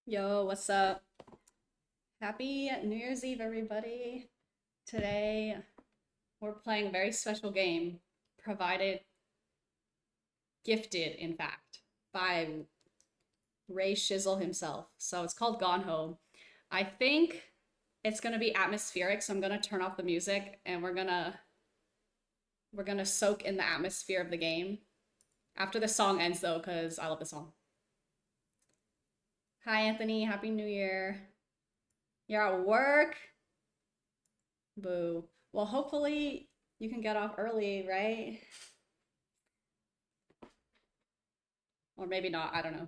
Yo, what's up? Happy New Year's Eve, everybody. Today, we're playing a very special game, provided, gifted, in fact, by Ray Shizzle himself. So it's called Gone Home. I think it's gonna be atmospheric, so I'm gonna turn off the music and we're gonna soak in the atmosphere of the game. After the song ends though, because I love the song. Hi Anthony, Happy New Year. You're at work? Boo. Well, hopefully you can get off early, right? Or maybe not. I don't know.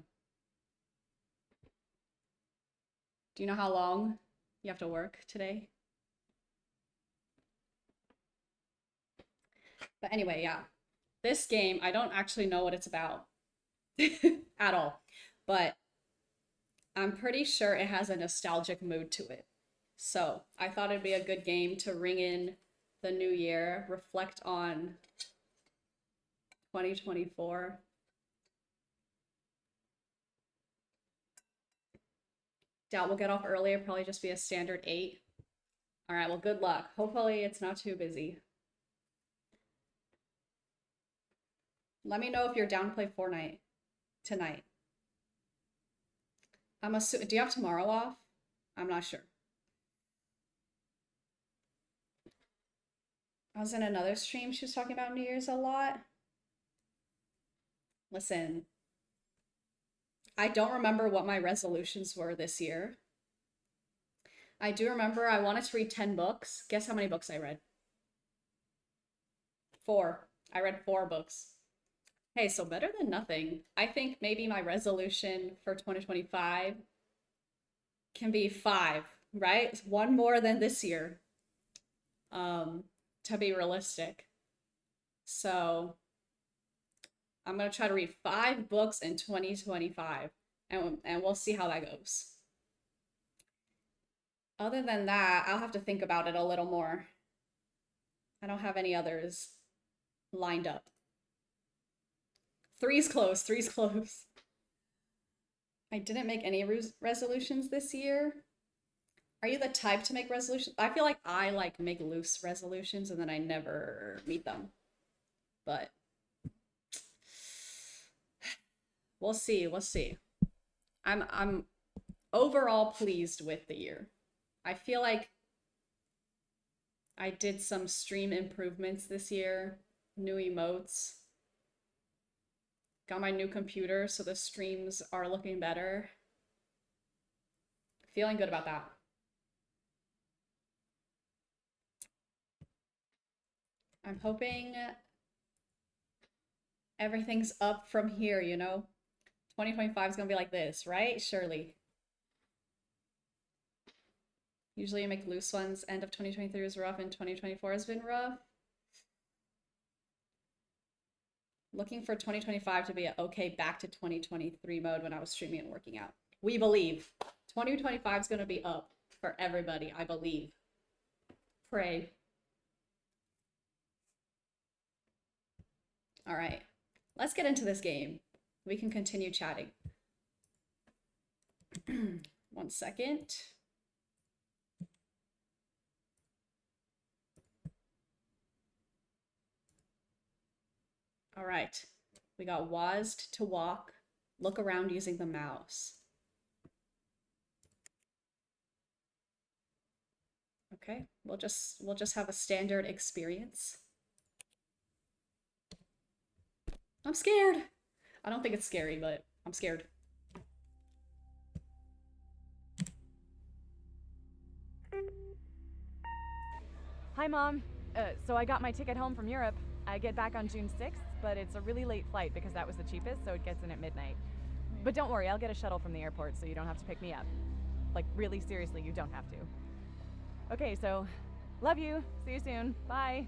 Do you know how long you have to work today? But anyway, yeah. This game, I don't actually know what it's about at all. But I'm pretty sure it has a nostalgic mood to it. So I thought it'd be a good game to ring in the new year, reflect on 2024. Doubt we'll get off earlier, probably just be a standard 8. All right, well, good luck. Hopefully it's not too busy. Let me know if you're down to play Fortnite tonight. I'm assuming, do you have tomorrow off? I'm not sure. I was in another stream, she was talking about New Year's a lot. Listen, I don't remember what my resolutions were this year. I do remember I wanted to read 10 books. Guess how many books I read? 4. I read 4 books. Hey, so better than nothing. I think maybe my resolution for 2025 can be 5, right? One more than this year, um, to be realistic. So I'm gonna try to read 5 books in 2025, and we'll see how that goes. Other than that, I'll have to think about it a little more. I don't have any others lined up. Three's close. Three's close. I didn't make any resolutions this year. Are you the type to make resolutions? I feel like I like make loose resolutions and then I never meet them. But we'll see. We'll see. I'm overall pleased with the year. I feel like I did some stream improvements this year, new emotes. Got my new computer, so the streams are looking better. Feeling good about that. I'm hoping everything's up from here, you know? 2025 is gonna be like this, right? Surely. Usually you make loose ones. End of 2023 was rough and 2024 has been rough. Looking for 2025 to be a okay back to 2023 mode when I was streaming and working out. We believe 2025 is gonna be up for everybody, I believe. Pray. All right, let's get into this game. We can continue chatting. One second. All right, we got WASD to walk, look around using the mouse. Okay, we'll just have a standard experience. I'm scared. I don't think it's scary, but I'm scared. Hi, Mom. So I got my ticket home from Europe. I get back on June 6th, but it's a really late flight because that was the cheapest, so it gets in at midnight. But don't worry, I'll get a shuttle from the airport so you don't have to pick me up. Like, really, seriously, you don't have to. Okay, so love you. See you soon. Bye.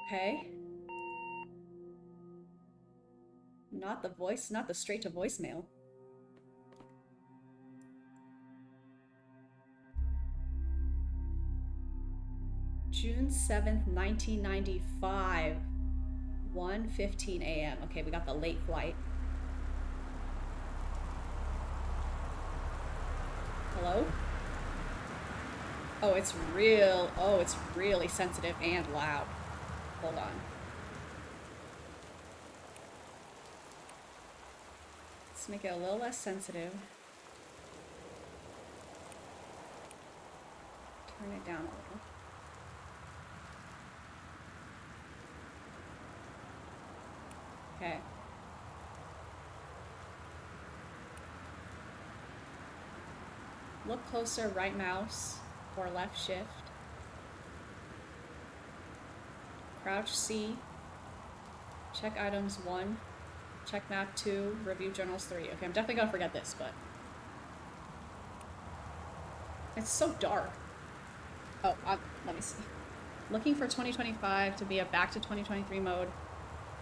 Okay. Not the voice, not the straight to voicemail. June 7th, 1995. 1:15 a.m. Okay, we got the late flight. Oh, it's really sensitive and loud. Hold on. Let's make it a little less sensitive. Turn it down a little. Okay. Look closer, right mouse or left shift. Crouch C. Check items 1. Check map 2. Review journals 3. Okay, I'm definitely gonna forget this, but it's so dark. Oh, let me see. Looking for 2025 to be a back to 2023 mode.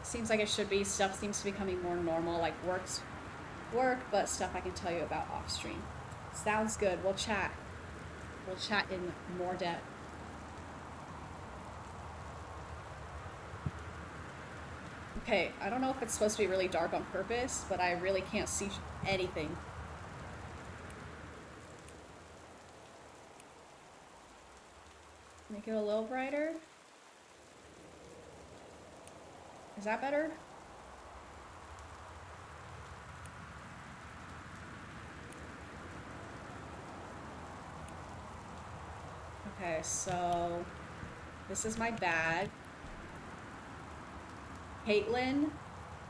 Seems like it should be. Stuff seems to be becoming more normal, like work, but stuff I can tell you about off stream. Sounds good. We'll chat. We'll chat in more depth. Okay, I don't know if it's supposed to be really dark on purpose, but I really can't see anything. Make it a little brighter. Is that better? Okay, so this is my bag. Caitlin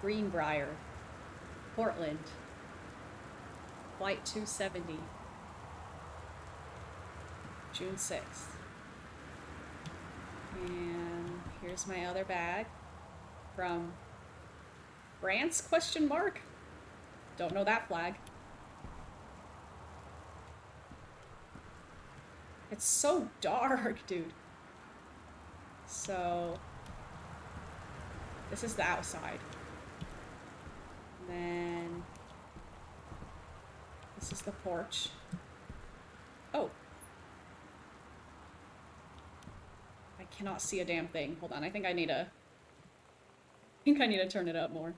Greenbrier, Portland. Flight 270. June 6th. And here's my other bag from France, question mark? Don't know that flag. It's so dark, dude. So this is the outside. And then this is the porch. Oh. I cannot see a damn thing. Hold on, I think I need to turn it up more.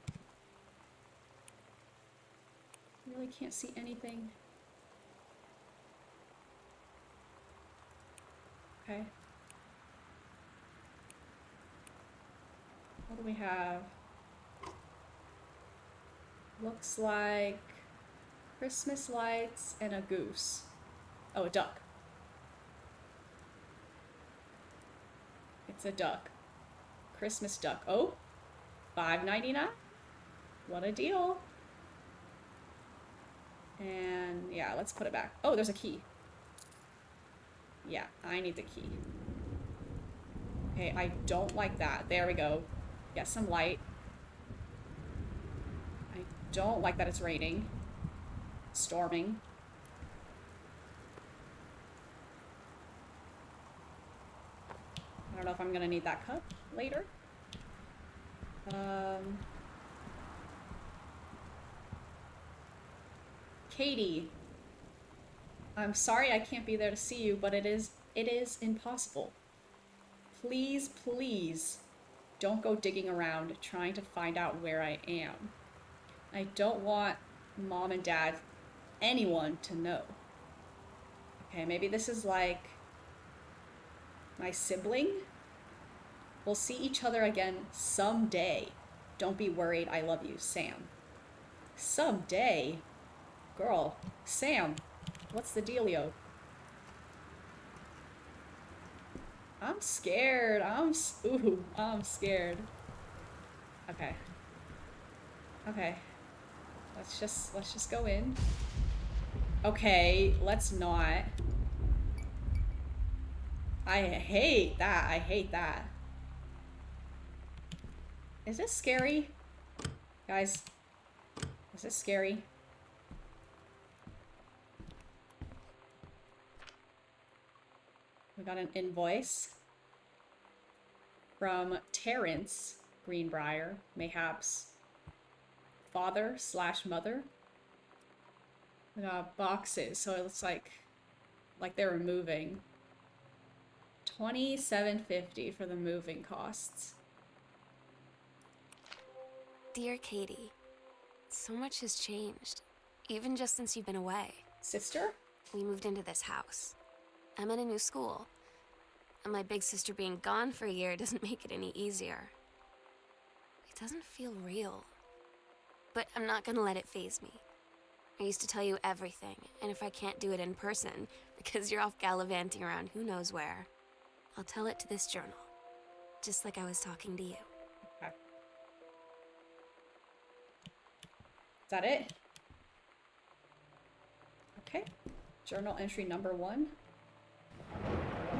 I really can't see anything. Okay. What do we have? Looks like Christmas lights and a goose. Oh, a duck. It's a duck. Christmas duck. Oh, $5.99. What a deal. And yeah, let's put it back. Oh, there's a key. Yeah, I need the key. Okay, I don't like that. There we go. Get some light. I don't like that it's raining. Storming. I don't know if I'm gonna need that cup later. Katie, I'm sorry I can't be there to see you, but it is impossible. Please, please don't go digging around trying to find out where I am. I don't want mom and dad, anyone to know. Okay, maybe this is like my sibling. We'll see each other again someday. Don't be worried, I love you, Sam. Someday? Girl, Sam, what's the dealio? I'm scared. I'm scared. Okay. Okay. Let's just go in. Okay, let's not. I hate that. I hate that. Is this scary? Guys, is this scary? We got an invoice from Terrence Greenbrier, mayhaps father/mother. We got boxes, so it looks like they were moving. $27.50 for the moving costs. Dear Katie, so much has changed, even just since you've been away. Sister? We moved into this house. I'm at a new school. And my big sister being gone for a year doesn't make it any easier. It doesn't feel real. But I'm not gonna let it faze me. I used to tell you everything, and if I can't do it in person, because you're off gallivanting around who knows where, I'll tell it to this journal. Just like I was talking to you. Okay. Is that it? Okay. Journal entry number 1.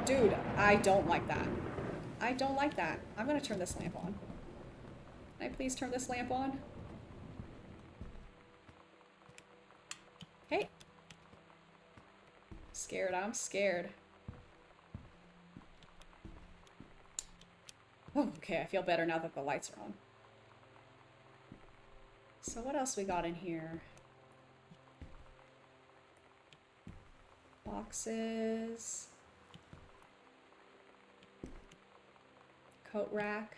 Dude, I don't like that. I don't like that. I'm gonna turn this lamp on. Can I please turn this lamp on? Okay. Scared, I'm scared. Oh, okay, I feel better now that the lights are on. So what else we got in here? Boxes. Coat rack.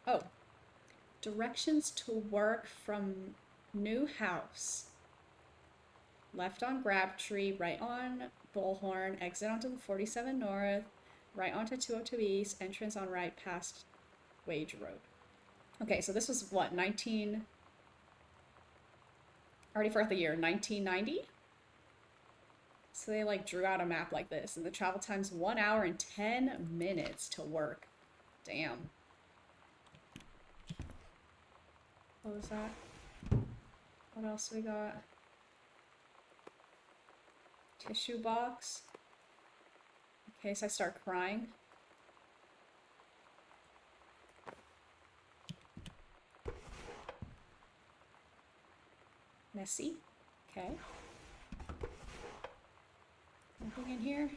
Oh. Directions to work from new house. Left on Grabtree, right on Bullhorn, exit onto the 47 North, right onto 202 East, entrance on right past Wage Road. Okay, so this was what, already forgot the year, 1990? So they like drew out a map like this, and the travel time's 1 hour and 10 minutes to work. Damn. What was that? What else we got? Tissue box. In case I start crying. Messy. Okay. Anything in here?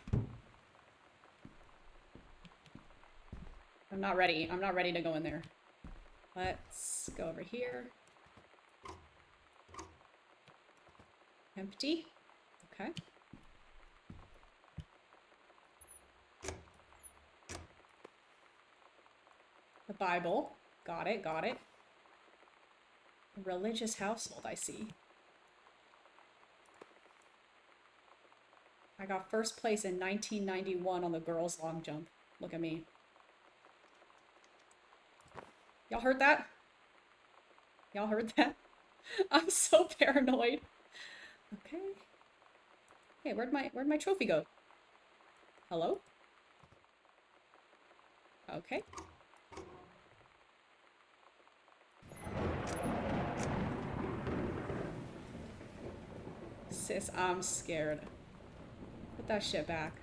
I'm not ready. I'm not ready to go in there. Let's go over here. Empty. Okay. The Bible. Got it, got it. Religious household, I see. I got first place in 1991 on the girls' long jump. Look at me. Y'all heard that? Y'all heard that? I'm so paranoid. Okay. Hey, where'd my trophy go? Hello? Okay. Sis, I'm scared. Put that shit back.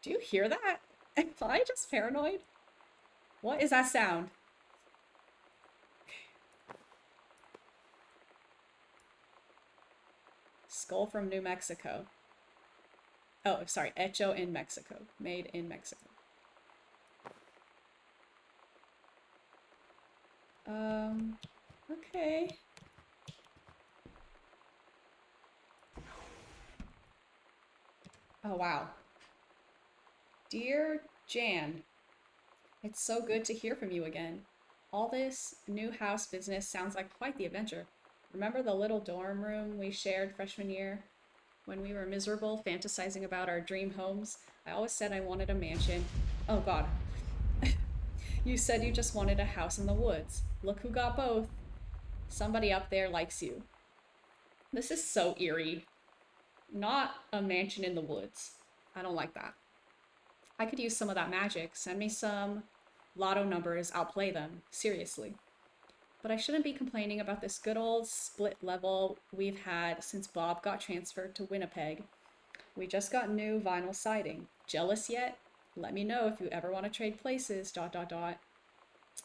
Do you hear that? Am I just paranoid? What is that sound? Skull from New Mexico. Oh, sorry. Hecho in Mexico. Made in Mexico. Okay. Oh, wow. Dear Jan, it's so good to hear from you again. All this new house business sounds like quite the adventure. Remember the little dorm room we shared freshman year? When we were miserable, fantasizing about our dream homes, I always said I wanted a mansion. Oh god. You said you just wanted a house in the woods. Look who got both. Somebody up there likes you. This is so eerie. Not a mansion in the woods. I don't like that. I could use some of that magic. Send me some lotto numbers. I'll play them. Seriously. But I shouldn't be complaining about this good old split level we've had since Bob got transferred to Winnipeg. We just got new vinyl siding. Jealous yet? Let me know if you ever want to trade places, ...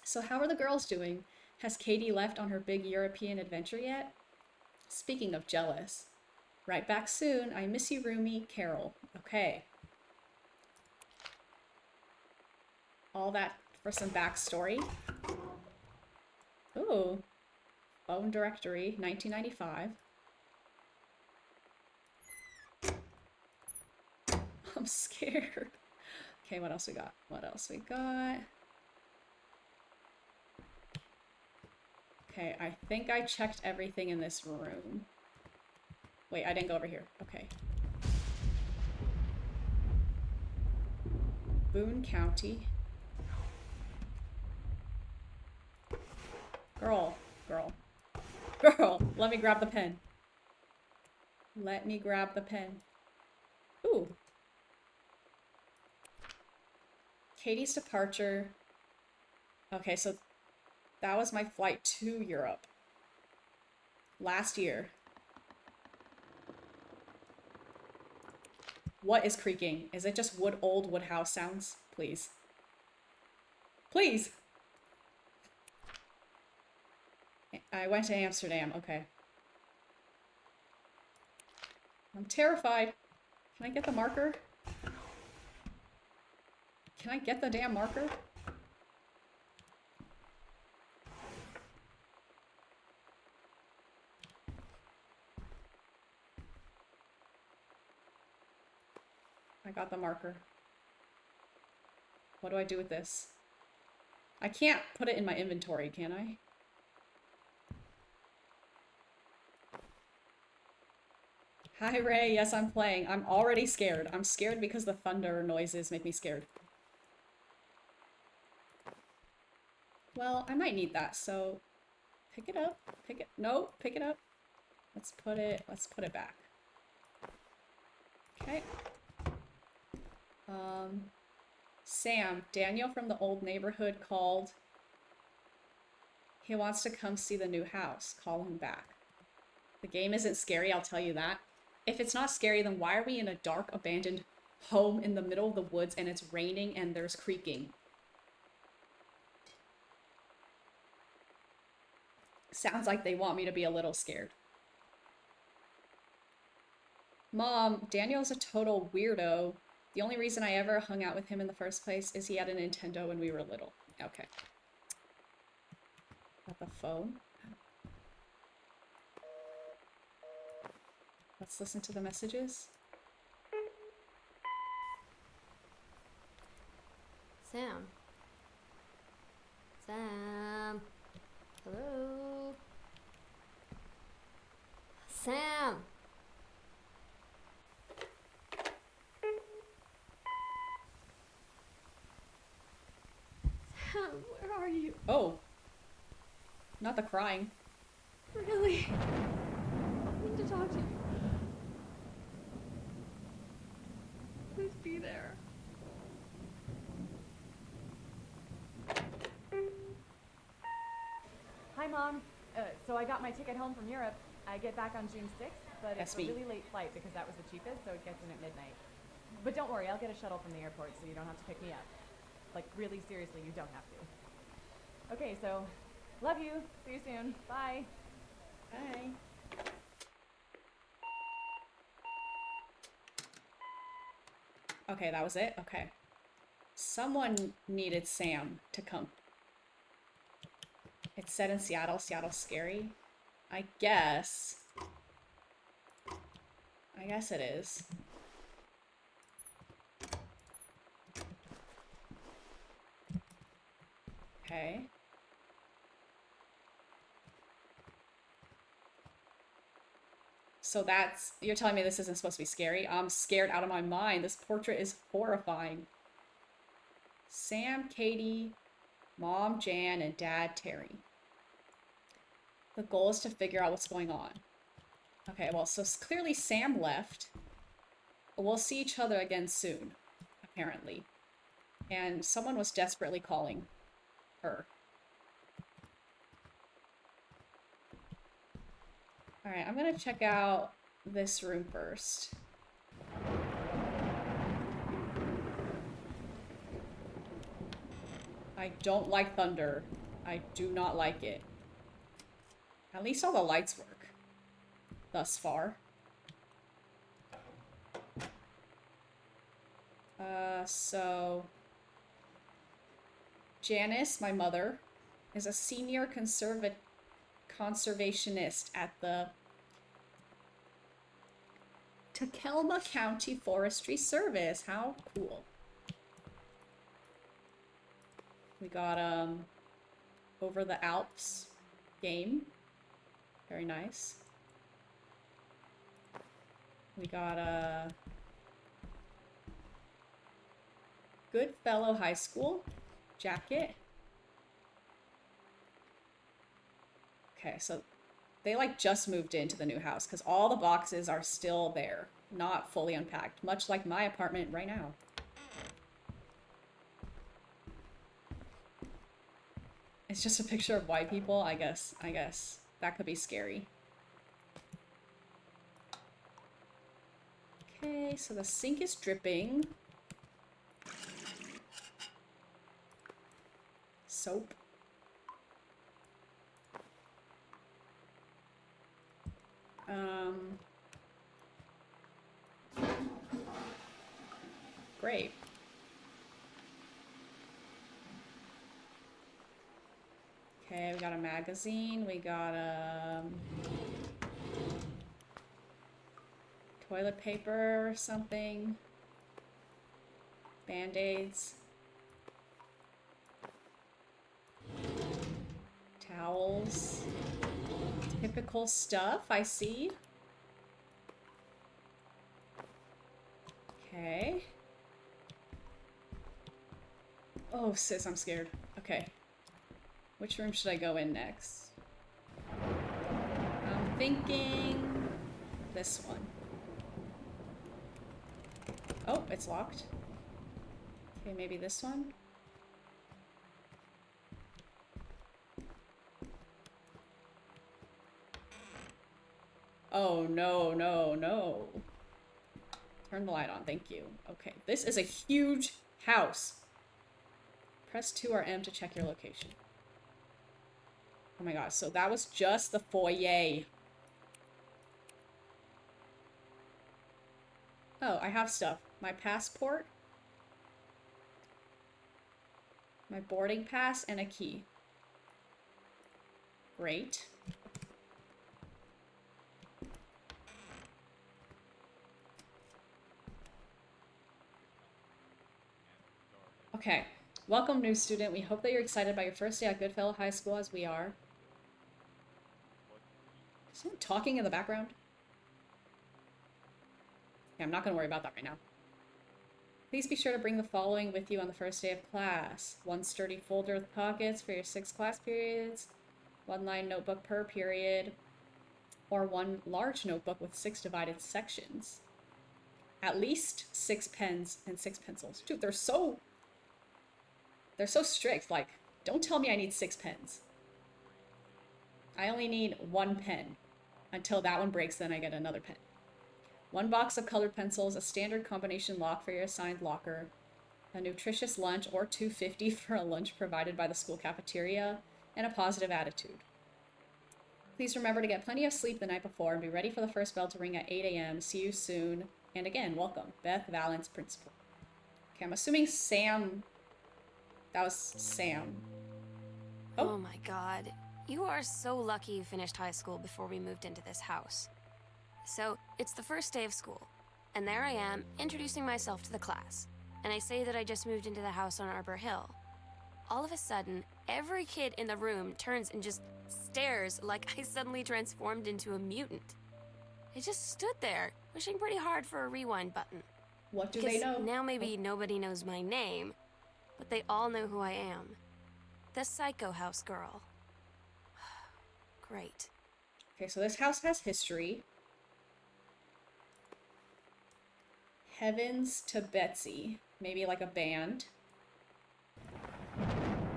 So how are the girls doing? Has Katie left on her big European adventure yet? Speaking of jealous. Right back soon. I miss you, roomie. Carol. Okay. All that for some backstory. Ooh. Phone directory, 1995. I'm scared. Okay, what else we got? What else we got? Okay, I think I checked everything in this room. Wait, I didn't go over here. Okay. Boone County. Girl, girl, girl, let me grab the pen. Let me grab the pen. Ooh. Katie's departure. Okay, so that was my flight to Europe last year. What is creaking? Is it just old wood house sounds? Please. Please! I went to Amsterdam. Okay. I'm terrified. Can I get the marker? Can I get the damn marker? I got the marker. What do I do with this? I can't put it in my inventory, can I? Hi, Ray. Yes, I'm playing. I'm already scared. I'm scared because the thunder noises make me scared. Well, I might need that, so pick it up. Pick it. No, pick it up. Let's put it back. Okay. Sam, Daniel from the old neighborhood called. He wants to come see the new house. Call him back. The game isn't scary, I'll tell you that. If it's not scary, then why are we in a dark, abandoned home in the middle of the woods and it's raining and there's creaking? Sounds like they want me to be a little scared. Mom, Daniel's a total weirdo. The only reason I ever hung out with him in the first place is he had a Nintendo when we were little. Okay. Got the phone. Let's listen to the messages. Sam. Sam. Hello. Sam. Sam, where are you? Oh. Not the crying. Really? I need to talk to you. Please be there. Hi, Mom. So I got my ticket home from Europe. I get back on June 6th, but it's That's a me. really late flight because that was the cheapest, so it gets in at midnight. But don't worry, I'll get a shuttle from the airport so you don't have to pick me up. Like, really seriously, you don't have to. Okay, so love you. See you soon. Bye. Bye. Okay, that was it? Okay. Someone needed Sam to come. It's set in Seattle. Seattle's scary. I guess it is. Okay. So that's, you're telling me this isn't supposed to be scary? I'm scared out of my mind. This portrait is horrifying. Sam, Katie, Mom, Jan, and Dad, Terry. The goal is to figure out what's going on. Okay, well, so clearly Sam left. We'll see each other again soon, apparently. And someone was desperately calling her. Alright, I'm gonna check out this room first. I don't like thunder. I do not like it. At least all the lights work. Thus far. So... Janice, my mother, is a senior conservationist at the Takelma County Forestry Service. How cool. We got Over the Alps game. Very nice. We got Goodfellow High School jacket. Okay, so they like just moved into the new house because all the boxes are still there, not fully unpacked, much like my apartment right now. It's just a picture of white people, I guess. That could be scary. Okay, so the sink is dripping. Soap. Great. Okay, we got a magazine. We got toilet paper or something. Band-aids. Towels. Typical stuff, I see. Okay. Oh, sis, I'm scared. Okay. Which room should I go in next? I'm thinking this one. Oh, it's locked. Okay, maybe this one. Oh, no, no, no. Turn the light on, thank you. Okay, this is a huge house. Press 2 or M to check your location. Oh my gosh, so that was just the foyer. Oh, I have stuff. My passport, my boarding pass, and a key. Great. Okay, welcome new student. We hope that you're excited about your first day at Goodfellow High School as we are. Is someone talking in the background? Yeah, I'm not gonna worry about that right now. Please be sure to bring the following with you on the first day of class. 1 sturdy folder with pockets for your 6 class periods, 1 line notebook per period, or 1 large notebook with 6 divided sections. At least 6 pens and 6 pencils. Dude, they're so strict. Like, don't tell me I need 6 pens. I only need 1 pen. Until that one breaks, then I get another pen. 1 box of colored pencils, a standard combination lock for your assigned locker, a nutritious lunch or $2.50 for a lunch provided by the school cafeteria, and a positive attitude. Please remember to get plenty of sleep the night before and be ready for the first bell to ring at 8 a.m. See you soon. And again, welcome, Beth Valance, Principal. Okay, I'm assuming Sam. That was Sam. Oh my god. You are so lucky you finished high school before we moved into this house. So, it's the first day of school, and there I am, introducing myself to the class, and I say that I just moved into the house on Arbor Hill. All of a sudden, every kid in the room turns and just stares like I suddenly transformed into a mutant. I just stood there, wishing pretty hard for a rewind button. What do they know? Now maybe nobody knows my name, but they all know who I am. The Psycho House Girl. Great. Okay, so this house has history. Heavens to Betsy. Maybe like a band.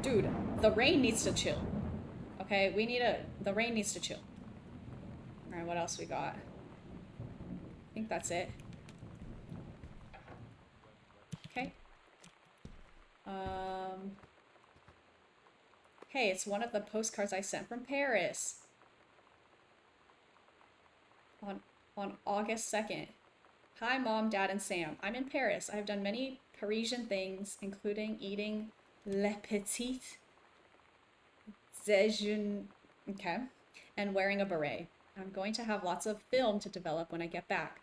Dude, the rain needs to chill. Okay, the rain needs to chill. Alright, what else we got? I think that's it. Okay. Hey, it's one of the postcards I sent from Paris. On August 2nd. Hi, Mom, Dad, and Sam. I'm in Paris. I have done many Parisian things, including eating le petit déjeuner, okay, and wearing a beret. I'm going to have lots of film to develop when I get back.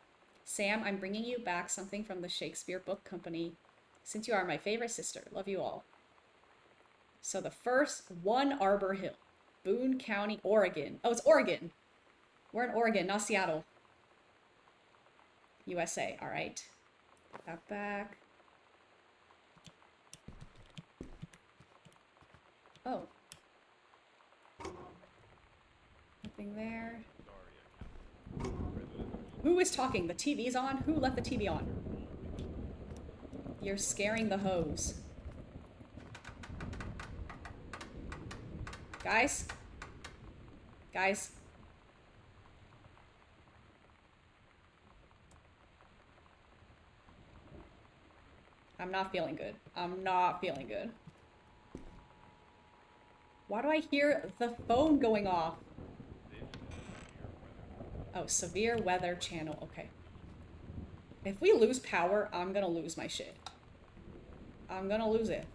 Sam, I'm bringing you back something from the Shakespeare Book Company, since you are my favorite sister. Love you all. So the first, One Arbor Hill, Boone County, Oregon. Oh, it's Oregon. We're in Oregon, not Seattle. USA, all right. Put that back. Oh. Nothing there. Who is talking? The TV's on? Who left the TV on? You're scaring the hose. Guys? Guys? I'm not feeling good. I'm not feeling good. Why do I hear the phone going off? Oh, severe weather channel. Okay. If we lose power, I'm gonna lose my shit. I'm gonna lose it.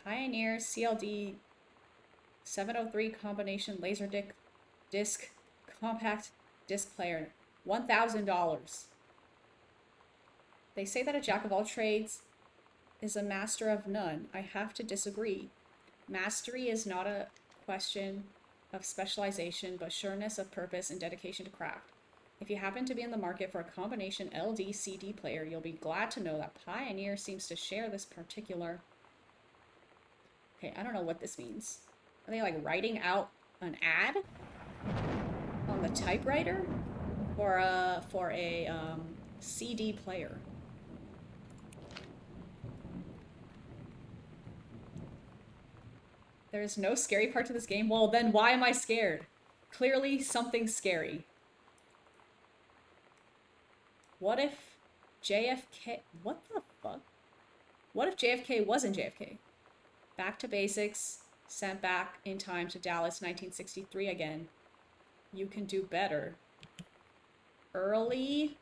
Pioneer CLD 703 combination laser disc compact disc player. $1,000. They say that a jack of all trades is a master of none. I have to disagree. Mastery is not a question of specialization, but sureness of purpose and dedication to craft. If you happen to be in the market for a combination LD-CD player, you'll be glad to know that Pioneer seems to share this particular... Okay, I don't know what this means. Are they like writing out an ad on the typewriter for a CD player? There's no scary part to this game. Well, then why am I scared? Clearly something's scary. What if JFK... What the fuck? What if JFK wasn't JFK? Back to basics. Sent back in time to Dallas, 1963 again. You can do better. Early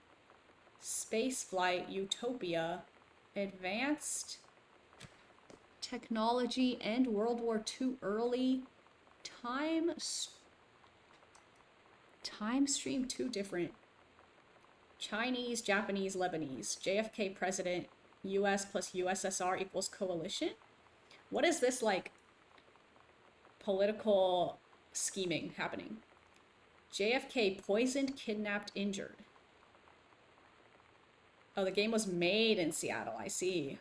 spaceflight utopia. Advanced technology and World War II early. Time stream 2 different. Chinese, Japanese, Lebanese. JFK president. US plus USSR equals coalition. What is this like political scheming happening? JFK poisoned, kidnapped, injured. Oh, the game was made in Seattle. I see.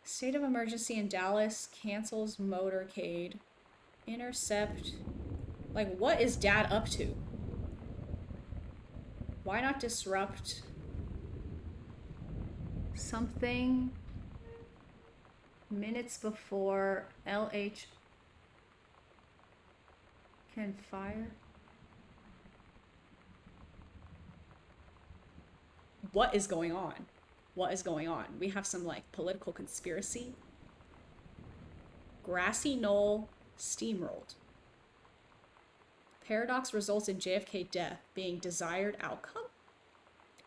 State of emergency in Dallas. Cancels motorcade. Intercept. Like, what is Dad up to? Why not disrupt something minutes before LH can fire? What is going on? What is going on? We have some like political conspiracy. Grassy knoll steamrolled. Paradox results in JFK death being desired outcome.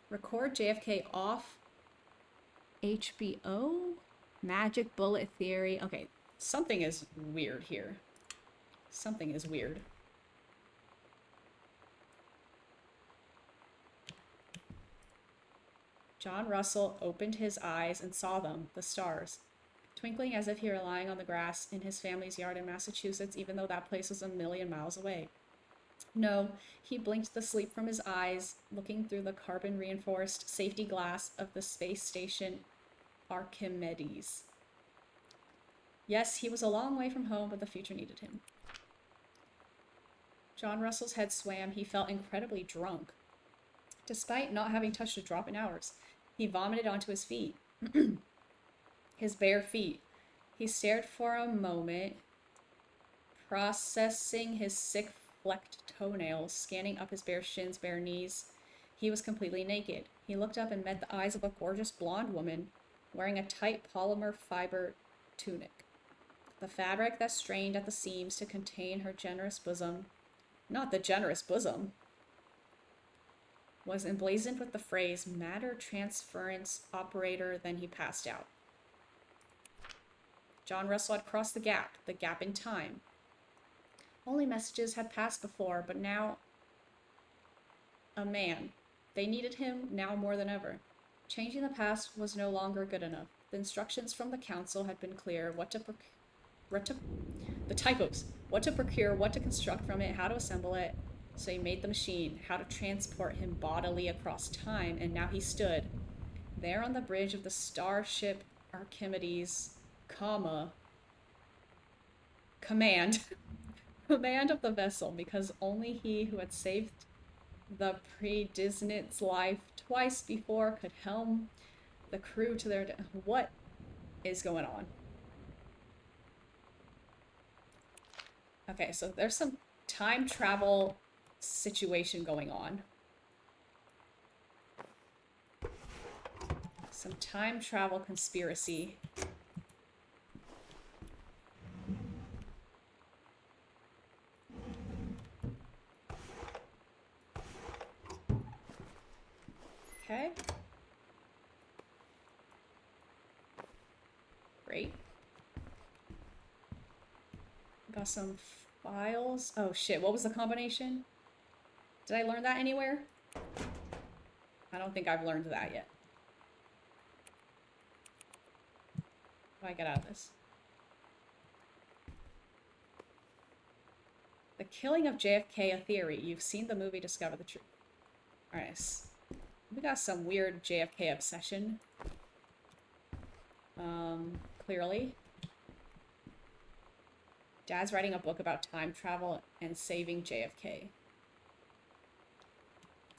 Record JFK off. HBO. Magic bullet theory. Okay, something is weird here. Something is weird. John Russell opened his eyes and saw them, the stars, twinkling as if he were lying on the grass in his family's yard in Massachusetts, even though that place was a million miles away. No, he blinked the sleep from his eyes, looking through the carbon-reinforced safety glass of the space station Archimedes. Yes, he was a long way from home, but the future needed him. John Russell's head swam. He felt incredibly drunk. Despite not having touched a drop in hours, he vomited onto his feet. His bare feet. He stared for a moment, processing his sick flecked toenails, scanning up his bare shins, bare knees. He was completely naked. He looked up and met the eyes of a gorgeous blonde woman wearing a tight polymer fiber tunic. The fabric that strained at the seams to contain her generous bosom, not the generous bosom, was emblazoned with the phrase matter transference operator. Then he passed out. John Russell had crossed the gap in time. Only messages had passed before, but now a man. They needed him now more than ever. Changing the past was no longer good enough. The instructions from the council had been clear: what to procure, what to construct from it, how to assemble it. So he made the machine, how to transport him bodily across time, and now he stood there on the bridge of the starship Archimedes, command command of the vessel, because only he who had saved the Predisnit's life twice before could helm the crew to their what is going on? Okay, so there's some time travel situation going on. Some time travel conspiracy. Okay. Great. Got some files. Oh shit, what was the combination? Did I learn that anywhere? I don't think I've learned that yet. How do I get out of this? The killing of JFK, a theory. You've seen the movie Discover the Truth. Alright. We got some weird JFK obsession. Clearly. Dad's writing a book about time travel and saving JFK.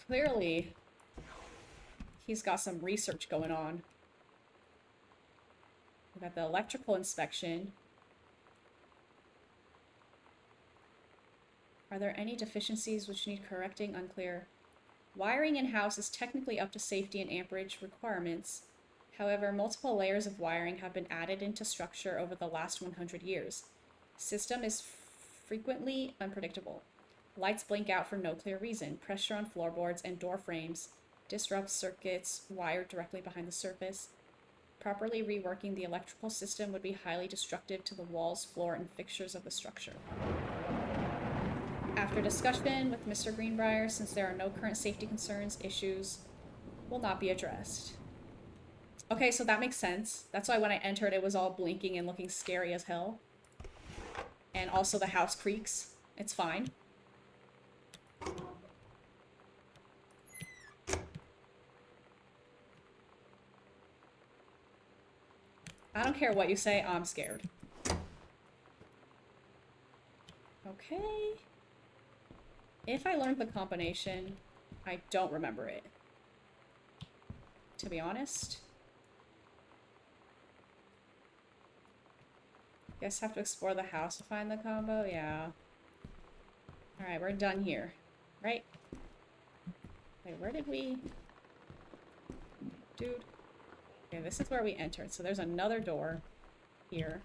Clearly, he's got some research going on. We got the electrical inspection. Are there any deficiencies which need correcting? Unclear. Wiring in-house is technically up to safety and amperage requirements. However, multiple layers of wiring have been added into structure over the last 100 years. System is frequently unpredictable. Lights blink out for no clear reason. Pressure on floorboards and door frames disrupts circuits wired directly behind the surface. Properly reworking the electrical system would be highly destructive to the walls, floor, and fixtures of the structure. After discussion with Mr. Greenbrier, since there are no current safety concerns, issues will not be addressed. Okay, so that makes sense. That's why when I entered, it was all blinking and looking scary as hell. And also the house creaks. It's fine. I don't care what you say, I'm scared. Okay. If I learned the combination, I don't remember it. To be honest. Guess have to explore the house to find the combo? Yeah. Alright, we're done here. Right? Wait, where did we... Dude. Okay, this is where we entered. So there's another door here.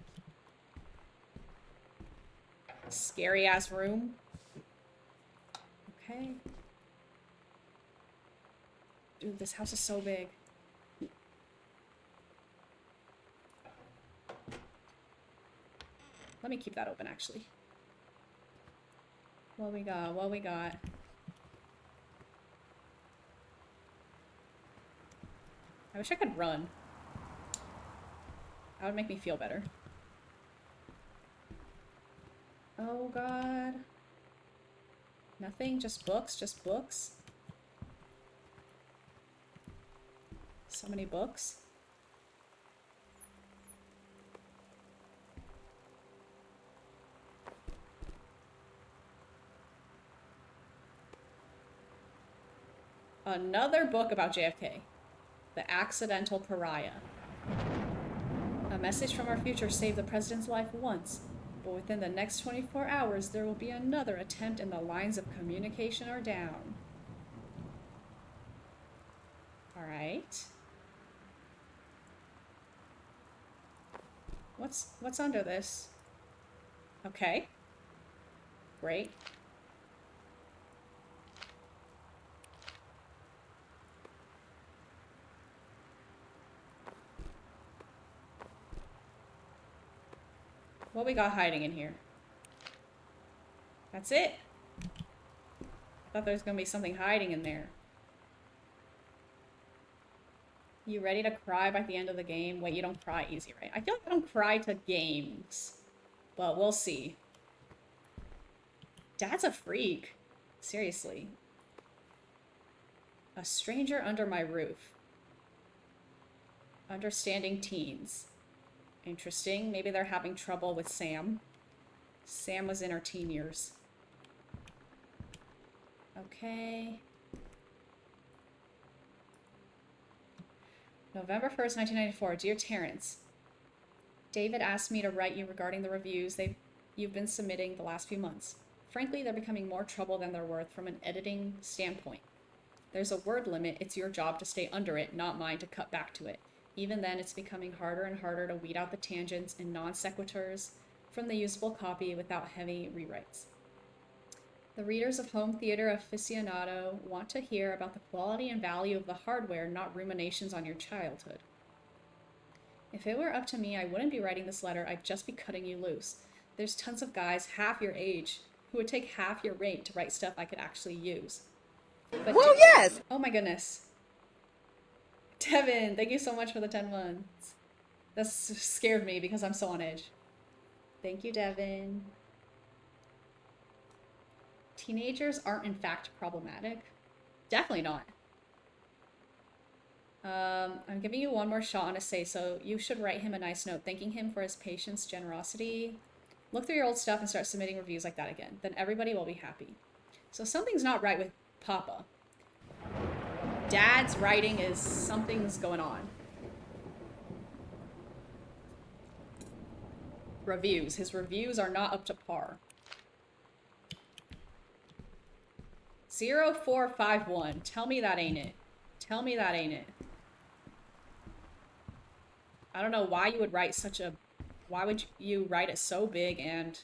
Scary ass room. Okay. Dude, this house is so big. Let me keep that open, actually. What we got? What we got? I wish I could run. That would make me feel better. Oh god. Nothing? Just books? Just books? So many books. Another book about JFK. The Accidental Pariah. A message from our future saved the president's life once, but within the next 24 hours, there will be another attempt and the lines of communication are down. Alright. What's under this? Okay. Great. What we got hiding in here? That's it? I thought there was gonna be something hiding in there. You ready to cry by the end of the game? Wait, you don't cry easy, right? I feel like I don't cry to games. But we'll see. Dad's a freak. Seriously. A stranger under my roof. Understanding teens. Interesting. Maybe they're having trouble with Sam. Sam was in her teen years. Okay. November 1st, 1994. Dear Terrence, David asked me to write you regarding the reviews you've been submitting the last few months. Frankly, they're becoming more trouble than they're worth from an editing standpoint. There's a word limit. It's your job to stay under it, not mine to cut back to it. Even then, it's becoming harder and harder to weed out the tangents and non sequiturs from the usable copy without heavy rewrites. The readers of Home Theater Aficionado want to hear about the quality and value of the hardware, not ruminations on your childhood. If it were up to me, I wouldn't be writing this letter. I'd just be cutting you loose. There's tons of guys half your age who would take half your rate to write stuff I could actually use. But well, yes! Oh my goodness. Devin, thank you so much for the 10 months. That scared me because I'm so on edge. Thank you, Devin. Teenagers aren't in fact problematic. Definitely not. I'm giving you one more shot on a say-so. You should write him a nice note, thanking him for his patience, generosity. Look through your old stuff and start submitting reviews like that again. Then everybody will be happy. So something's not right with Papa. Dad's writing is something's going on. Reviews. His reviews are not up to par. 0451. Tell me that ain't it. Tell me that ain't it. I don't know why you would write such a... Why would you write it so big and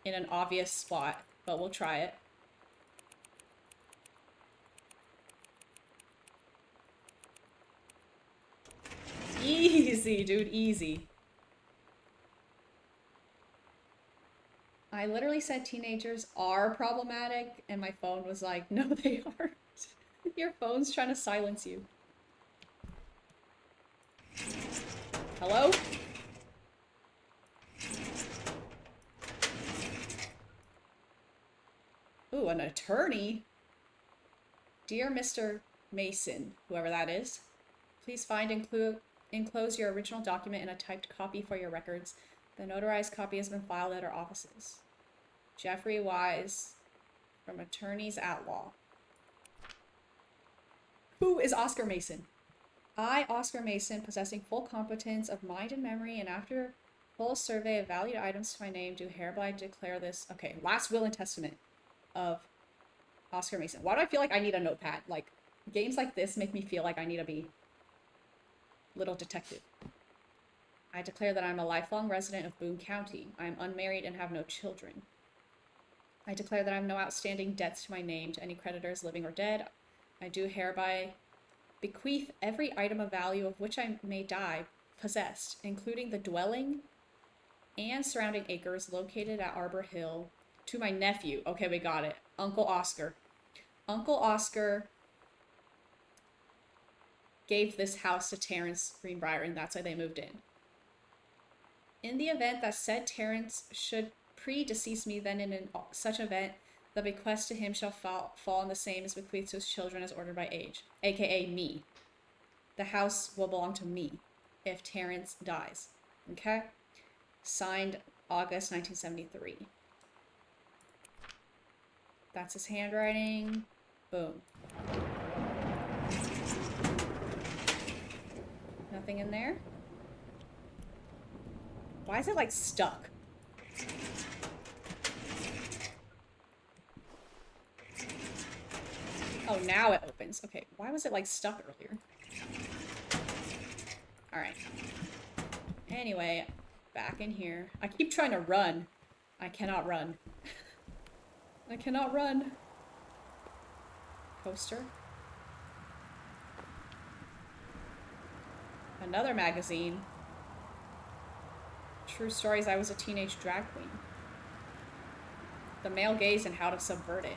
in an obvious spot? But we'll try it. Easy, dude, easy. I literally said teenagers are problematic, and my phone was like, no, they aren't. Your phone's trying to silence you. Hello? Ooh, an attorney? Dear Mr. Mason, whoever that is, please find and enclose your original document in a typed copy for your records. The notarized copy has been filed at our offices. Jeffrey Wise, from Attorneys at Law. Who is Oscar Mason? I, Oscar Mason, possessing full competence of mind and memory, and after full survey of valued items to my name, do hereby declare this. Okay, last will and testament of Oscar Mason. Why do I feel like I need a notepad? Like, games like this make me feel like I need to be little detective. I declare that I'm a lifelong resident of Boone County. I am unmarried and have no children. I declare that I have no outstanding debts to my name to any creditors, living or dead. I do hereby bequeath every item of value of which I may die possessed, including the dwelling and surrounding acres located at Arbor Hill, to my nephew. Okay, we got it. Uncle Oscar. Uncle Oscar gave this house to Terrence Greenbrier, and that's why they moved in. In the event that said Terrence should predecease me, then in such event, the bequest to him shall fall in the same as bequeathed to his children as ordered by age, aka me. The house will belong to me if Terrence dies. Okay? Signed August 1973. That's his handwriting. Boom. Nothing in there? Why is it like stuck? Oh, now it opens. Okay, why was it like stuck earlier? Alright. Anyway, back in here. I keep trying to run. I cannot run. I cannot run. Poster. Another magazine. True stories, I was a teenage drag queen. The male gaze and how to subvert it.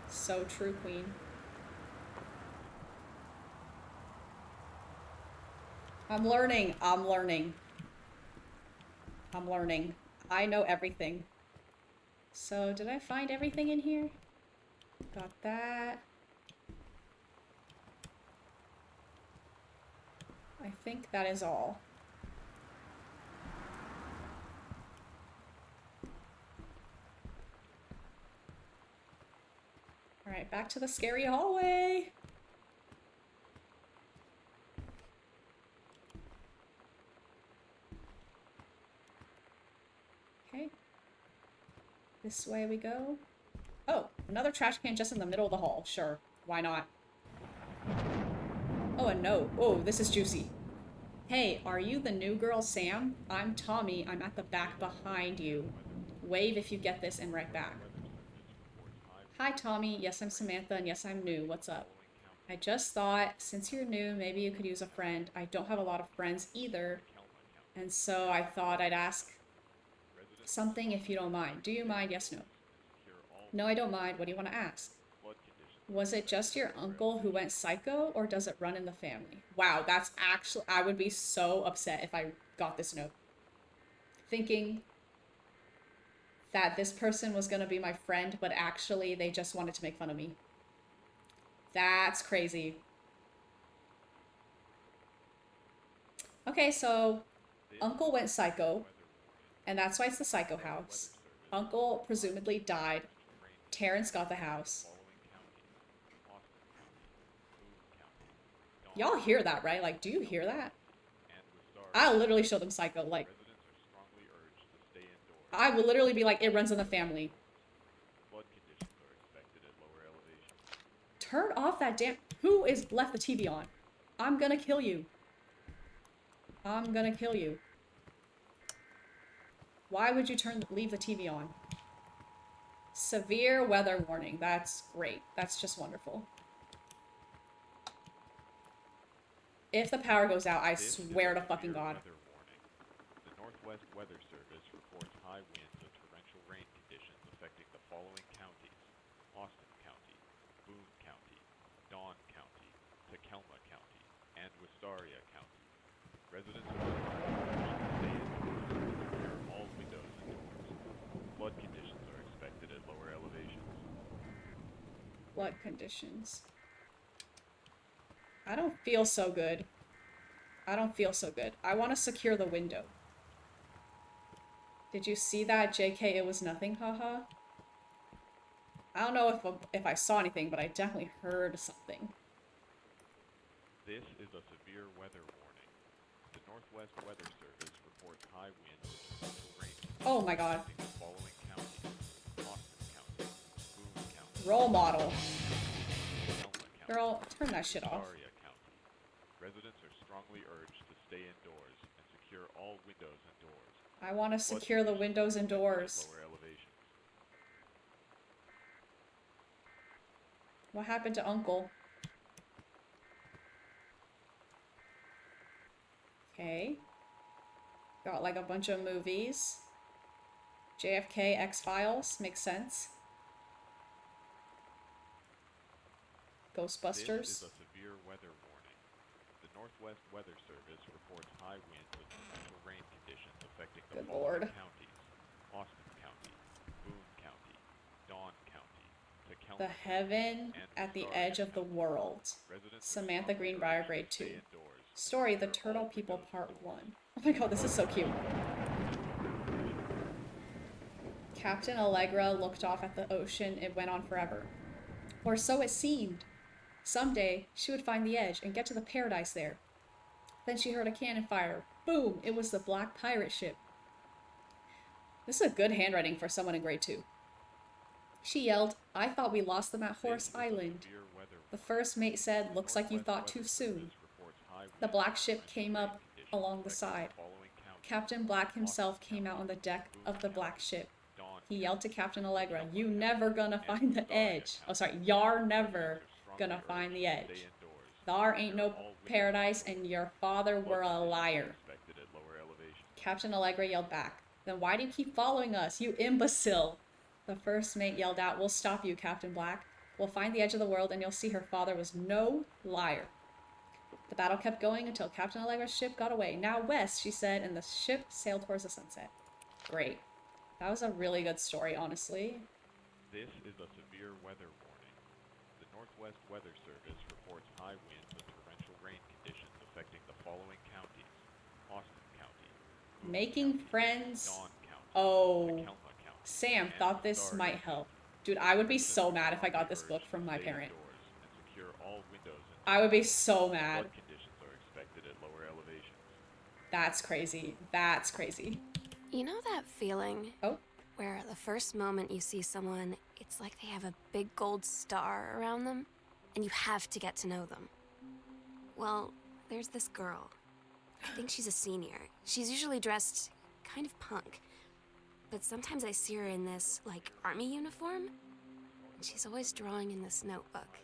So true, queen. I'm learning. I'm learning. I'm learning. I know everything. So, did I find everything in here? Got that. I think that is all. Alright, back to the scary hallway. Okay. This way we go. Oh, another trash can just in the middle of the hall. Sure, why not? Oh, a note. Oh, this is juicy. Hey, are you the new girl, Sam? I'm Tommy. I'm at the back behind you. Wave if you get this and right back. Hi, Tommy. Yes, I'm Samantha, and yes, I'm new. What's up? I just thought, since you're new, maybe you could use a friend. I don't have a lot of friends either, and so I thought I'd ask something if you don't mind. Do you mind? Yes, no. No, I don't mind. What do you want to ask? Was it just your uncle who went psycho, or does it run in the family? Wow, that's actually... I would be so upset if I got this note. Thinking that this person was going to be my friend, but actually they just wanted to make fun of me. That's crazy. Okay, so Uncle went psycho, and that's why it's the psycho house. Uncle presumably died. Terrence got the house. Y'all hear that, right? Like, do you hear that? I'll literally show them psycho, like... I will literally be like, it runs in the family. Turn off that damn... Who is left the TV on? I'm gonna kill you. I'm gonna kill you. Why would you leave the TV on? Severe weather warning. That's great. That's just wonderful. If the power goes out, I swear to fucking God. The Northwest Weather Service reports high winds and torrential rain conditions affecting the following counties: Austin County, Boone County, Dawn County, Tacoma County, and Wistaria County. Residents are urged to stay indoors and secure all windows and doors. Flood conditions are expected at lower elevations. Flood conditions. I don't feel so good. I don't feel so good. I want to secure the window. Did you see that? JK, it was nothing, haha. I don't know if I saw anything, but I definitely heard something. This is a severe weather warning. The Northwest Weather Service reports high winds and torrential rain conditions Oh my God. affecting the following counties: Austin County, Boone County, Role model. Tacoma County, Girl, turn that shit off. Wistaria County. Residents are strongly urged to stay indoors and secure all windows and doors. I want to secure the windows and doors. Lower elevations. What happened to Uncle? Okay. Got like a bunch of movies. JFK, X-Files, makes sense. This Ghostbusters. is a severe weather warning. The Northwest Weather Service reports high winds and torrential rain conditions affecting the Good following Lord. counties: Austin County, Boone County, Dawn County, Tacoma The County, heaven and at the Wistaria edge of the County. world. Residents are Samantha strongly Greenbrier, urged to grade stay 2. indoors and Story, The secure Turtle all People, windows Part and 1. doors. Oh my God, this is so cute. Captain Allegra looked off at the ocean. It went on forever. Or so it seemed. Someday, she would find the edge and get to the paradise there. Then she heard a cannon fire. Boom! It was the Black Pirate ship. This is a good handwriting for someone in grade 2. She yelled, I thought we lost them at Horse This is a Island. severe weather The warning. first mate said, looks like you Northwest thought Weather too soon. Service reports high The winds black and ship torrential came rain up conditions along the affecting side. following counties: Captain Black himself Austin came out on the deck Boone of the County, black ship. Dawn He yelled to County, Captain Allegra, Tacoma you County, never gonna and find the Wistaria edge. Oh, County. sorry, you're Residents never are strongly gonna urged find the to edge. stay indoors Thar and ain't secure no all windows paradise, and and your father doors. were a Flood conditions are liar. expected at lower elevations. Captain Allegra yelled back. Then why do you keep following us, you imbecile? The first mate yelled out, we'll stop you, Captain Black. We'll find the edge of the world and you'll see her father was no liar. The battle kept going until Captain Allegra's ship got away. Now west, she said, and the ship sailed towards the sunset. Great. That was a really good story, honestly. This is a severe weather warning. The Northwest Weather Service reports high winds and torrential rain conditions affecting the following counties: Austin County, Boone Making County, friends. Dawn County, Oh. Takelma County, Sam and thought this Wistaria might County. help. Dude, I would be so Citizens mad if I got this strongly book from my urged to stay parent. indoors and secure all windows and I would be doors. so mad. Flood conditions are expected at lower elevations. That's crazy. That's crazy. You know that feeling? Oh. Where the first moment you see someone, it's like they have a big gold star around them, and you have to get to know them. Well, there's this girl. I think she's a senior. She's usually dressed kind of punk. But sometimes I see her in this, like, army uniform, and she's always drawing in this notebook,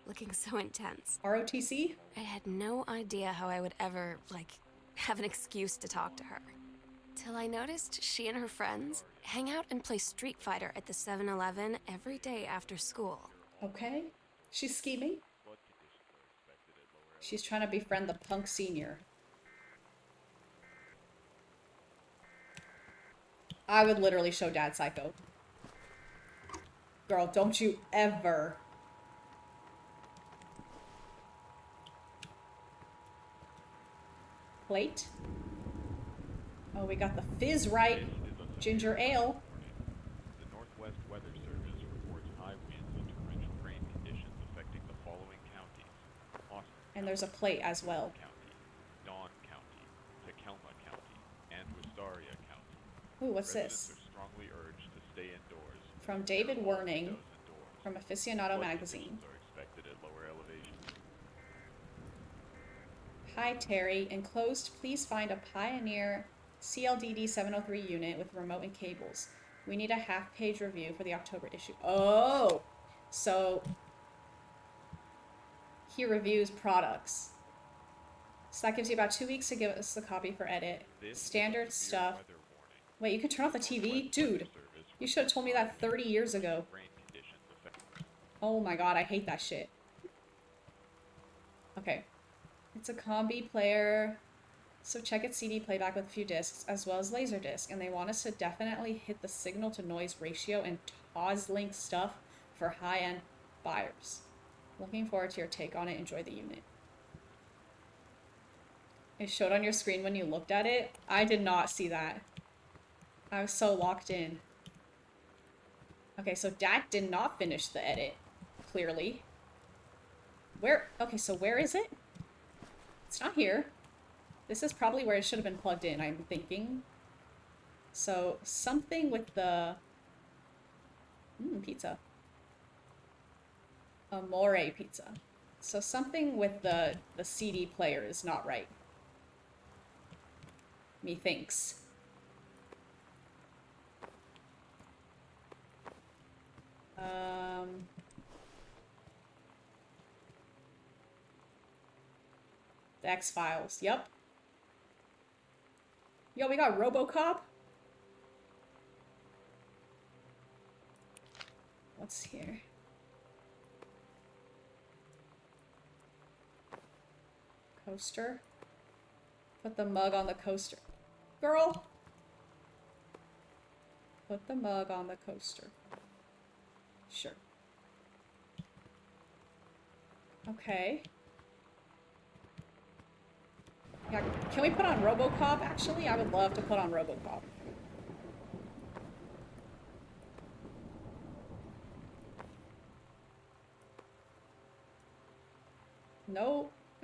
looking so intense. ROTC? I had no idea how I would ever, like, have an excuse to talk to her. Till I noticed she and her friends hang out and play Street Fighter at the 7-Eleven every day after school. Okay. She's scheming. Flood conditions are expected at lower She's trying to befriend the punk senior. I would literally show Dad Psycho. Girl, don't you ever. Plate. Oh, we got the fizz right. This is a Ginger severe ale. weather warning. The Northwest Weather Service reports high winds and torrential rain conditions affecting the following counties: Austin And there's a plate as well. County, Dawn County, Takelma County, and Wistaria County. Ooh, what's Residents this? are strongly urged to stay indoors. and From secure David all Werning, windows and doors. from Aficionado Flood magazine. conditions are expected at lower elevations. Hi, Terry. Enclosed, please find a Pioneer CLDD 703 unit with remote and cables. We need a half-page review for the October issue. Oh, so he reviews products. So that gives you about 2 weeks to give us the copy for edit. This is a Standard severe stuff. weather warning. Wait, you can turn off the TV? Northwest Dude, Weather Service you should have told me that 30 years ago. rain conditions affect Oh my god, I hate that shit. Okay. It's a combi player, so check its CD playback with a few discs, as well as Laserdisc, and they want us to definitely hit the signal-to-noise ratio and TOS-link stuff for high-end buyers. Looking forward to your take on it. Enjoy the unit. It showed on your screen when you looked at it. I did not see that. I was so locked in. Okay, so Dad did not finish the edit, clearly. Where? Okay, so where is it? It's not here. This is probably where it should have been plugged in, I'm thinking. So, something with the... pizza. Amore pizza. So something with the CD player is not right. Methinks. The X-Files. Yep. Yo, we got RoboCop. What's here? Coaster. Put the mug on the coaster. Girl! Put the mug on the coaster. Sure. Okay. Yeah, can we put on RoboCop, actually? I would love to put on RoboCop.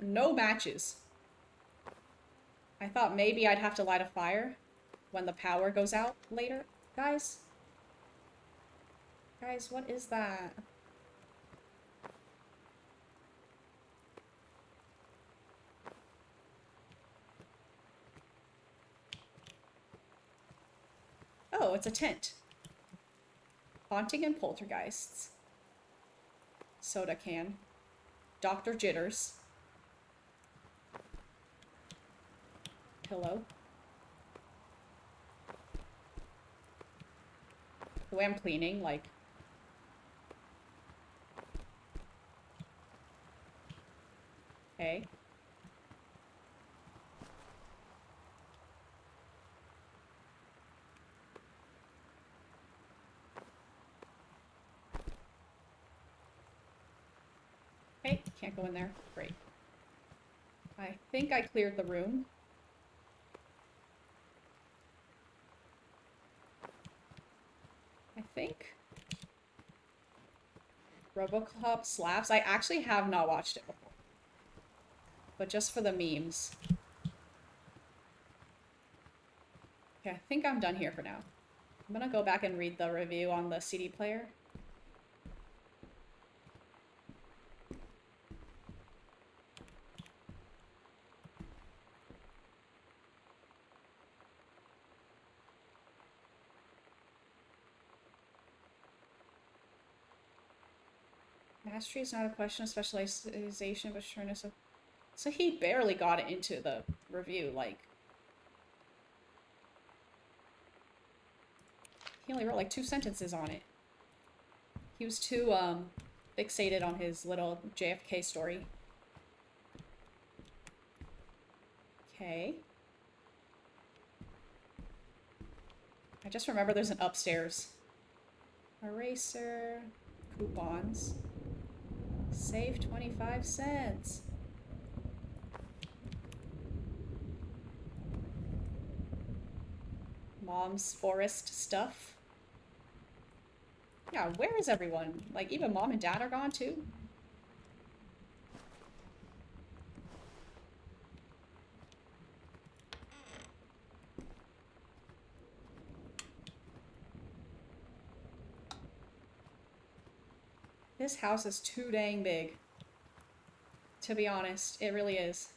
No matches. I thought maybe I'd have to light a fire when the power goes out later. Guys? Guys, what is that? Oh, it's a tent. Haunting and poltergeists. Soda can. Dr. Jitters. Pillow. The way I'm cleaning, like... Okay. Okay, can't go in there. Great. I think I cleared the room. I think. RoboCop slaps. I actually have not watched it before. But just for the memes. Okay, I think I'm done here for now. I'm gonna go back and read the review on the CD player. Mastery is not a question of specialization, but sureness of... So he barely got it into the review, like... He only wrote like 2 sentences on it. He was too, fixated on his little JFK story. Okay. I just remember there's an upstairs. Eraser. Coupons. Save 25 cents. Mom's forest stuff. Yeah, where is everyone? Like, even mom and dad are gone too? This house is too dang big. To be honest, it really is.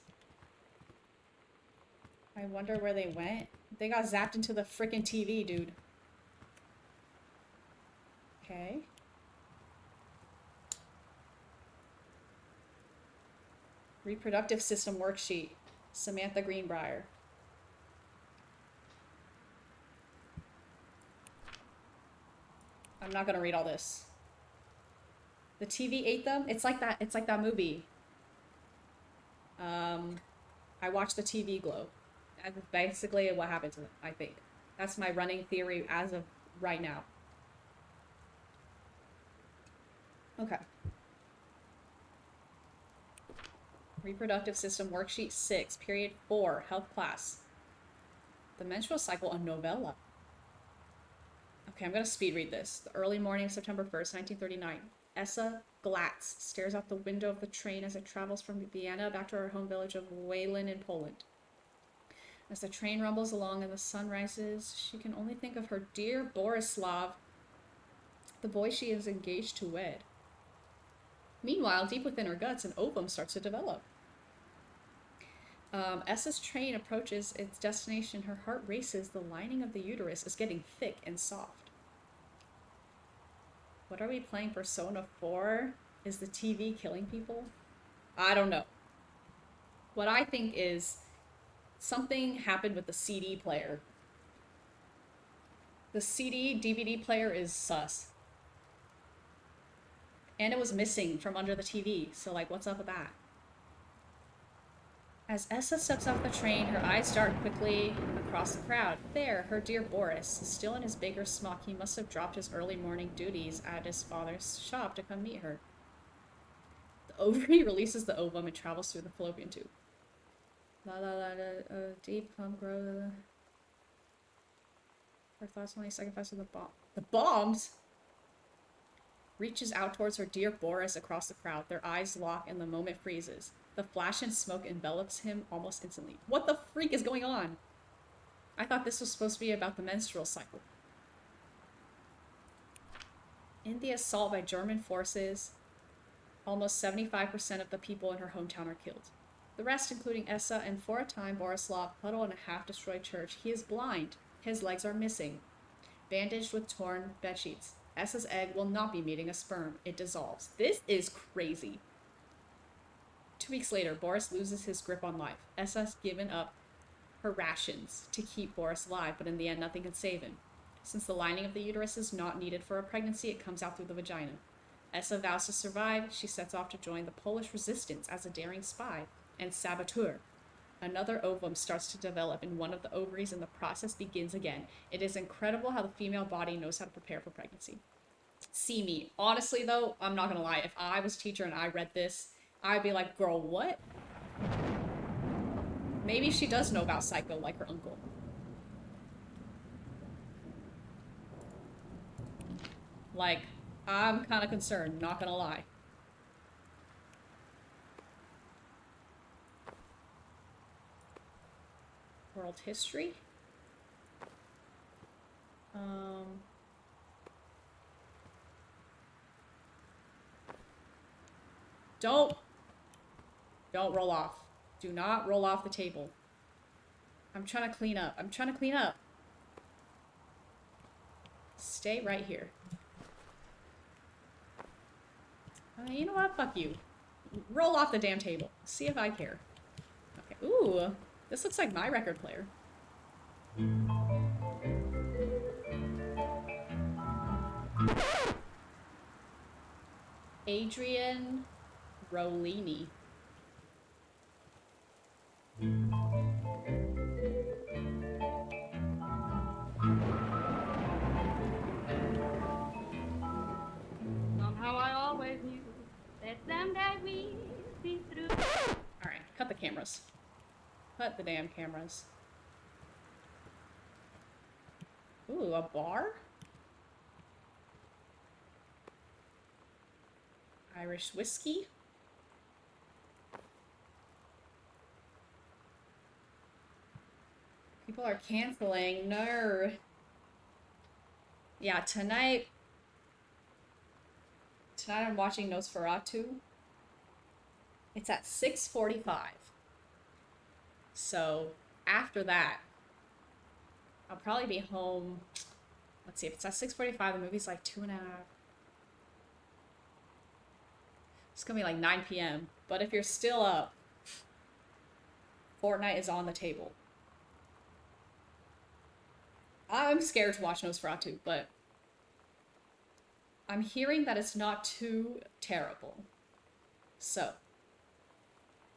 I wonder where they went. They got zapped into the frickin' TV, dude. Okay. Reproductive system worksheet. Samantha Greenbrier. I'm not gonna read all this. The TV ate them? It's like that movie. I watched the TV glow. That's basically what happened to them, I think. That's my running theory as of right now. Okay. Reproductive system worksheet 6, period 4, health class. The menstrual cycle, a novella. Okay, I'm gonna speed read this. The early morning of September 1st, 1939. Essa Glatz stares out the window of the train as it travels from Vienna back to her home village of Wayland in Poland. As the train rumbles along and the sun rises, she can only think of her dear Borislav, the boy she is engaged to wed. Meanwhile, deep within her guts, an ovum starts to develop. Essa's train approaches its destination. Her heart races. The lining of the uterus is getting thick and soft. What are we playing? Persona 4? Is the TV killing people? I don't know. What I think is something happened with the CD player. The CD DVD player is sus. And it was missing from under the TV, so like, what's up with that? As Essa steps off the train, her eyes dart quickly across the crowd. There, her dear Boris, still in his baker's smock. He must have dropped his early morning duties at his father's shop to come meet her. The ovary releases the ovum and travels through the fallopian tube. La la la la, deep pump grow. Her thoughts only sacrifice to the bomb. The bombs? Reaches out towards her dear Boris across the crowd. Their eyes lock and the moment freezes. The flash and smoke envelops him almost instantly. What the freak is going on? I thought this was supposed to be about the menstrual cycle. In the assault by German forces, almost 75% of the people in her hometown are killed. The rest, including Essa and for a time Borislav, huddle in a half-destroyed church. He is blind. His legs are missing. Bandaged with torn bedsheets. Essa's egg will not be meeting a sperm. It dissolves. This is crazy. 2 weeks later, Boris loses his grip on life. Essa's given up her rations to keep Boris alive, but in the end, nothing can save him. Since the lining of the uterus is not needed for a pregnancy, it comes out through the vagina. Essa vows to survive. She sets off to join the Polish resistance as a daring spy and saboteur. Another ovum starts to develop in one of the ovaries and the process begins again. It is incredible how the female body knows how to prepare for pregnancy. See me. Honestly, though, I'm not gonna lie. If I was a teacher and I read this, I'd be like, girl, what? Maybe she does know about Psycho like her uncle. Like, I'm kind of concerned, not gonna lie. World history? Don't roll off. Do not roll off the table. I'm trying to clean up. I'm trying to clean up. Stay right here. You know what? Fuck you. Roll off the damn table. See if I care. Okay. Ooh. This looks like my record player. Adrian Rollini. Somehow I always knew that someday we'd be through. Alright, cut the cameras. Cut the damn cameras. Ooh, a bar? Irish whiskey? People are canceling. No. Yeah, tonight I'm watching Nosferatu. It's at 6:45. So after that, I'll probably be home. Let's see, if it's at 6:45, the movie's like 2.5. It's gonna be like 9 p.m. But if you're still up, Fortnite is on the table. I'm scared to watch Nosferatu, but I'm hearing that it's not too terrible. So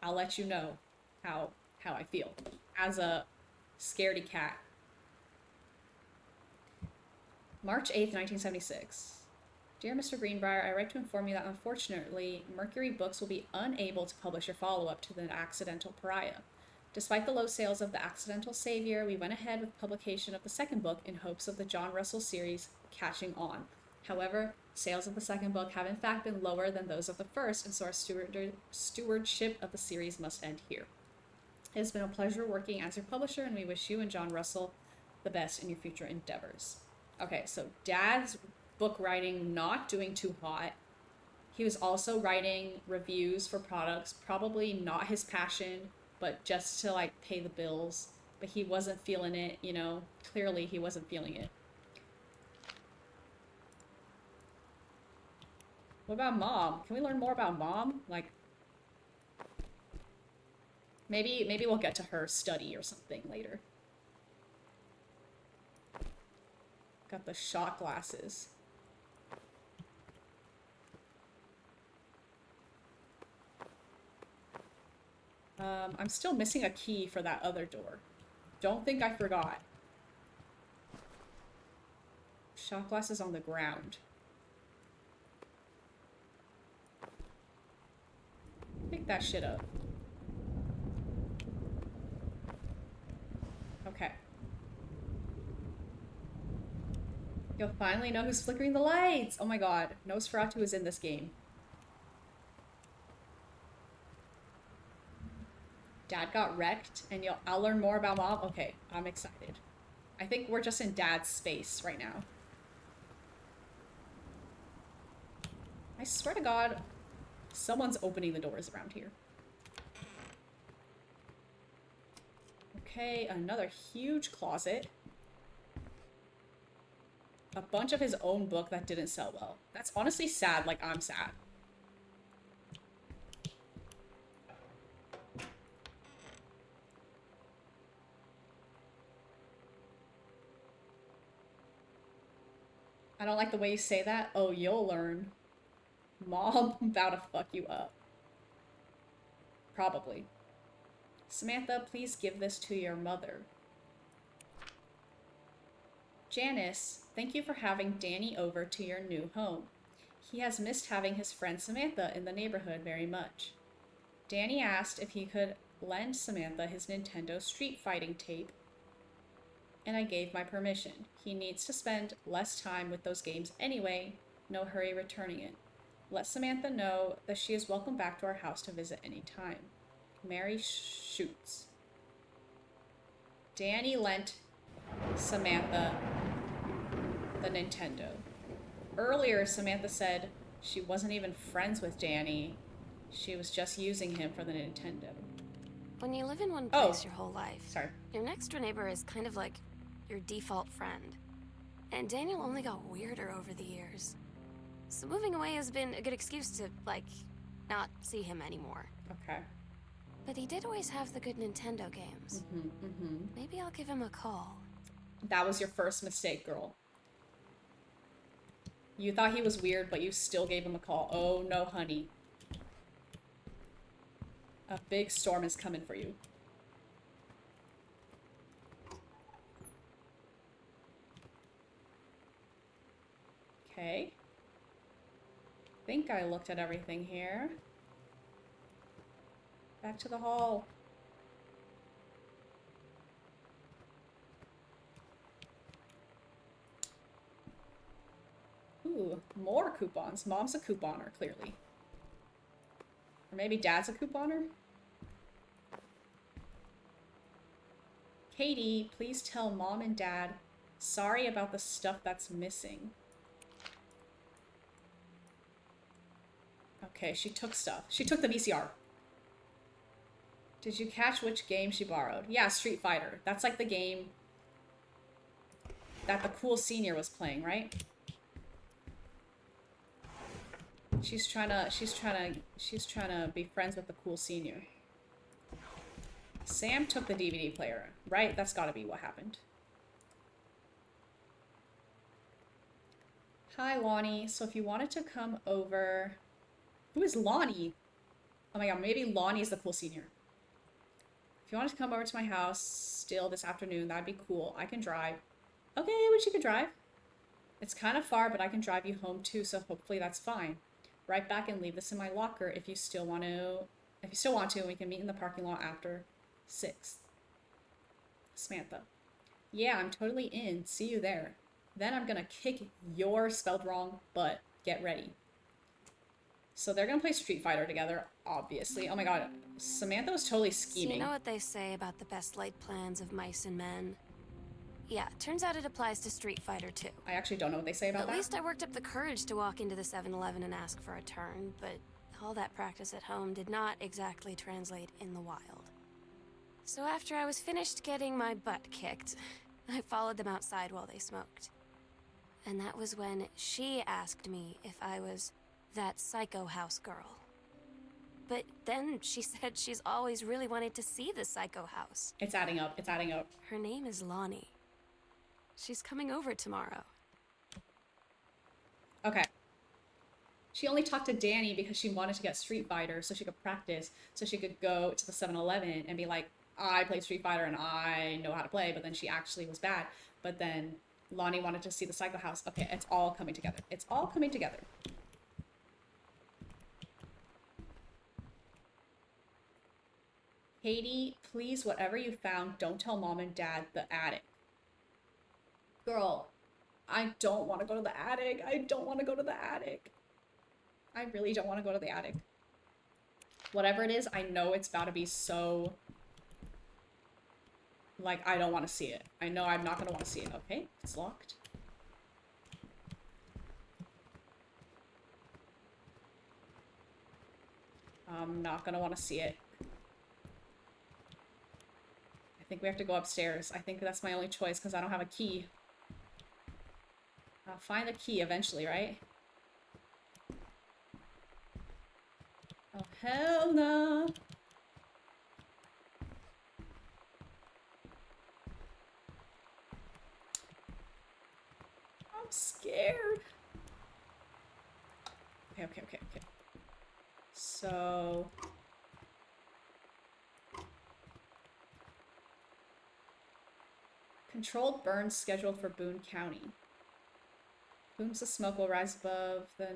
I'll let you know how I feel as a scaredy cat. March 8th, 1976. Dear Mr. Greenbrier, I write to inform you that unfortunately, Mercury Books will be unable to publish a follow-up to The Accidental Pariah. Despite the low sales of The Accidental Savior, we went ahead with publication of the second book in hopes of the John Russell series catching on. However, sales of the second book have in fact been lower than those of the first, and so our stewardship of the series must end here. It has been a pleasure working as your publisher, and we wish you and John Russell the best in your future endeavors. Okay, so Dad's book writing not doing too hot. He was also writing reviews for products, probably not his passion, but just to like pay the bills. But he wasn't feeling it, you know. Clearly he wasn't feeling it. What about Mom? Can we learn more about Mom? Like, maybe we'll get to her study or something later. Got the shot glasses. I'm still missing a key for that other door. Don't think I forgot. Shot glasses on the ground. Pick that shit up. Okay. You'll finally know who's flickering the lights! Oh my god, Nosferatu is in this game. Dad got wrecked, and I'll learn more about Mom. Okay, I'm excited. I think we're just in Dad's space right now. I swear to God, someone's opening the doors around here. Okay, another huge closet. A bunch of his own book that didn't sell well. That's honestly sad, like I'm sad. I don't like the way you say that. Oh, you'll learn. Mom about to fuck you up. Probably. Samantha, please give this to your mother. Janice, thank you for having Danny over to your new home. He has missed having his friend Samantha in the neighborhood very much. Danny asked if he could lend Samantha his Nintendo Street Fighting tape, and I gave my permission. He needs to spend less time with those games anyway. No hurry returning it. Let Samantha know that she is welcome back to our house to visit any time. Mary shoots. Danny lent Samantha the Nintendo. Earlier, Samantha said she wasn't even friends with Danny. She was just using him for the Nintendo. When you live in one Oh. place your whole life, Sorry. your next door neighbor is kind of like your default friend. And Daniel only got weirder over the years. So moving away has been a good excuse to, like, not see him anymore. Okay. But he did always have the good Nintendo games. Maybe I'll give him a call. That was your first mistake, girl. You thought he was weird, but you still gave him a call. Oh no, honey. A big storm is coming for you. Okay. Think I looked at everything here. Back to the hall. Ooh, more coupons. Mom's a couponer, clearly. Or maybe Dad's a couponer? Katie, please tell Mom and Dad sorry about the stuff that's missing. Okay, she took stuff. She took the VCR. Did you catch which game she borrowed? Yeah, Street Fighter. That's like the game that the cool senior was playing, right? She's trying to be friends with the cool senior. Sam took the DVD player, right? That's gotta be what happened. Hi, Lonnie. So if you wanted to come over... Who is Lonnie? Oh my god, maybe Lonnie is the cool senior. If you wanted to come over to my house still this afternoon, that'd be cool. I can drive. Okay, well, she could drive. It's kind of far, but I can drive you home too, so hopefully that's fine. Right back and leave this in my locker if you still want to. If you still want to, we can meet in the parking lot after 6. Samantha. Yeah, I'm totally in. See you there. Then I'm gonna kick your spelled wrong butt. Get ready. So they're gonna play Street Fighter together, obviously. Oh my god, Samantha was totally So scheming. you know what they say about the best laid plans of mice and men? Yeah, turns out it applies to Street Fighter too. I actually don't know what they say about At that. least I worked up the courage to walk into the 7-Eleven and ask for a turn, but all that practice at home did not exactly translate in the wild. So after I was finished getting my butt kicked, I followed them outside while they smoked. And that was when she asked me if I was that psycho house girl. But then she said she's always really wanted to see the psycho house. It's adding up. It's adding up. Her name is Lonnie. She's coming over tomorrow. Okay. She only talked to Danny because she wanted to get Street Fighter so she could practice, so she could go to the 7-Eleven and be like, I play Street Fighter and I know how to play, but then she actually was bad. But then Lonnie wanted to see the Psycho House. Okay, it's all coming together. It's all coming together. Katie, please, whatever you found, don't tell Mom and Dad the attic. Girl, I don't want to go to the attic. I don't want to go to the attic. I really don't want to go to the attic. Whatever it is, I know it's about to be so... Like, I don't want to see it. I know I'm not going to want to see it. Okay, it's locked. I'm not going to want to see it. I think we have to go upstairs. I think that's my only choice because I don't have a key. I'll find the key eventually, right? Oh, hell no. I'm scared. Okay. So... Controlled burns scheduled for Boone County. Plumes of smoke will rise above the...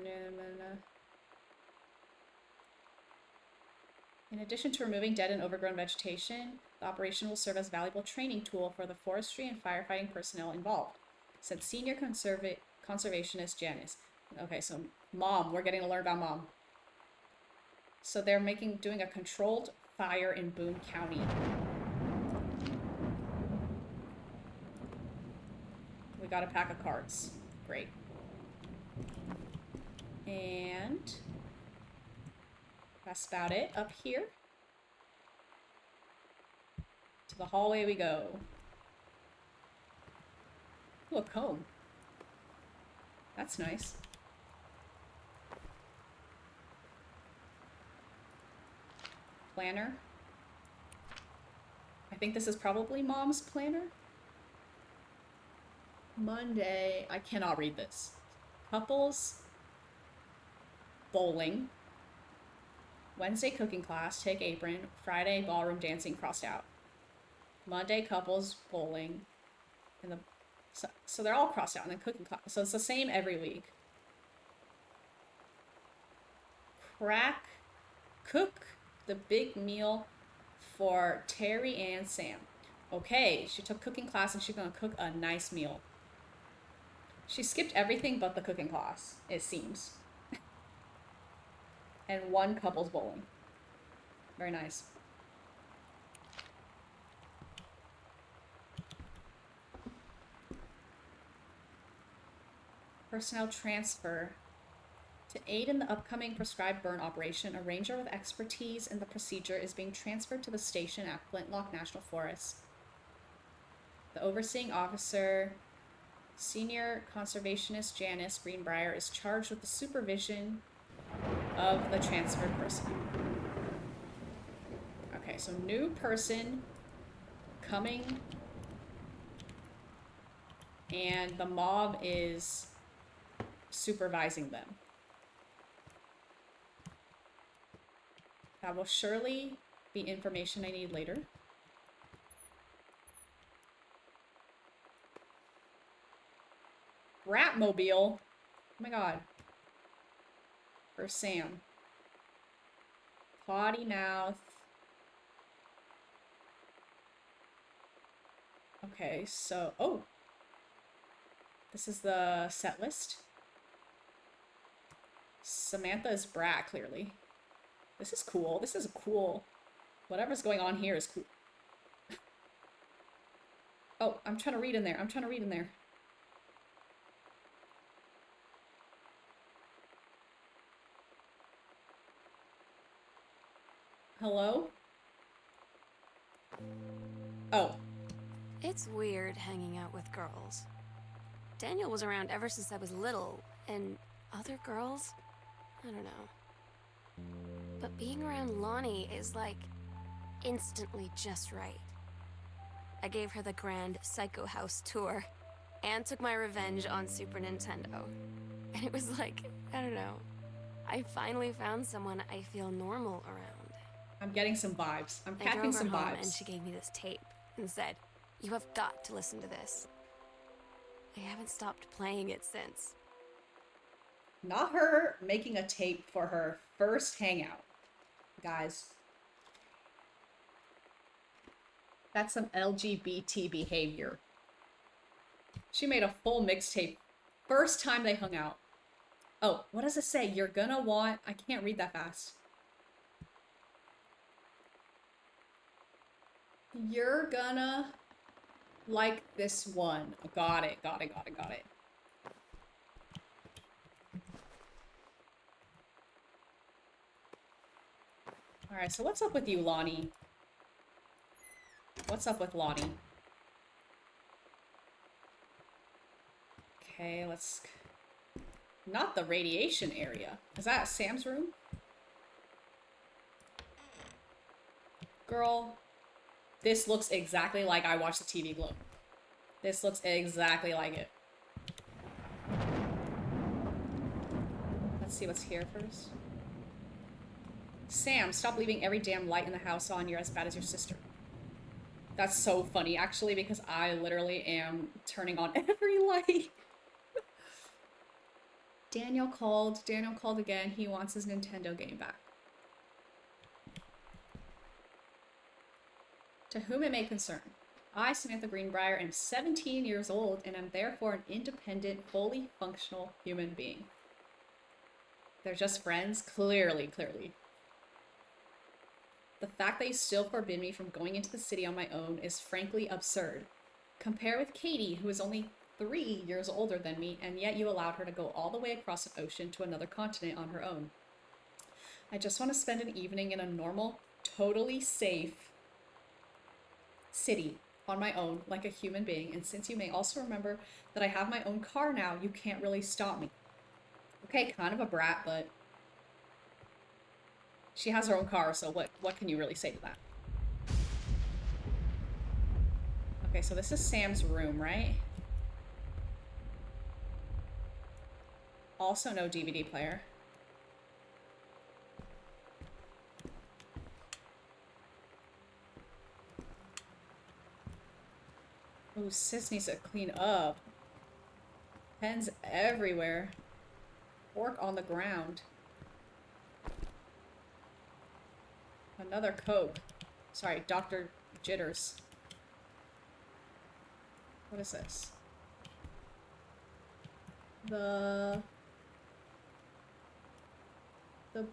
In addition to removing dead and overgrown vegetation, the operation will serve as a valuable training tool for the forestry and firefighting personnel involved, said senior conservationist Janice. Okay, so Mom, we're getting to learn about Mom. So they're doing a controlled fire in Boone County. We got a pack of cards. Great. And that's about it up here. To the hallway we go. Ooh, a comb. That's nice. Planner. I think this is probably Mom's planner. Monday. I cannot read this. Couples. Bowling. Wednesday cooking class, take apron. Friday ballroom dancing crossed out. Monday couples bowling. And so they're all crossed out in the cooking class. So it's the same every week. Cook the big meal for Terry and Sam. Okay, she took cooking class and she's gonna cook a nice meal. She skipped everything but the cooking class, it seems. And one couples bowling. Very nice. Personnel transfer. To aid in the upcoming prescribed burn operation, a ranger with expertise in the procedure is being transferred to the station at Flintlock National Forest. The overseeing officer, senior conservationist Janice Greenbrier, is charged with the supervision of the transferred personnel. Okay, so new person coming, and the mob is supervising them. That will surely be information I need later. Ratmobile. Oh my god. For Sam. Potty mouth. Okay, so... Oh! This is the set list. Samantha is Brat, clearly. This is cool. This is cool. Whatever's going on here is cool. Oh, I'm trying to read in there. I'm trying to read in there. Hello? Oh. It's weird hanging out with girls. Daniel was around ever since I was little, and other girls? I don't know. But being around Lonnie is like instantly just right. I gave her the grand Psycho House tour and took my revenge on Super Nintendo. And it was like, I don't know. I finally found someone I feel normal around. I'm getting some vibes. I'm I catching drove her some home vibes. and she gave me this tape and said, "You have got to listen to this." I haven't stopped playing it since. Not her making a tape for her first hangout. Guys. That's some LGBT behavior. She made a full mixtape. First time they hung out. Oh, what does it say? You're gonna want... I can't read that fast. You're gonna like this one. Got it. Alright, so what's up with you, Lonnie? What's up with Lonnie? Okay, let's... Not the radiation area. Is that Sam's room? Girl, this looks exactly like I watched the TV Globe. This looks exactly like it. Let's see what's here first. Sam, stop leaving every damn light in the house on. You're as bad as your sister. That's so funny, actually, because I literally am turning on every light. Daniel called. Daniel called again. He wants his Nintendo game back. To whom it may concern. I, Samantha Greenbrier, am 17 years old and am therefore an independent, fully functional human being. They're just friends? Clearly. The fact that you still forbid me from going into the city on my own is frankly absurd. Compare with Katie, who is only 3 years older than me, and yet you allowed her to go all the way across an ocean to another continent on her own. I just want to spend an evening in a normal, totally safe city on my own, like a human being, and since you may also remember that I have my own car now, you can't really stop me. Okay, kind of a brat, but she has her own car, so what can you really say to that? Okay, so this is Sam's room, right? Also no DVD player. Ooh, sis needs to clean up. Pens everywhere. Fork on the ground. Another Coke. Sorry, Dr. Jitters. What is this? The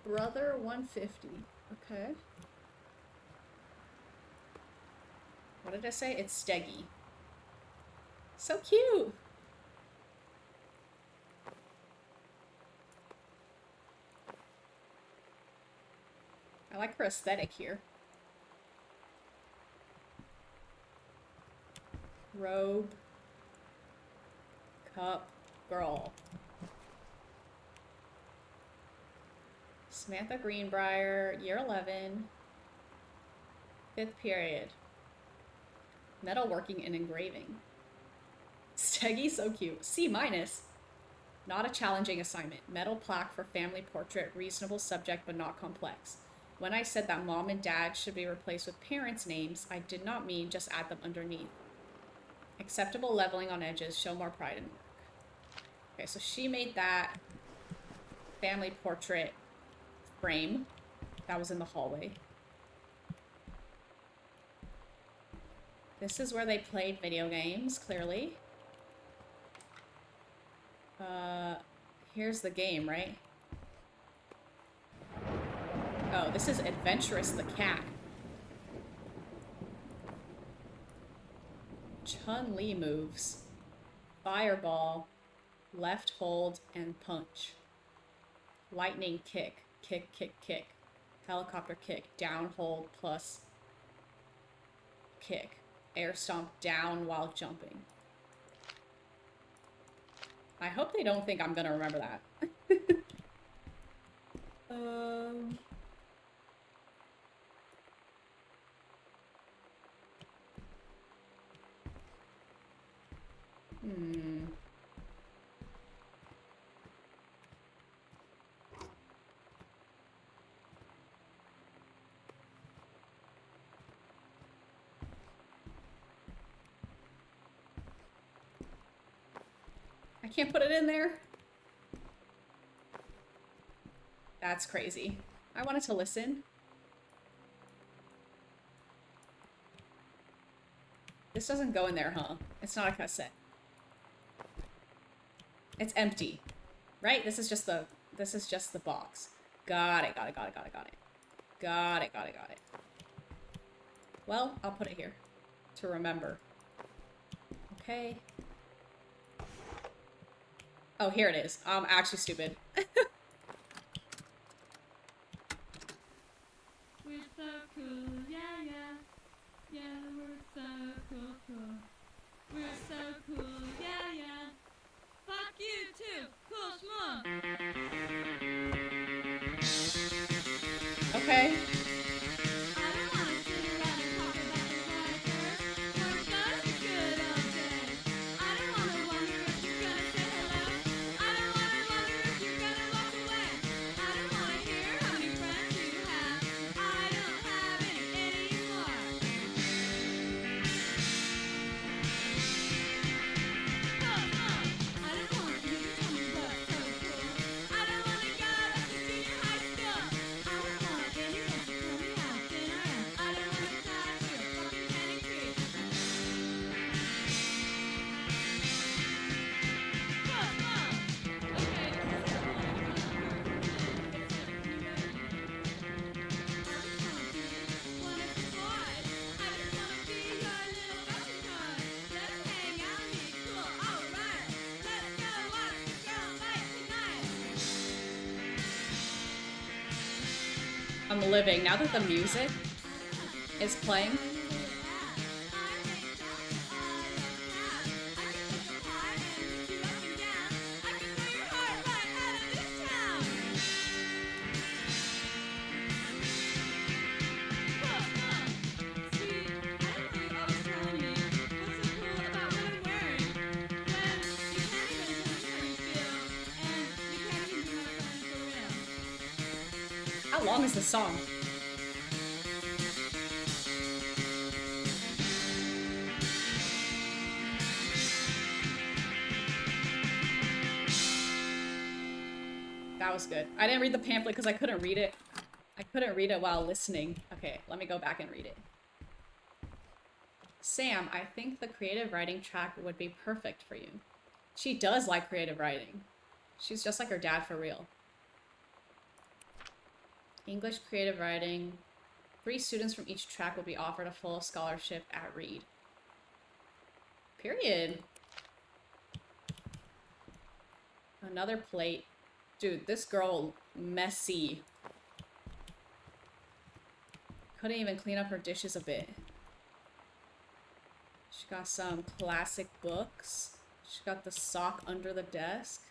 Brother 150. Okay. What did I say? It's Steggy. So cute! I like her aesthetic here. Robe. Cup. Girl. Samantha Greenbrier, year 11. 5th period. Metalworking and engraving. Steggy, so cute. C-. Not a challenging assignment. Metal plaque for family portrait. Reasonable subject, but not complex. When I said that mom and dad should be replaced with parents' names, I did not mean just add them underneath. Acceptable leveling on edges. Show more pride in work. Okay, so she made that family portrait frame. That was in the hallway. This is where they played video games, clearly. Here's the game, right? Oh, this is Adventurous the cat. Chun-Li moves. Fireball, left hold, and punch. Lightning kick. Kick, kick, kick. Helicopter kick. Down hold plus kick. Air stomp down while jumping. I hope they don't think I'm gonna remember that. I can't put it in there. That's crazy. I wanted to listen. This doesn't go in there, huh? It's not a cassette. It's empty. Right? This is just the box. Got it. Well, I'll put it here to remember. Okay. Oh, here it is. I'm actually stupid. We're so cool, yeah, yeah. Yeah, we're so cool. We're so cool, yeah, yeah. Fuck you too, cool schmuck. Okay. I don't wanna sit around and talk about the water. We're such a good old day. I don't wanna wonder if you're gonna say hello. I don't wanna wonder if you're gonna walk away. I'm living. Now that the music is playing. How long is the song? That was good. I didn't read the pamphlet because I couldn't read it. I couldn't read it while listening. Okay, let me go back and read it. Sam, I think the creative writing track would be perfect for you. She does like creative writing. She's just like her dad for real. English creative writing. 3 students from each track will be offered a full scholarship at Reed. Period. Another plate. Dude, this girl, messy. Couldn't even clean up her dishes a bit. She got some classic books. She got the sock under the desk.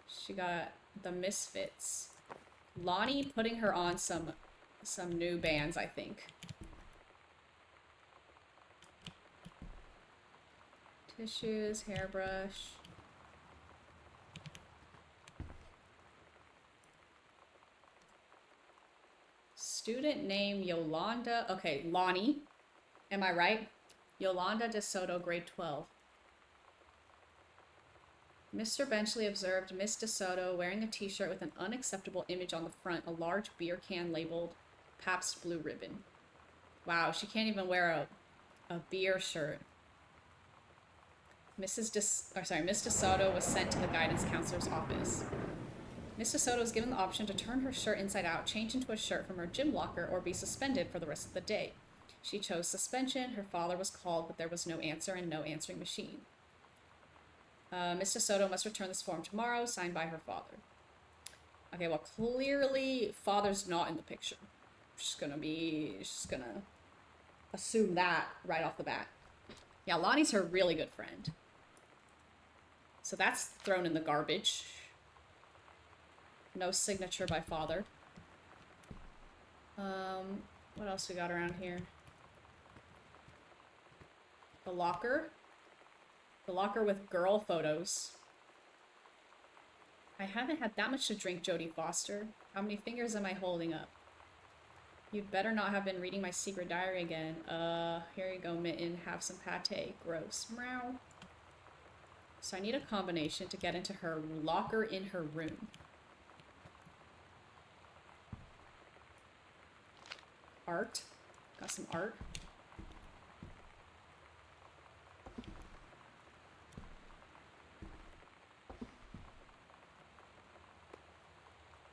She got the Misfits. Lonnie putting her on some new bands, I think. Tissues, hairbrush. Student name Yolanda. Okay, Lonnie. Am I right? Yolanda DeSoto, grade 12. Mr. Benchley observed Miss DeSoto wearing a t-shirt with an unacceptable image on the front, a large beer can labeled Pabst Blue Ribbon. Wow, she can't even wear a beer shirt. Miss DeSoto was sent to the guidance counselor's office. Miss DeSoto was given the option to turn her shirt inside out, change into a shirt from her gym locker, or be suspended for the rest of the day. She chose suspension. Her father was called, but there was no answer and no answering machine. Miss DeSoto must return this form tomorrow, signed by her father. Okay, well, clearly father's not in the picture. She's gonna assume that right off the bat. Yeah, Lonnie's her really good friend. So that's thrown in the garbage. No signature by father. What else we got around here? The locker. The locker with girl photos. I haven't had that much to drink, Jodie Foster. How many fingers am I holding up? You'd better not have been reading my secret diary again. Here you go, Mitten. Have some pate. Gross. Meow. So I need a combination to get into her locker in her room. Art. Got some art.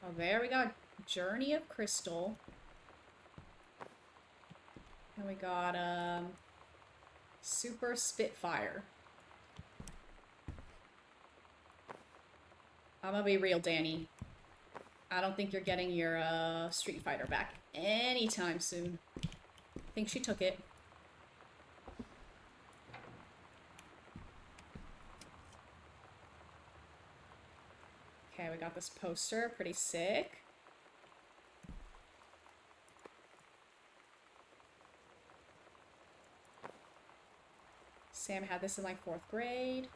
Oh, there we got Journey of Crystal. And we got Super Spitfire. I'm gonna be real, Danny. I don't think you're getting your Street Fighter back anytime soon. I think she took it. Okay, we got this poster. Pretty sick. Sam had this in like 4th grade.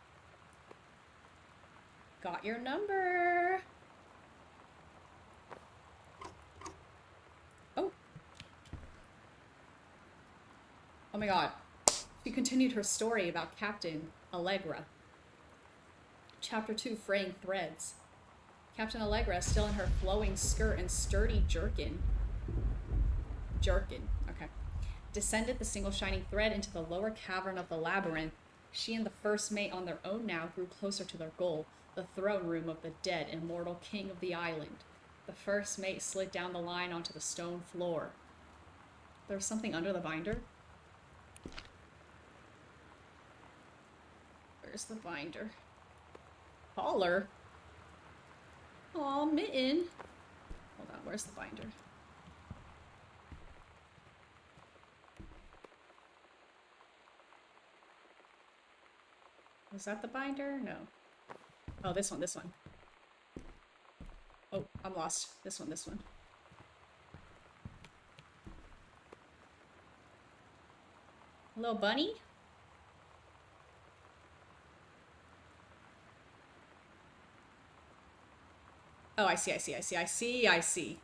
Got your number. Oh. Oh my god. She continued her story about Captain Allegra. Chapter 2, Fraying Threads. Captain Allegra, still in her flowing skirt and sturdy jerkin, okay, descended the single shining thread into the lower cavern of the labyrinth. She and the first mate on their own now grew closer to their goal, the throne room of the dead immortal king of the island. The first mate slid down the line onto the stone floor. There's something under the binder. Where's the binder? Caller? Aw, Mitten. Hold on, where's the binder? Was that the binder? No. Oh, this one, this one. Oh, I'm lost. This one, this one. Hello, bunny? Oh, I see, I see, I see, I see, I see.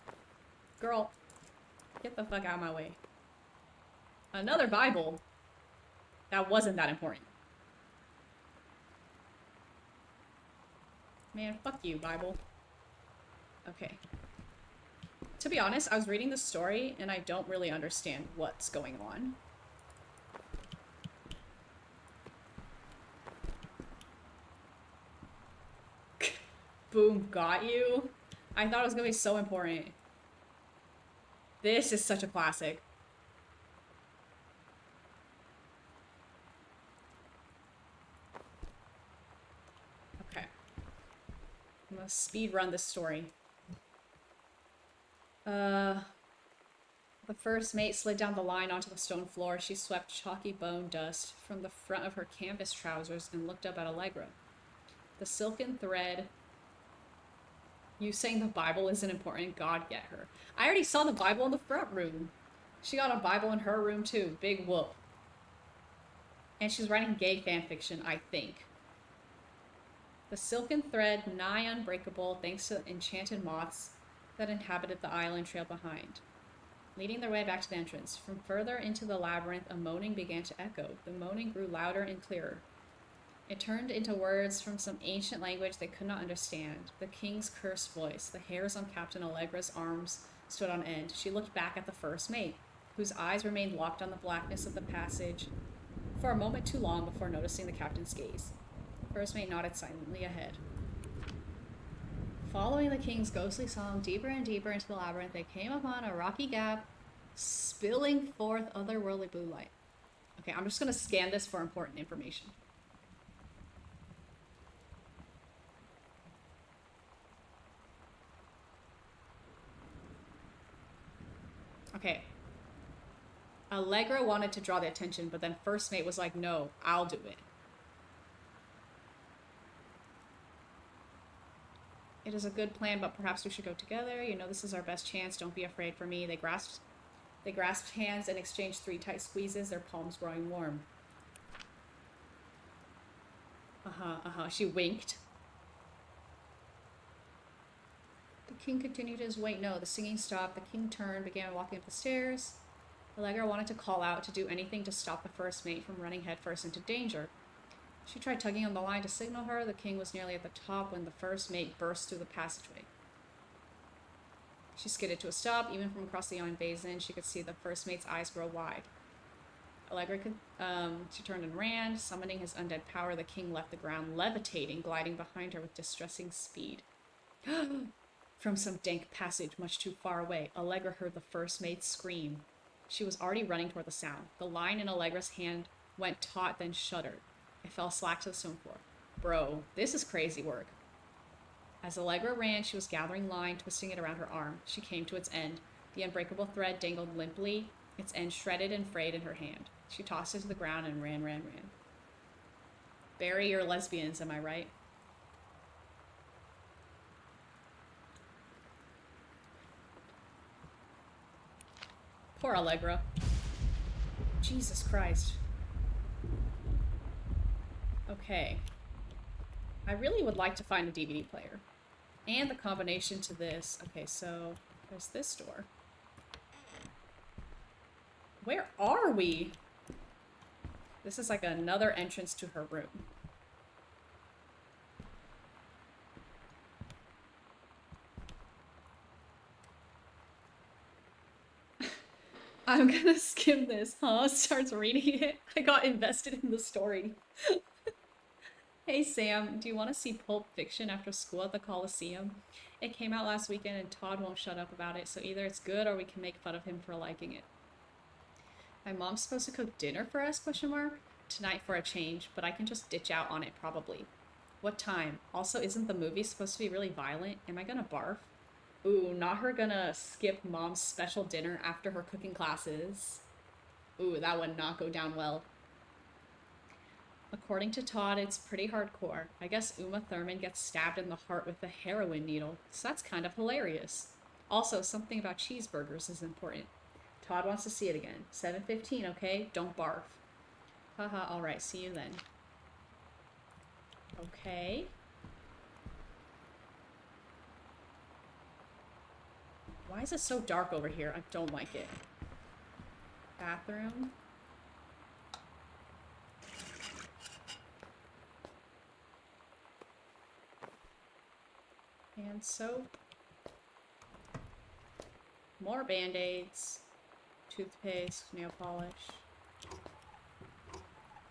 Girl, get the fuck out of my way. Another Bible. That wasn't that important. Man, fuck you, Bible. Okay. To be honest, I was reading the story and I don't really understand what's going on. Boom, got you. I thought it was gonna be so important. This is such a classic. Okay. I'm gonna speed run this story. The first mate slid down the line onto the stone floor. She swept chalky bone dust from the front of her canvas trousers and looked up at Allegra. The silken thread. You saying the Bible isn't important? God, get her. I already saw the Bible in the front room. She got a Bible in her room too. Big whoop. And she's writing gay fanfiction, I think. The silken thread, nigh unbreakable thanks to the enchanted moths that inhabited the island, trailed behind, leading their way back to the entrance. From further into the labyrinth, a moaning began to echo. The moaning grew louder and clearer. It turned into words from some ancient language they could not understand. The king's cursed voice. The hairs on Captain Allegra's arms stood on end. She looked back at the first mate, whose eyes remained locked on the blackness of the passage for a moment too long before noticing the captain's gaze. First mate nodded silently ahead. Following the king's ghostly song deeper and deeper into the labyrinth, they came upon a rocky gap, spilling forth otherworldly blue light. Okay, I'm just gonna scan this for important information. Okay. Allegra wanted to draw the attention, but then first mate was like, no, I'll do it. It is a good plan, but perhaps we should go together. You know, this is our best chance. Don't be afraid for me. They grasped hands and exchanged 3 tight squeezes, their palms growing warm. She winked. The king continued his way. No, the singing stopped. The king turned, began walking up the stairs. Allegra wanted to call out, to do anything to stop the first mate from running headfirst into danger. She tried tugging on the line to signal her. The king was nearly at the top when the first mate burst through the passageway. She skidded to a stop. Even from across the iron basin, she could see the first mate's eyes grow wide. Allegra she turned and ran. Summoning his undead power, the king left the ground, levitating, gliding behind her with distressing speed. From some dank passage much too far away, Allegra heard the first mate scream. She was already running toward the sound. The line in Allegra's hand went taut, then shuddered. It fell slack to the stone floor. Bro, this is crazy work. As Allegra ran, she was gathering line, twisting it around her arm. She came to its end. The unbreakable thread dangled limply, its end shredded and frayed in her hand. She tossed it to the ground and ran. Bury your lesbians, am I right? Poor Allegra. Jesus Christ. Okay. I really would like to find a DVD player. And the combination to this. Okay, so there's this door. Where are we? This is like another entrance to her room. I'm gonna skim this, huh? Starts reading it. I got invested in the story. Hey Sam, do you want to see Pulp Fiction after school at the Coliseum? It came out last weekend and Todd won't shut up about it, so either it's good or we can make fun of him for liking it. My mom's supposed to cook dinner for us, ? Tonight for a change, but I can just ditch out on it probably. What time? Also, isn't the movie supposed to be really violent? Am I gonna barf? Ooh, not her gonna skip mom's special dinner after her cooking classes. Ooh, that would not go down well. According to Todd, it's pretty hardcore. I guess Uma Thurman gets stabbed in the heart with a heroin needle, so that's kind of hilarious. Also, something about cheeseburgers is important. Todd wants to see it again. 7:15, okay? Don't barf. Haha, alright, see you then. Okay. Why is it so dark over here? I don't like it. Bathroom. Hand soap. More band-aids. Toothpaste, nail polish.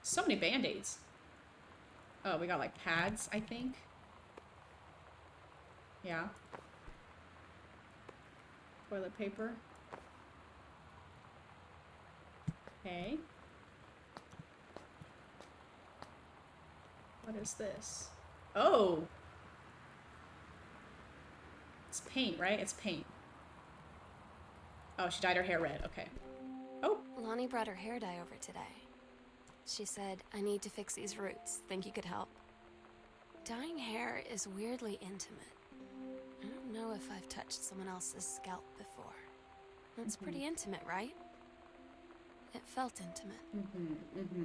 So many band-aids. Oh, we got like pads, I think. Yeah. Toilet paper. Okay. What is this? Oh! It's paint, right? It's paint. Oh, she dyed her hair red. Okay. Oh! Lonnie brought her hair dye over today. She said, I need to fix these roots. Think you could help? Dyeing hair is weirdly intimate. I don't know if I've touched someone else's scalp before. That's pretty intimate, right? It felt intimate.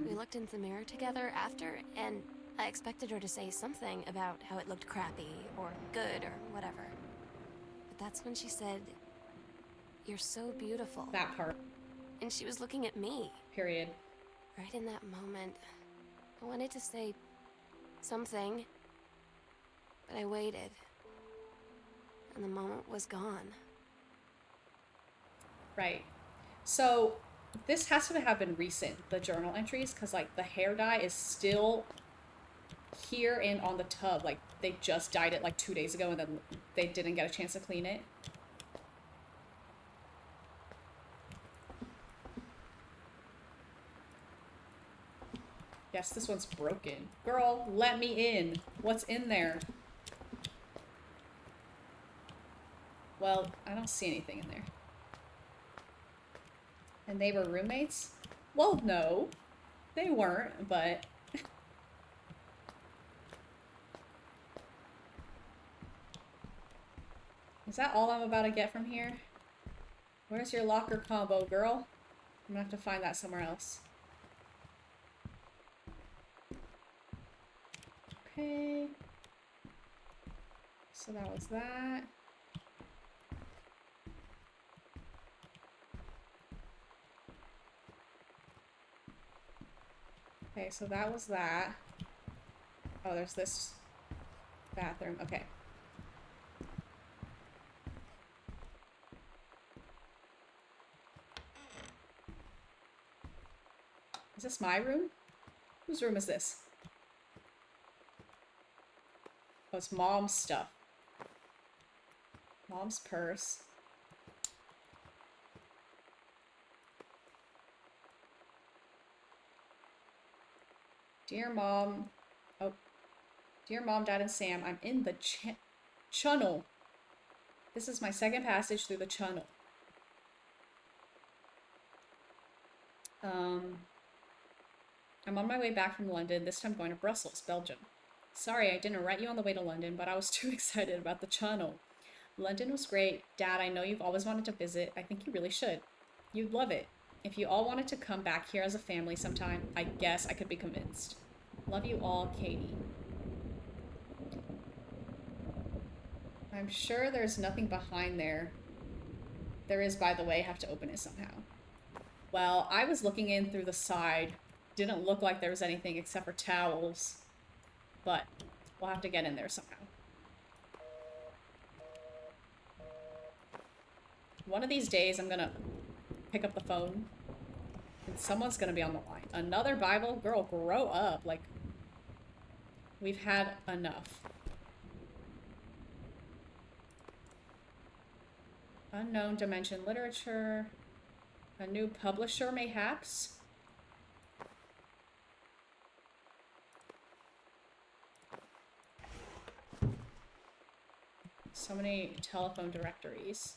We looked in the mirror together after, and I expected her to say something about how it looked crappy, or good, or whatever. But that's when she said, you're so beautiful. That part. And she was looking at me. Period. Right in that moment, I wanted to say something, but I waited. And the moment was gone. Right. So, this has to have been recent, the journal entries, because, like, the hair dye is still here and on the tub. Like, they just dyed it, like, 2 days ago, and then they didn't get a chance to clean it. Yes, this one's broken. Girl, let me in. What's in there? Well, I don't see anything in there. And they were roommates? Well, no. They weren't, but... Is that all I'm about to get from here? Where's your locker combo, girl? I'm gonna have to find that somewhere else. Okay. So that was that. Okay, so that was that. Oh, there's this bathroom. Okay. Is this my room? Whose room is this? Oh, it's mom's stuff. Mom's purse. Dear Mom. Oh. Dear Mom, Dad, and Sam, I'm in the channel. This is my second passage through the channel. I'm on my way back from London, this time going to Brussels, Belgium. Sorry, I didn't write you on the way to London, but I was too excited about the channel. London was great. Dad, I know you've always wanted to visit. I think you really should. You'd love it. If you all wanted to come back here as a family sometime, I guess I could be convinced. Love you all, Katie. I'm sure there's nothing behind there. There is, by the way, I have to open it somehow. Well, I was looking in through the side. Didn't look like there was anything except for towels. But we'll have to get in there somehow. One of these days, I'm gonna pick up the phone and someone's gonna be on the line. Another Bible? Girl, grow up. Like, we've had enough. Unknown Dimension Literature. A new publisher, mayhaps? So many telephone directories.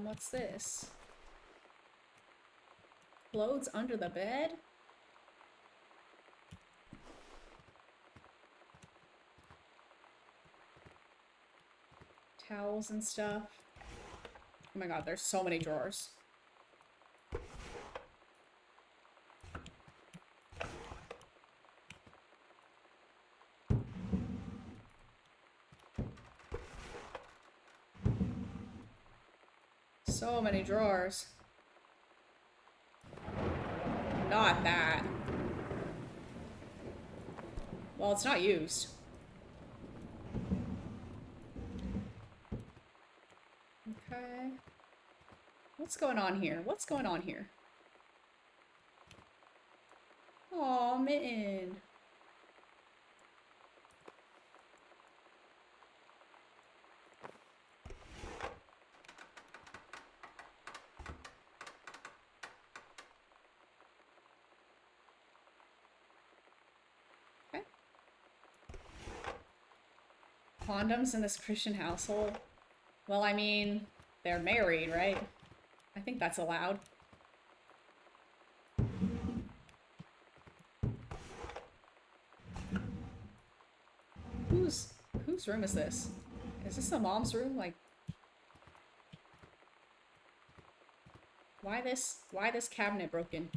What's this? Clothes under the bed? Towels and stuff. Oh my god, there's so many drawers. So many drawers. Not that. Well, it's not used. Okay. What's going on here? What's going on here? Aw, Mitten. Okay. Condoms in this Christian household? Well, I mean, they're married, right? I think that's allowed. Whose room is this? Is this the mom's room? Like, why this cabinet broken?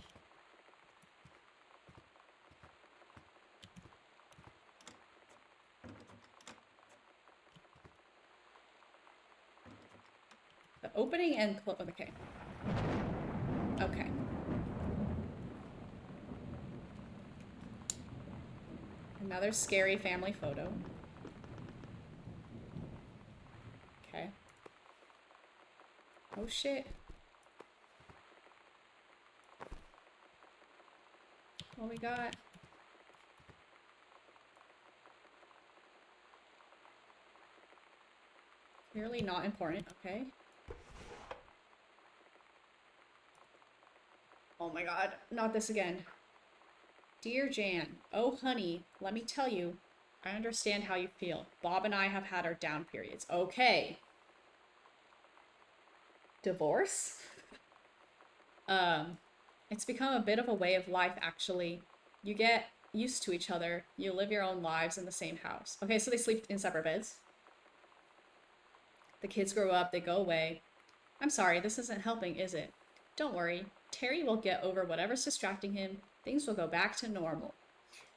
The opening and okay. Okay. Another scary family photo. Okay. Oh shit. What we got? Clearly not important, okay. Oh my god, not this again. Dear Jan, oh honey, let me tell you, I understand how you feel. Bob and I have had our down periods. Okay. Divorce? It's become a bit of a way of life, actually. You get used to each other. You live your own lives in the same house. Okay, so they sleep in separate beds. The kids grow up, they go away. I'm sorry, this isn't helping, is it? Don't worry. Terry will get over whatever's distracting him. Things will go back to normal.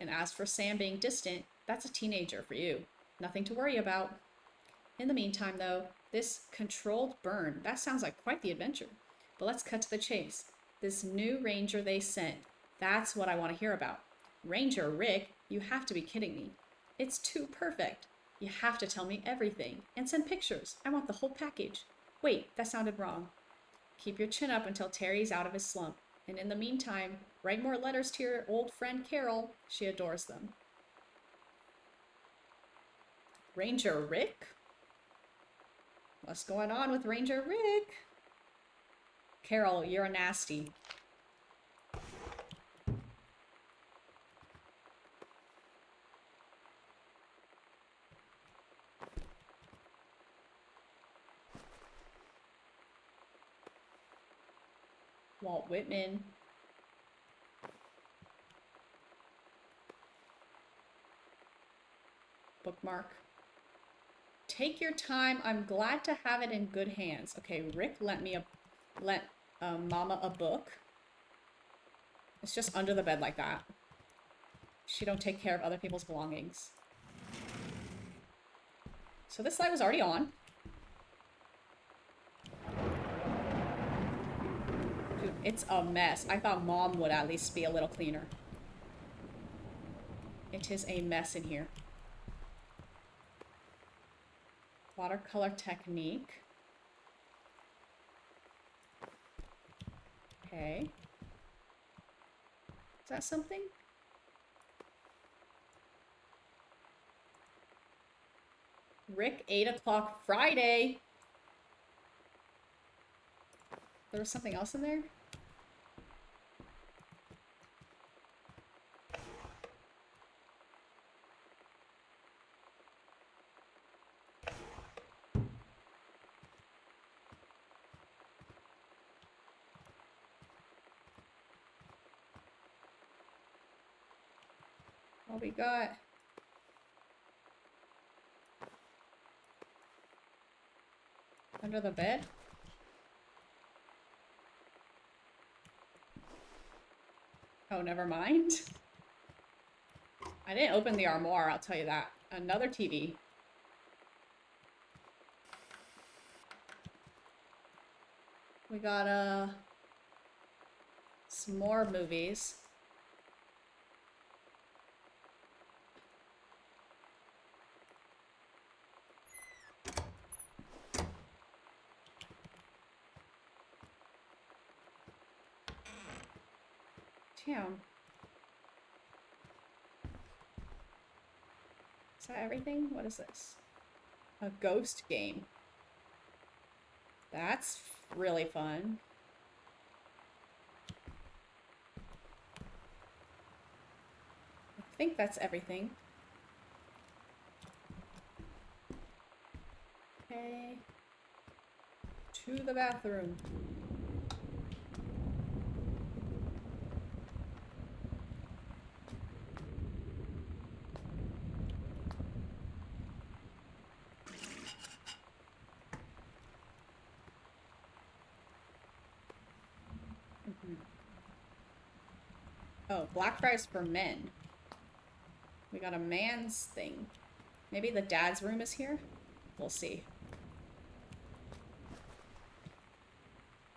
And as for Sam being distant, that's a teenager for you. Nothing to worry about. In the meantime, though, this controlled burn, that sounds like quite the adventure. But let's cut to the chase. This new ranger they sent, that's what I want to hear about. Ranger Rick, you have to be kidding me. It's too perfect. You have to tell me everything. And send pictures. I want the whole package. Wait, that sounded wrong. Keep your chin up until Terry's out of his slump. And in the meantime, write more letters to your old friend Carol. She adores them. Ranger Rick? What's going on with Ranger Rick? Carol, you're a nasty. Walt Whitman. Bookmark. Take your time. I'm glad to have it in good hands. Okay, Rick lent Mama a book. It's just under the bed like that. She don't take care of other people's belongings. So this light was already on. Dude, it's a mess. I thought Mom would at least be a little cleaner. It is a mess in here. Watercolor technique. Okay. Is that something? Rick, 8 o'clock Friday. There was something else in there? What we got? Under the bed? Oh, never mind. I didn't open the armoire, I'll tell you that. Another TV. We got, some more movies. Damn. Is that everything? What is this? A ghost game. That's really fun. I think that's everything. Okay. To the bathroom. Oh, Blackfriars for men. We got a man's thing. Maybe the dad's room is here? We'll see.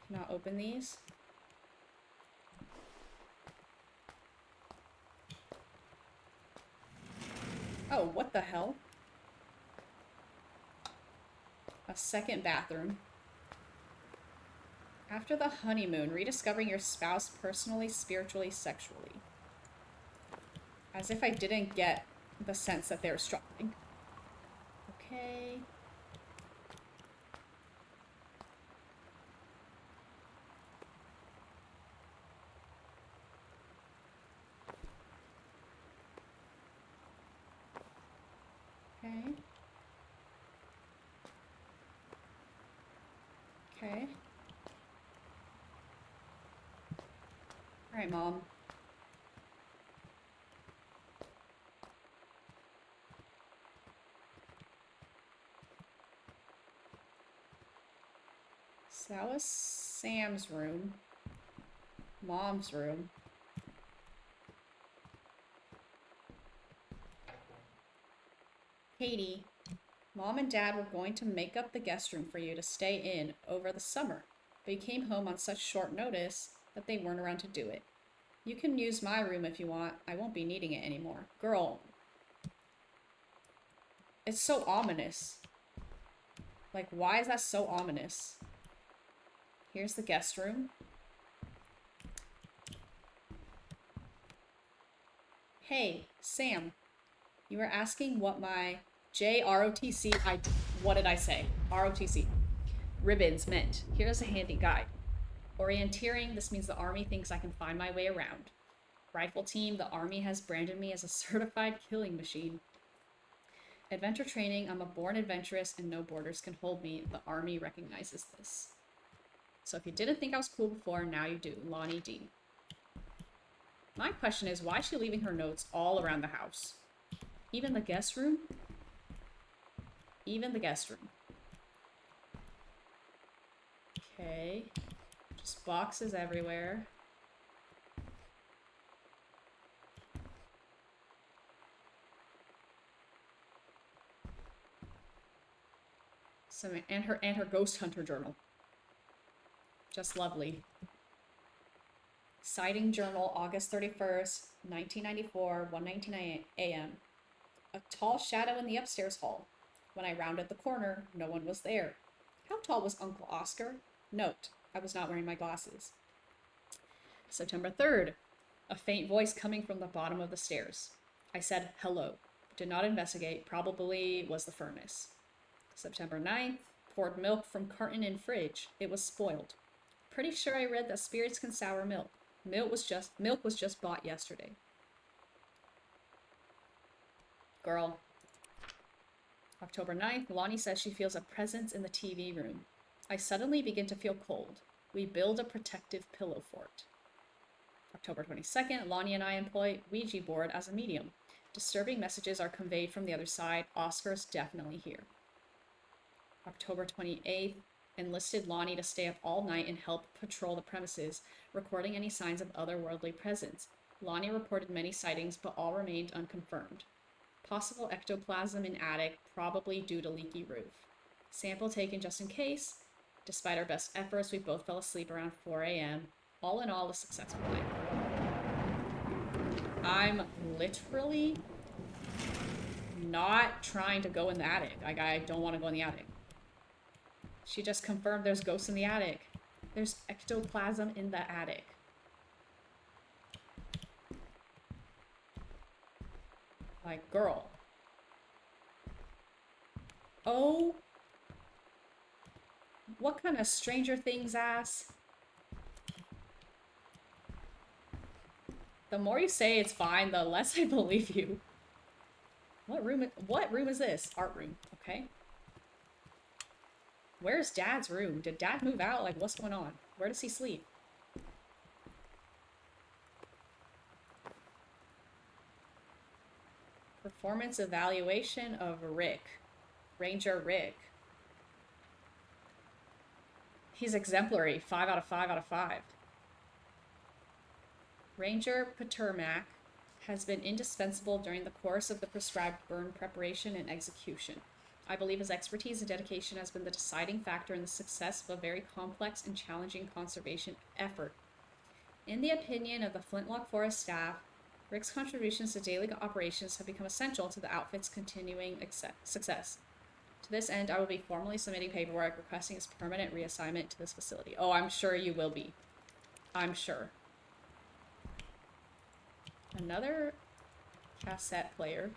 Cannot open these. Oh, what the hell? A second bathroom. After the honeymoon, rediscovering your spouse personally, spiritually, sexually. As if I didn't get the sense that they were struggling. Okay. Okay. Okay. All right, Mom. So that was Sam's room. Mom's room. Katie, Mom and Dad were going to make up the guest room for you to stay in over the summer, but you came home on such short notice that they weren't around to do it. You can use my room if you want. I won't be needing it anymore. Girl. It's so ominous. Like, why is that so ominous? Here's the guest room. Hey, Sam. You were asking what my JROTC, what did I say? ROTC. Ribbons meant. Here's a handy guide. Orienteering, this means the Army thinks I can find my way around. Rifle team, the Army has branded me as a certified killing machine. Adventure training, I'm a born adventurous and no borders can hold me. The Army recognizes this. So if you didn't think I was cool before, now you do. Lonnie D. My question is, why is she leaving her notes all around the house? Even the guest room? Even the guest room. Okay. Just boxes everywhere. And her ghost hunter journal. Just lovely. Sighting journal, August 31st, 1994, 1:19 a.m. A tall shadow in the upstairs hall. When I rounded the corner, no one was there. How tall was Uncle Oscar? Note, I was not wearing my glasses. September 3rd, a faint voice coming from the bottom of the stairs. I said hello. Did not investigate, probably was the furnace. September 9th, poured milk from carton in fridge. It was spoiled. Pretty sure I read that spirits can sour milk. Milk was just bought yesterday. Girl. October 9th, Lonnie says she feels a presence in the TV room. I suddenly begin to feel cold. We build a protective pillow fort. October 22nd, Lonnie and I employ Ouija board as a medium. Disturbing messages are conveyed from the other side. Oscar is definitely here. October 28th, enlisted Lonnie to stay up all night and help patrol the premises, recording any signs of otherworldly presence. Lonnie reported many sightings, but all remained unconfirmed. Possible ectoplasm in attic, probably due to leaky roof. Sample taken just in case. Despite our best efforts, we both fell asleep around 4 a.m. All in all, a successful night. I'm literally not trying to go in the attic. Like, I don't want to go in the attic. She just confirmed there's ghosts in the attic. There's ectoplasm in the attic. Like, girl. Oh. What kind of Stranger Things ass? The more you say it's fine, the less I believe you. What room is this? Art room. Okay. Where's Dad's room? Did Dad move out? Like, what's going on? Where does he sleep? Performance evaluation of Rick. Ranger Rick. He's exemplary. 5 out of 5 out of 5. Ranger Patermac has been indispensable during the course of the prescribed burn preparation and execution. I believe his expertise and dedication has been the deciding factor in the success of a very complex and challenging conservation effort. In the opinion of the Flintlock Forest staff, Rick's contributions to daily operations have become essential to the outfit's continuing success. To this end, I will be formally submitting paperwork requesting his permanent reassignment to this facility. Oh, I'm sure you will be. I'm sure. Another cassette player.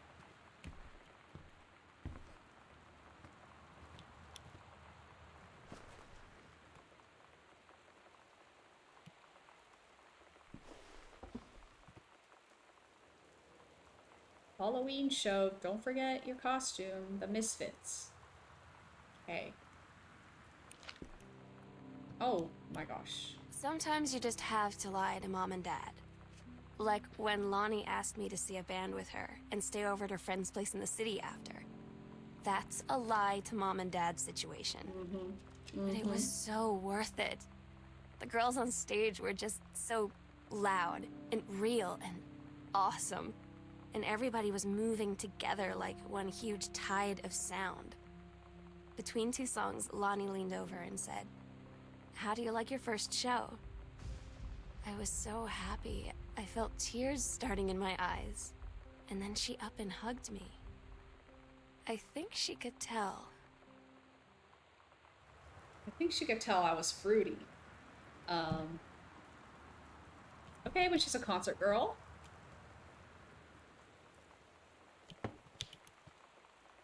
Halloween show. Don't forget your costume. The Misfits. Okay. Oh my gosh. Sometimes you just have to lie to Mom and Dad. Like when Lonnie asked me to see a band with her and stay over at her friend's place in the city after. That's a lie to Mom and Dad's situation. But it was so worth it. The girls on stage were just so loud and real and awesome. And everybody was moving together like one huge tide of sound. Between two songs, Lonnie leaned over and said, "How do you like your first show?" I was so happy. I felt tears starting in my eyes. And then she up and hugged me. I think she could tell. I think she could tell I was fruity. Okay, but she's a concert girl.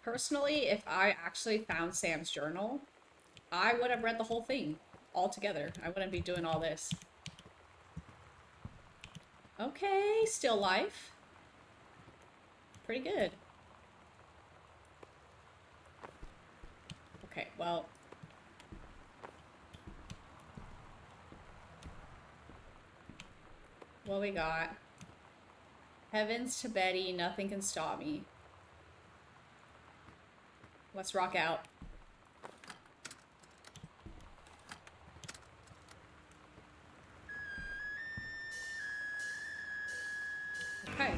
Personally, if I actually found Sam's journal, I would have read the whole thing all together. I wouldn't be doing all this. Okay, still life. Pretty good. Okay, well. What we got? Heavens to Betty, nothing can stop me. Let's rock out. Okay.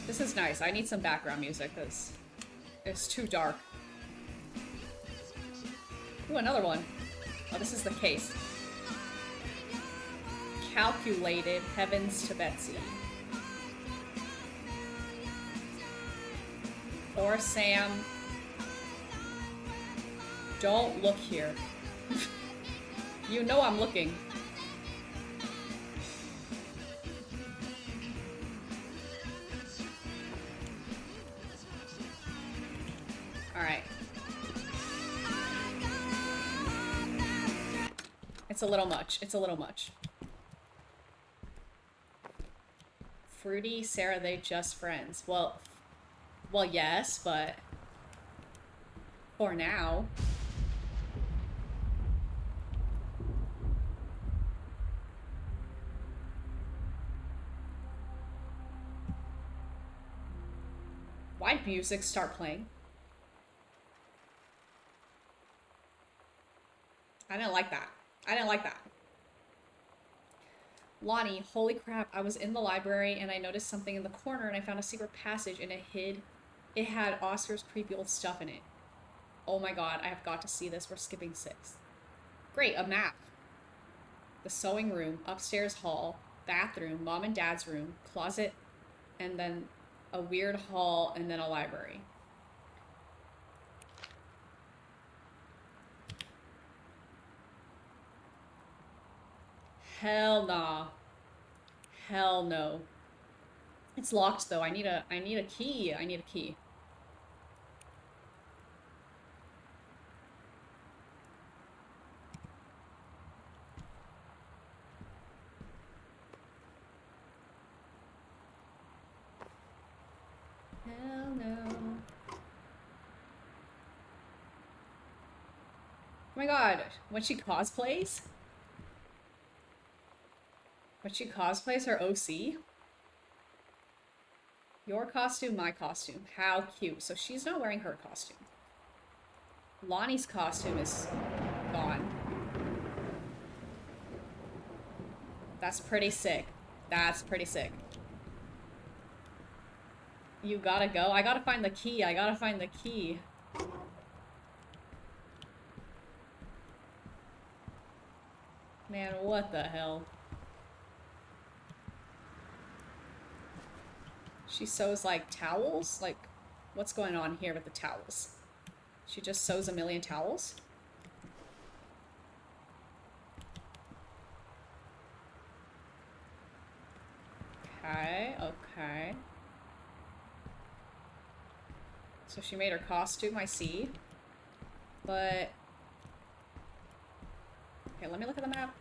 This is nice. I need some background music because it's too dark. Ooh, another one. Oh, this is the case. Calculated Heavens to Betsy. Or Sam. Don't look here. You know I'm looking. Alright. It's a little much. It's a little much. Fruity, Sarah, they just friends. Well, yes, but for now. Why'd music start playing? I didn't like that. I didn't like that. Lonnie, holy crap, I was in the library and I noticed something in the corner and I found a secret passage and it had Oscar's creepy old stuff in it. Oh my god, I have got to see this. We're skipping 6. Great, a map. The sewing room, upstairs hall, bathroom, mom and dad's room, closet, and then a weird hall, and then a library. Hell nah. Hell no. It's locked though. I need a key. I need a key. Hell no. Oh my god, when she cosplays? When she cosplays her OC? Your costume, my costume. How cute. So she's not wearing her costume. Lonnie's costume is gone. That's pretty sick. That's pretty sick. You gotta go? I gotta find the key. I gotta find the key. Man, what the hell? She sews, like, towels? Like, what's going on here with the towels? She just sews a million towels? Okay, okay. So she made her costume, I see. But... okay, let me look at the map.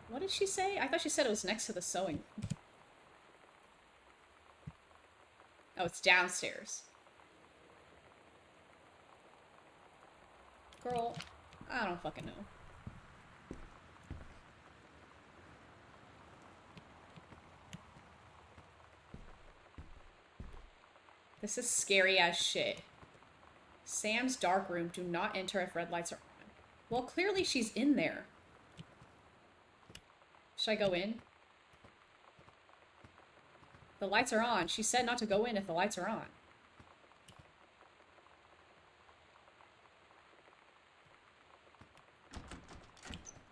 What did she say? I thought she said it was next to the sewing. Oh, it's downstairs. Girl, I don't fucking know. This is scary as shit. Sam's dark room. Do not enter if red lights are on. Well, clearly she's in there. Should I go in? The lights are on. She said not to go in if the lights are on.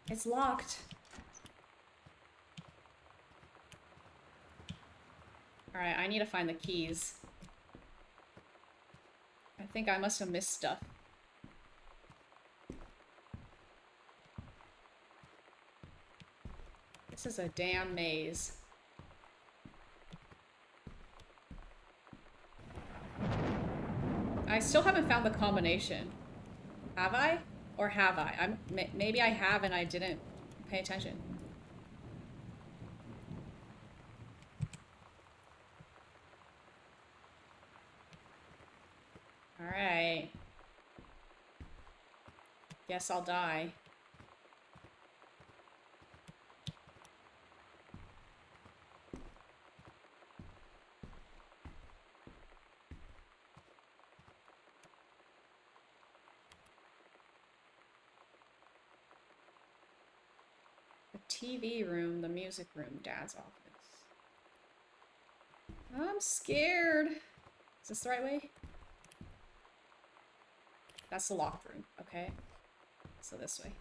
It's locked. Alright, I need to find the keys. I think I must have missed stuff. This is a damn maze. I still haven't found the combination. Have I? Or have I? Maybe I have and I didn't pay attention. Alright. Guess I'll die. TV room, the music room, dad's office. I'm scared. Is this the right way? That's the locked room, okay. So this way.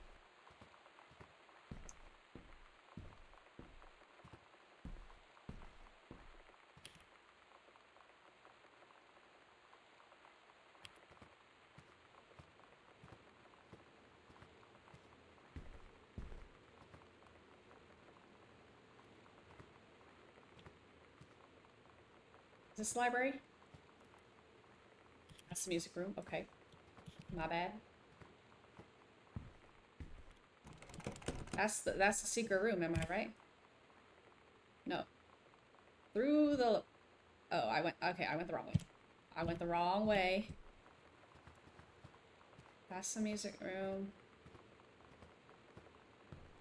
Is this the library? That's the music room. Okay. My bad. That's the secret room, am I right? No. Through the... Oh, I went the wrong way. I went the wrong way. That's the music room.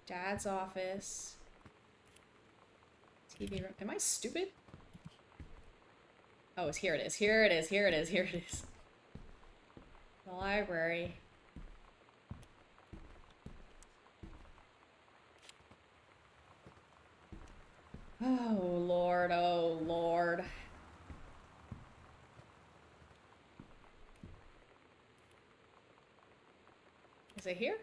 Dad's office. TV room. Am I stupid? Oh, it's here it is. Here it is. Here it is. Here it is. The library. Oh, Lord. Oh, Lord. Is it here?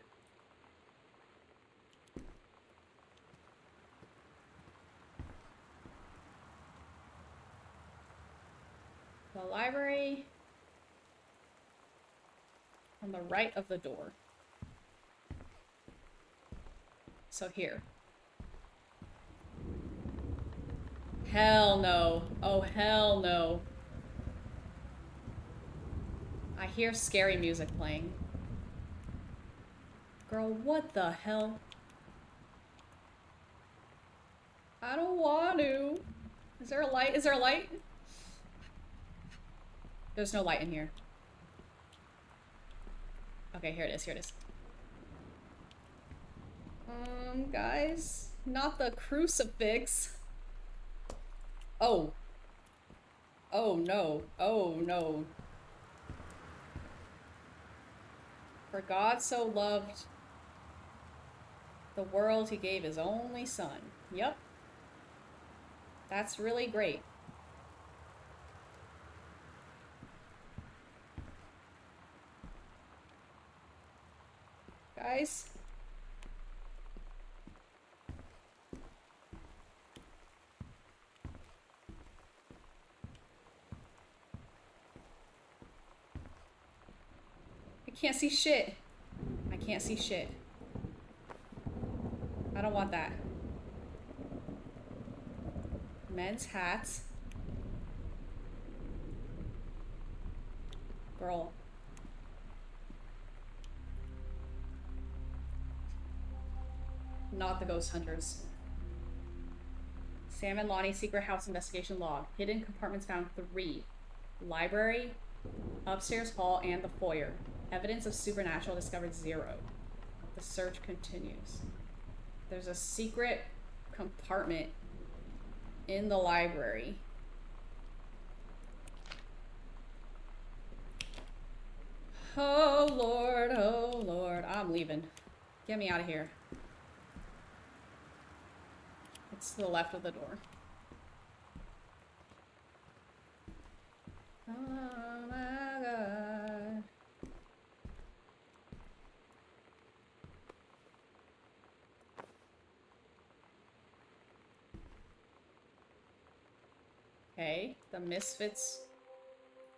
The library. On the right of the door. So here. Hell no. Oh, hell no. I hear scary music playing. Girl, what the hell? I don't want to. Is there a light? Is there a light? There's no light in here. Okay, here it is. Here it is. Guys, not the crucifix. Oh. Oh no. Oh no. For God so loved the world, he gave his only son. Yep. That's really great. Guys. I can't see shit. I can't see shit. I don't want that. Men's hats. Girl. Not the ghost hunters. Sam and Lonnie secret house investigation log. Hidden compartments found 3. Library, upstairs hall, and the foyer. Evidence of supernatural discovered 0. The search continues. There's a secret compartment in the library. Oh Lord, I'm leaving. Get me out of here. It's to the left of the door. Oh my God. Okay, the Misfits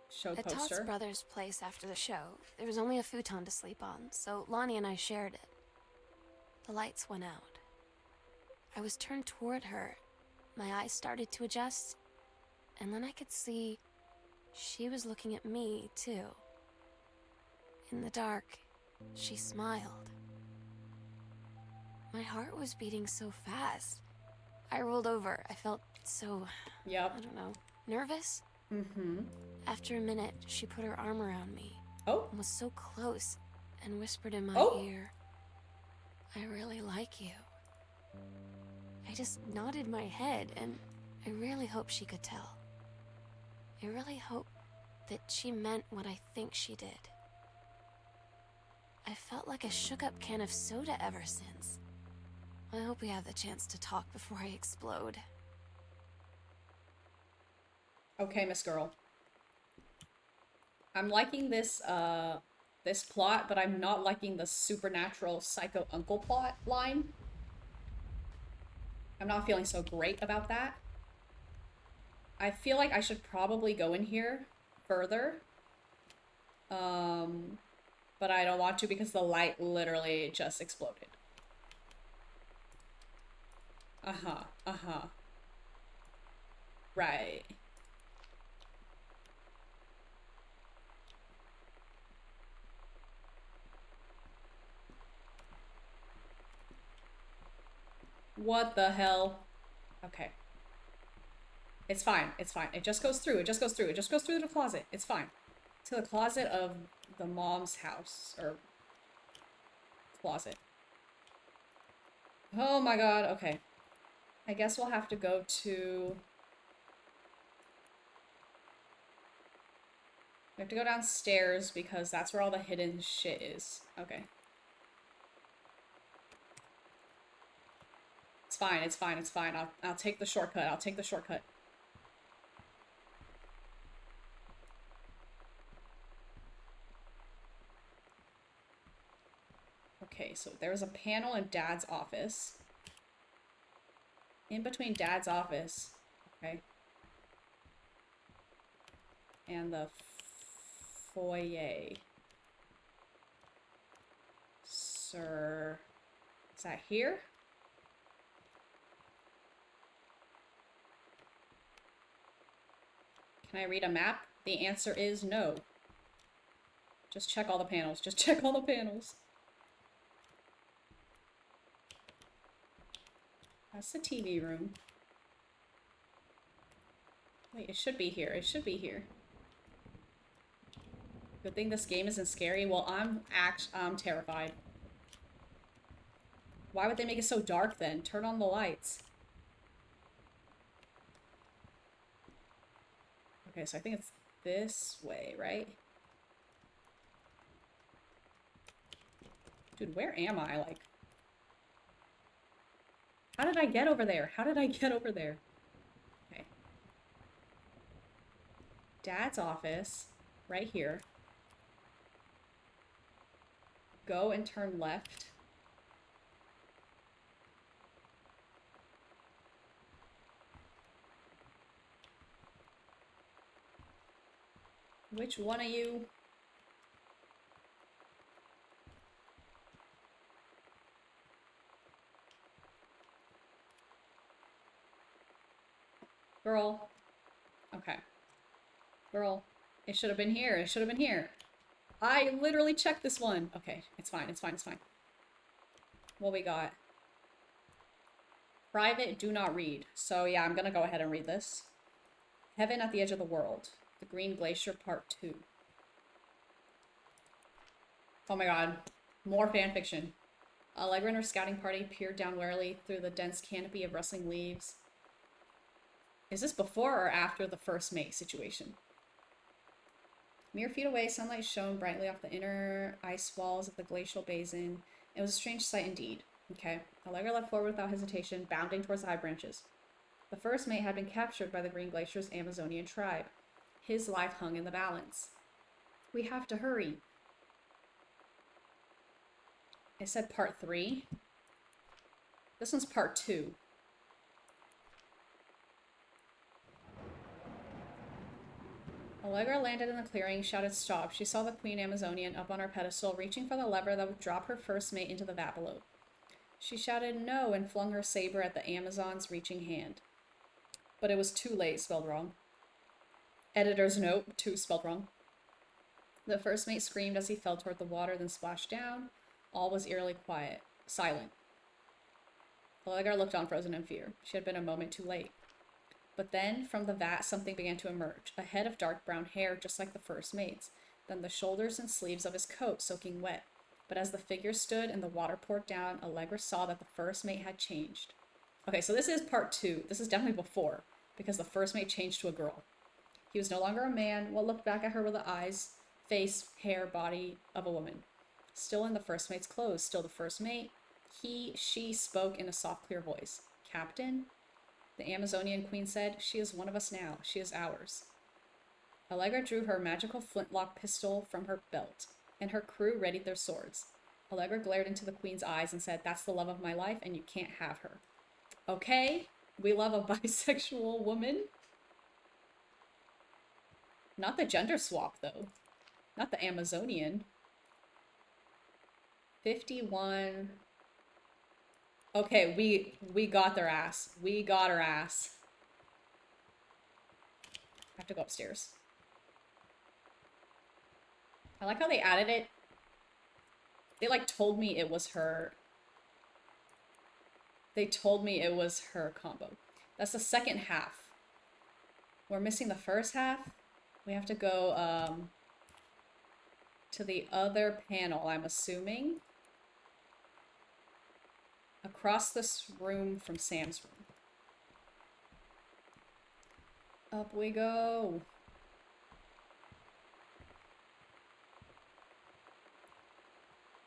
show At Todd's poster. brother's place after the show, there was only a futon to sleep on, so Lonnie and I shared it. The lights went out. I was turned toward her. My eyes started to adjust, and then I could see she was looking at me, too. In the dark, she smiled. My heart was beating so fast. I rolled over. I felt so, Yep. I don't know, nervous? Mm-hmm. After a minute, she put her arm around me Oh. and was so close and whispered in my Oh. ear, I really like you. I just nodded my head, and I really hope she could tell. I really hope that she meant what I think she did. I felt like a shook-up can of soda ever since. I hope we have the chance to talk before I explode. Okay, Miss Girl. I'm liking this this plot, but I'm not liking the supernatural psycho uncle plot line. I'm not feeling so great about that. I feel like I should probably go in here further. But I don't want to because the light literally just exploded. Uh-huh, uh-huh. Right. What the hell? Okay. It's fine. It's fine. It just goes through. It just goes through. It just goes through the closet. It's fine. To the closet of the mom's house. Or closet. Oh my god. Okay. I guess we'll have to go to... We have to go downstairs because that's where all the hidden shit is. Okay. It's fine. It's fine. It's fine. I'll take the shortcut. I'll take the shortcut. Okay, so there was a panel in Dad's office. In between Dad's office. Okay. And the foyer. Sir. Is that here? Can I read a map? The answer is no. Just check all the panels. Just check all the panels. That's the TV room. Wait, it should be here. It should be here. Good thing this game isn't scary. Well, I'm terrified. Why would they make it so dark then? Turn on the lights. Okay, so I think it's this way, right? Dude, where am I? Like, how did I get over there? How did I get over there? Okay. Dad's office, right here. Go and turn left. Which one of you? Girl. Okay. Girl. It should have been here. It should have been here. I literally checked this one. Okay, it's fine. It's fine. It's fine. What we got? Private, do not read. So yeah, I'm gonna go ahead and read this. Heaven at the Edge of the World. The Green Glacier Part 2. Oh my god. More fanfiction. Allegra and her scouting party peered down warily through the dense canopy of rustling leaves. Is this before or after the first mate situation? Mere feet away, sunlight shone brightly off the inner ice walls of the glacial basin. It was a strange sight indeed. Okay. Allegra leapt forward without hesitation, bounding towards the high branches. The first mate had been captured by the Green Glacier's Amazonian tribe. His life hung in the balance. We have to hurry. It said part 3. This one's part 2. Allegra landed in the clearing, shouted stop. She saw the Queen Amazonian up on her pedestal, reaching for the lever that would drop her first mate into the Vapalope. She shouted no and flung her saber at the Amazon's reaching hand. But it was too late, spelled wrong. Editor's note, 2 spelled wrong. The first mate screamed as he fell toward the water, then splashed down. All was eerily quiet, silent. Allegra looked on, frozen in fear. She had been a moment too late. But then, from the vat, something began to emerge. A head of dark brown hair, just like the first mate's. Then the shoulders and sleeves of his coat, soaking wet. But as the figure stood and the water poured down, Allegra saw that the first mate had changed. Okay, so this is part 2. This is definitely before, because the first mate changed to a girl. He was no longer a man. What looked back at her were the eyes, face, hair, body of a woman. Still in the first mate's clothes, still the first mate. She spoke in a soft, clear voice. Captain? The Amazonian queen said, she is one of us now. She is ours. Allegra drew her magical flintlock pistol from her belt, and her crew readied their swords. Allegra glared into the queen's eyes and said, that's the love of my life, and you can't have her. Okay, we love a bisexual woman. Not the gender swap, though. Not the Amazonian. 51... Okay, we got their ass. We got her ass. I have to go upstairs. I like how they added it. They, like, told me it was her. They told me it was her combo. That's the second half. We're missing the first half. We have to go to the other panel, I'm assuming. Across this room from Sam's room. Up we go.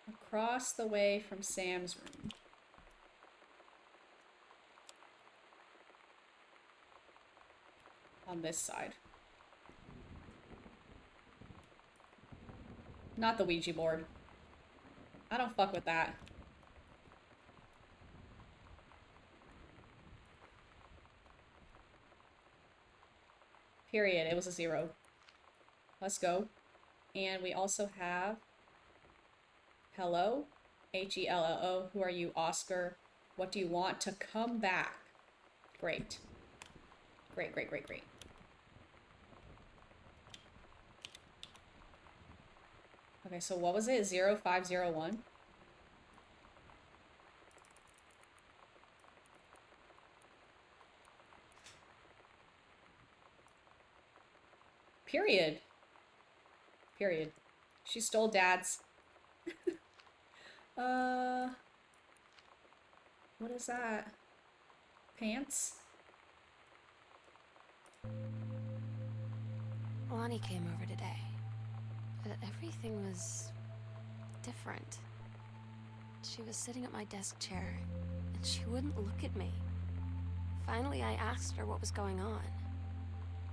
Across the way from Sam's room. On this side. Not the Ouija board. I don't fuck with that. Period. It was a 0. Let's go. And we also have hello, Hello. Who are you, Oscar? What do you want to come back? Great. Great, great, great, great. Okay, so what was it? 0501? Period. Period. She stole Dad's. What is that? Pants? Lonnie came over today. Everything was different. She was sitting at my desk chair, and she wouldn't look at me. Finally, I asked her what was going on.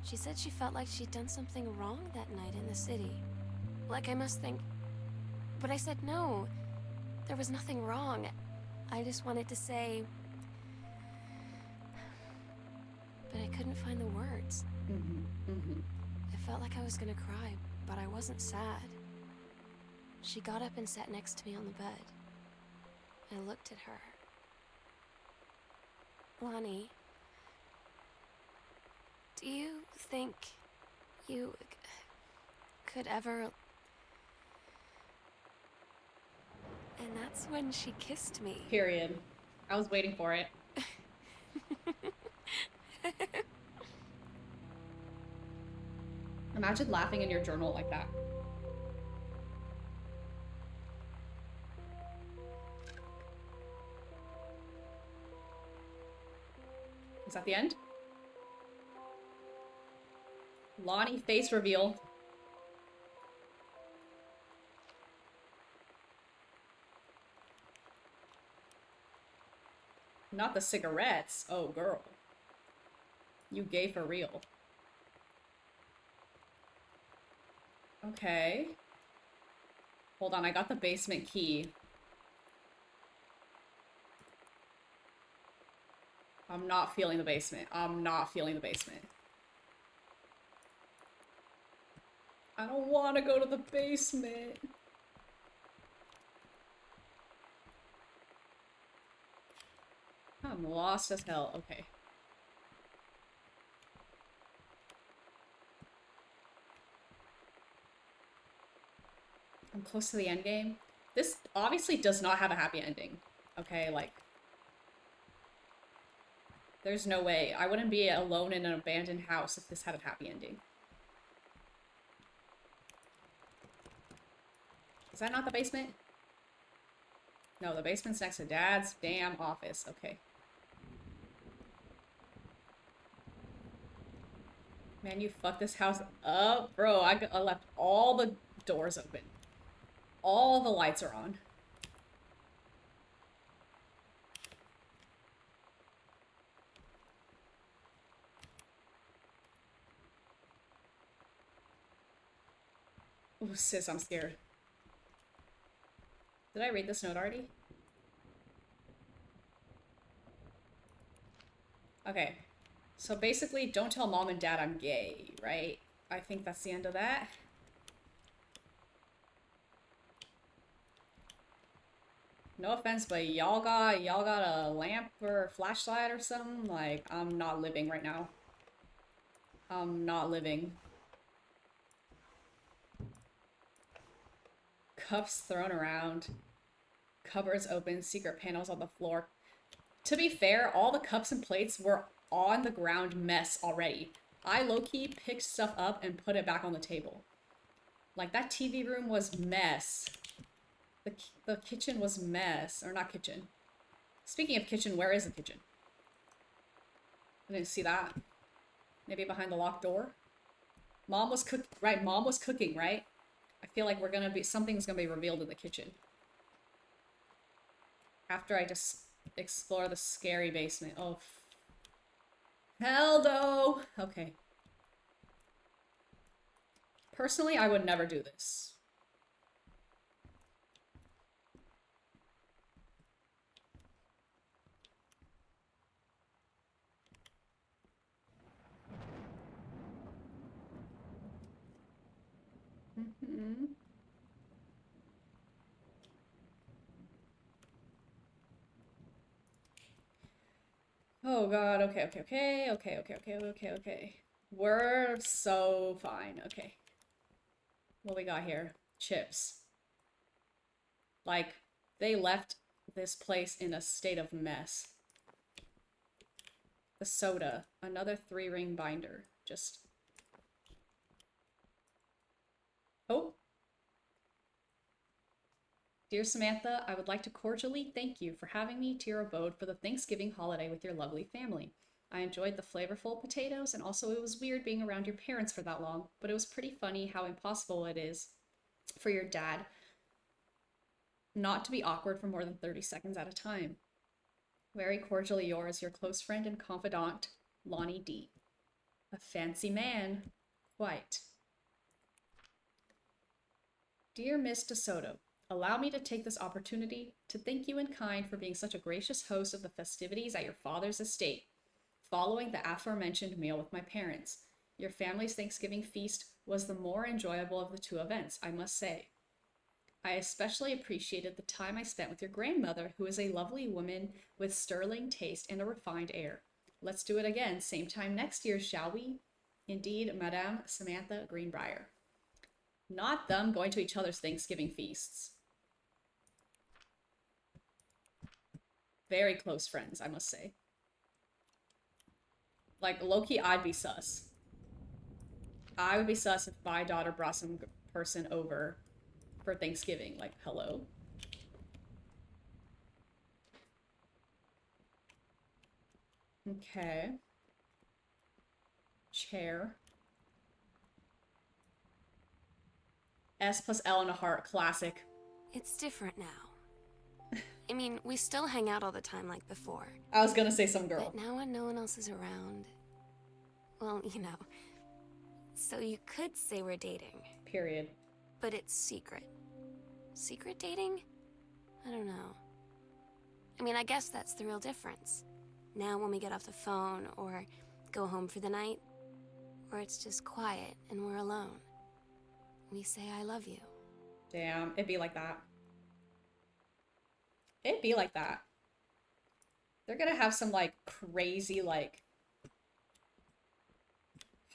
She said she felt like she'd done something wrong that night in the city. Like I must think... But I said no. There was nothing wrong. I just wanted to say... But I couldn't find the words. I felt like I was gonna cry, but I wasn't sad. She got up and sat next to me on the bed. I looked at her. Lonnie, do you think you could ever... And that's when she kissed me. Period. I was waiting for it. Imagine laughing in your journal like that. Is that the end? Lonnie face reveal. Not the cigarettes. Oh, girl. You gay for real. Okay. Hold on, I got the basement key. I'm not feeling the basement. I'm not feeling the basement. I don't want to go to the basement. I'm lost as hell. Okay. I'm close to the end game. This obviously does not have a happy ending. Okay, like... There's no way. I wouldn't be alone in an abandoned house if this had a happy ending. Is that not the basement? No, the basement's next to Dad's damn office. Okay. Man, you fucked this house up. Bro, I left all the doors open. All the lights are on. Oh, sis, I'm scared. Did I read this note already? Okay. So basically, don't tell mom and dad I'm gay, right? I think that's the end of that. No offense, but y'all got a lamp or a flashlight or something? Like, I'm not living right now. I'm not living. Cups thrown around. Cupboards open. Secret panels on the floor. To be fair, all the cups and plates were on the ground mess already. I low-key picked stuff up and put it back on the table. Like, that TV room was mess. The kitchen was mess. Or not kitchen. Speaking of kitchen, where is the kitchen? I didn't see that. Maybe behind the locked door? Mom was cooking, right? I feel like something's gonna be revealed in the kitchen. After I just explore the scary basement. Oh, hell no! Okay. Personally, I would never do this. Mm-hmm. Oh god, okay. We're so fine, okay. What we got here? Chips. Like, they left this place in a state of mess. The soda. Another 3-ring binder. Just... Oh! Dear Samantha, I would like to cordially thank you for having me to your abode for the Thanksgiving holiday with your lovely family. I enjoyed the flavorful potatoes, and also it was weird being around your parents for that long, but it was pretty funny how impossible it is for your dad not to be awkward for more than 30 seconds at a time. Very cordially yours, your close friend and confidant, Lonnie D. A fancy man. Quite. Dear Miss DeSoto, allow me to take this opportunity to thank you in kind for being such a gracious host of the festivities at your father's estate, following the aforementioned meal with my parents. Your family's Thanksgiving feast was the more enjoyable of the two events, I must say. I especially appreciated the time I spent with your grandmother, who is a lovely woman with sterling taste and a refined air. Let's do it again, same time next year, shall we? Indeed, Madame Samantha Greenbrier. Not them going to each other's Thanksgiving feasts. Very close friends, I must say. Like, low-key, I'd be sus. I would be sus if my daughter brought some person over for Thanksgiving. Like, hello? Okay. Chair. S plus L and a heart. Classic. It's different now. I mean, we still hang out all the time like before. I was gonna say some girl. But now when no one else is around, well, you know. So you could say we're dating. Period. But it's secret. Secret dating? I don't know. I mean, I guess that's the real difference. Now when we get off the phone or go home for the night, or it's just quiet and we're alone, we say I love you. Damn, it'd be like that. It'd be like that. They're gonna have some, like, crazy, like,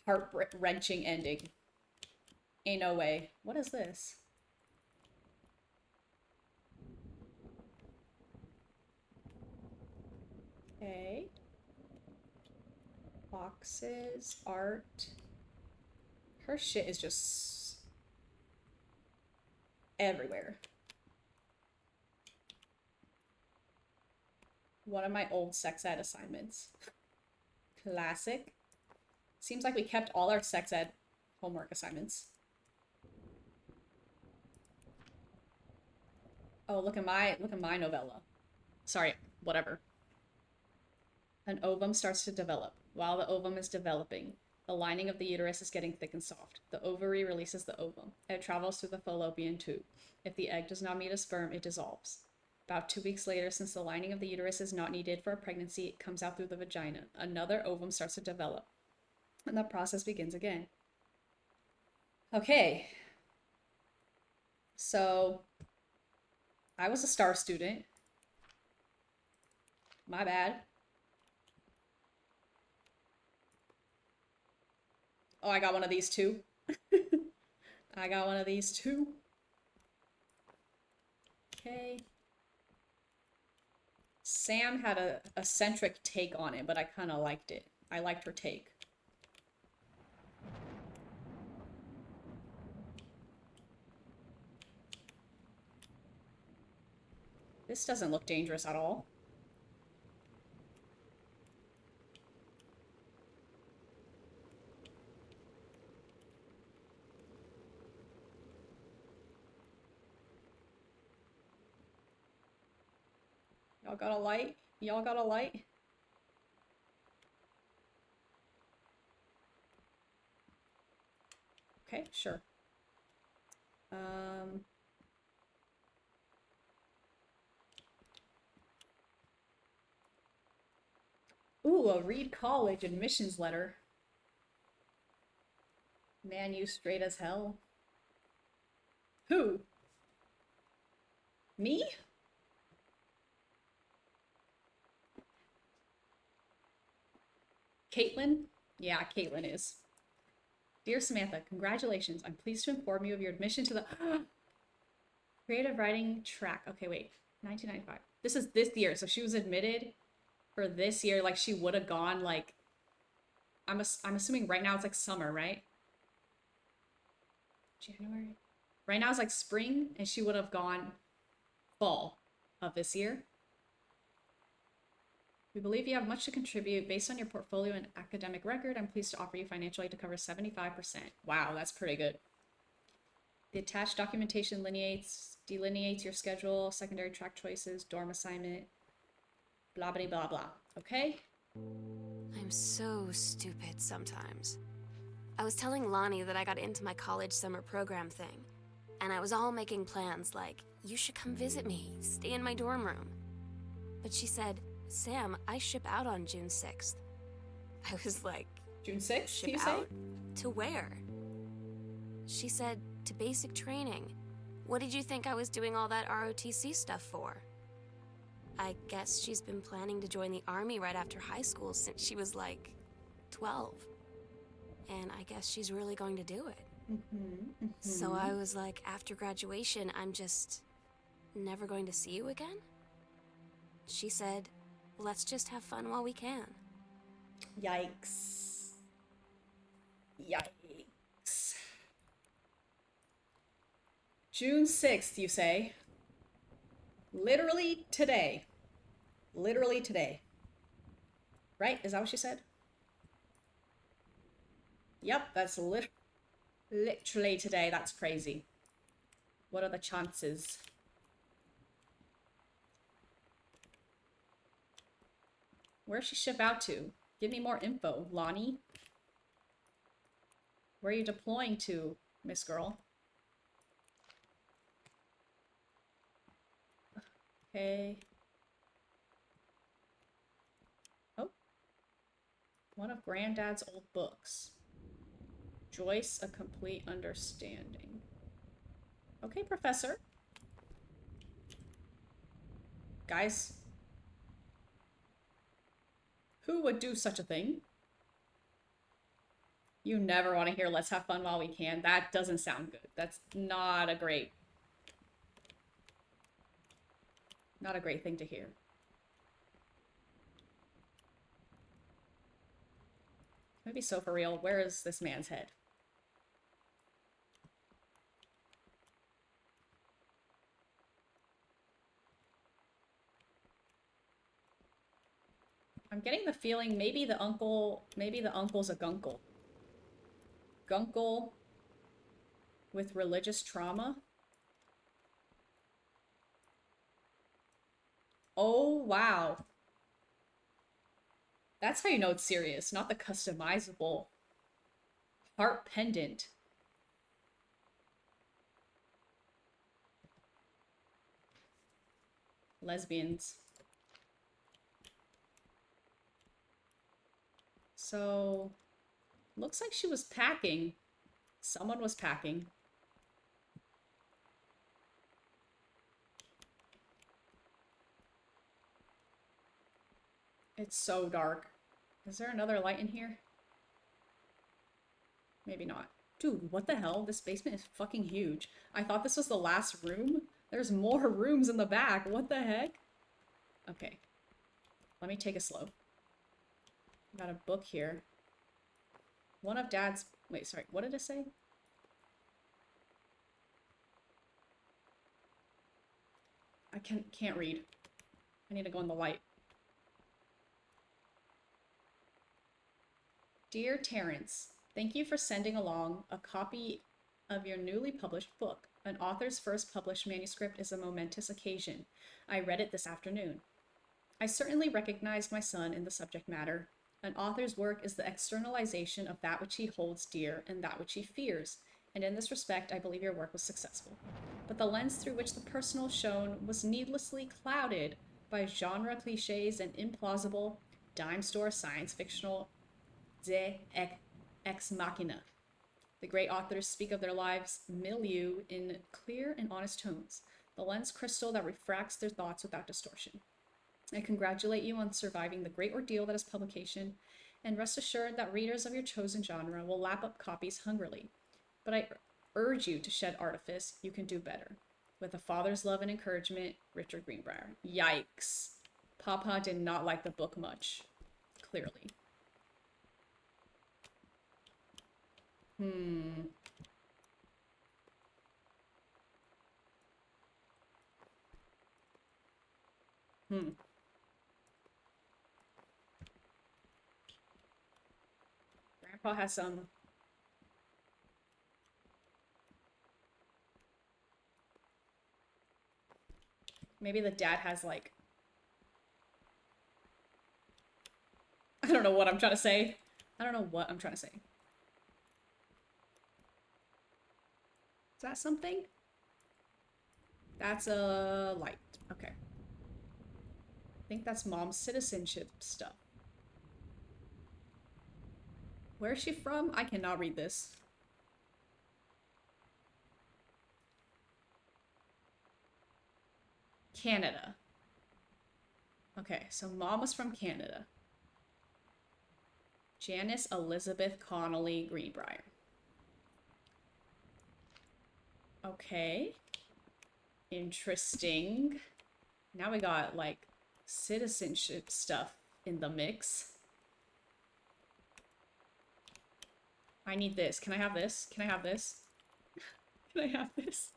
heart-wrenching ending. Ain't no way. What is this? Okay. Boxes, art. Her shit is just everywhere. One of my old sex ed assignments. Classic. Seems like we kept all our sex ed homework assignments. Oh, look at my novella. Sorry, whatever. An ovum starts to develop. While the ovum is developing, the lining of the uterus is getting thick and soft. The ovary releases the ovum. It travels through the fallopian tube. If the egg does not meet a sperm, it dissolves. About 2 weeks later, since the lining of the uterus is not needed for a pregnancy, it comes out through the vagina. Another ovum starts to develop, and the process begins again. Okay. So, I was a star student. My bad. Oh, I got one of these too. I got one of these too. Okay. Sam had a eccentric take on it, but I kind of liked it. I liked her take. This doesn't look dangerous at all. Y'all got a light? Y'all got a light? Okay, sure. Ooh, a Reed College admissions letter. Man, you straight as hell. Who? Me? Caitlin? Yeah, Caitlin is. Dear Samantha, congratulations. I'm pleased to inform you of your admission to the creative writing track. Okay, wait. 1995. This is this year. So she was admitted for this year. Like she would have gone like, I'm assuming right now it's like summer, right? January. Right now it's like spring and she would have gone fall of this year. We believe you have much to contribute. Based on your portfolio and academic record, I'm pleased to offer you financial aid to cover 75%. Wow, that's pretty good. The attached documentation delineates your schedule, secondary track choices, dorm assignment, blah, blah, blah, blah. Okay? I'm so stupid sometimes. I was telling Lonnie that I got into my college summer program thing, and I was all making plans like, you should come visit me, stay in my dorm room. But she said, Sam, I ship out on June 6th. I was like, June 6th, ship you say? out? To where? She said, to basic training. What did you think I was doing all that ROTC stuff for? I guess she's been planning to join the army right after high school since she was like 12. And I guess she's really going to do it. So I was like, after graduation, I'm just never going to see you again? She said, let's just have fun while we can. Yikes. Yikes. June 6th, you say? Literally today. Literally today. Right? Is that what she said? Yep, that's literally today. That's crazy. What are the chances? Where's she ship out to? Give me more info, Lonnie. Where are you deploying to, Miss Girl? Okay. Oh. One of Granddad's old books. Joyce, A Complete Understanding. Okay, Professor. Guys. Who would do such a thing? You never want to hear let's have fun while we can. That doesn't sound good. That's not a great thing to hear. Maybe so for real. Where is this man's head? I'm getting the feeling maybe the uncle's a gunkle. Gunkle with religious trauma. Oh, wow. That's how you know it's serious, not the customizable heart pendant. Lesbians. So, looks like she was packing. Someone was packing. It's so dark. Is there another light in here? Maybe not. Dude, what the hell? This basement is fucking huge. I thought this was the last room. There's more rooms in the back. What the heck? Okay. let me take it slow. Got a book here. One of Dad's... Wait, sorry. What did it say? I can't read. I need to go in the light. Dear Terrence, thank you for sending along a copy of your newly published book. An author's first published manuscript is a momentous occasion. I read it this afternoon. I certainly recognized my son in the subject matter. An author's work is the externalization of that which he holds dear and that which he fears, and in this respect, I believe your work was successful. But the lens through which the personal shone was needlessly clouded by genre cliches and implausible dime store science fictional ex machina. The great authors speak of their lives' milieu in clear and honest tones, the lens crystal that refracts their thoughts without distortion. I congratulate you on surviving the great ordeal that is publication, and rest assured that readers of your chosen genre will lap up copies hungrily. But I urge you to shed artifice. You can do better. With a father's love and encouragement, Richard Greenbrier. Yikes. Papa did not like the book much. Clearly. Grandpa has some... Maybe the dad has, like... I don't know what I'm trying to say. I don't know what I'm trying to say. Is that something? That's a light. Okay. I think that's mom's citizenship stuff. Where is she from? I cannot read this. Canada. Okay, so mom was from Canada. Janice Elizabeth Connolly Greenbrier. Okay. Interesting. Now we got, like, citizenship stuff in the mix. I need this. Can I have this? Can I have this? Can I have this?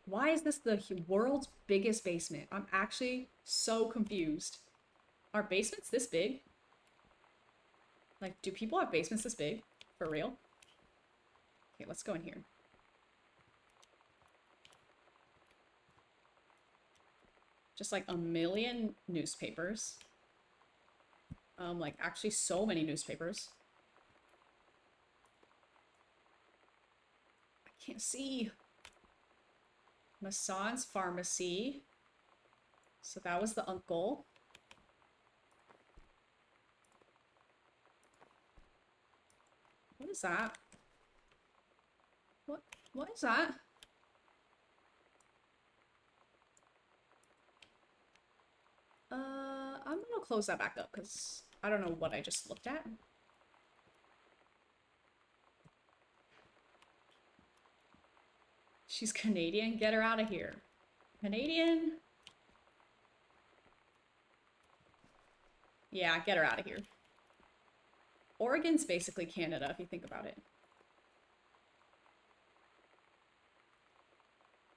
Why is this the world's biggest basement? I'm actually so confused. Are basements this big? Like, do people have basements this big? For real? Okay, let's go in here. Just like a million newspapers. Like actually so many newspapers. I can't see. Mason's Pharmacy. So that was the uncle. What is that? What is that? I'm gonna close that back up because I don't know what I just looked at. She's Canadian? Get her out of here. Canadian? Yeah, get her out of here. Oregon's basically Canada, if you think about it.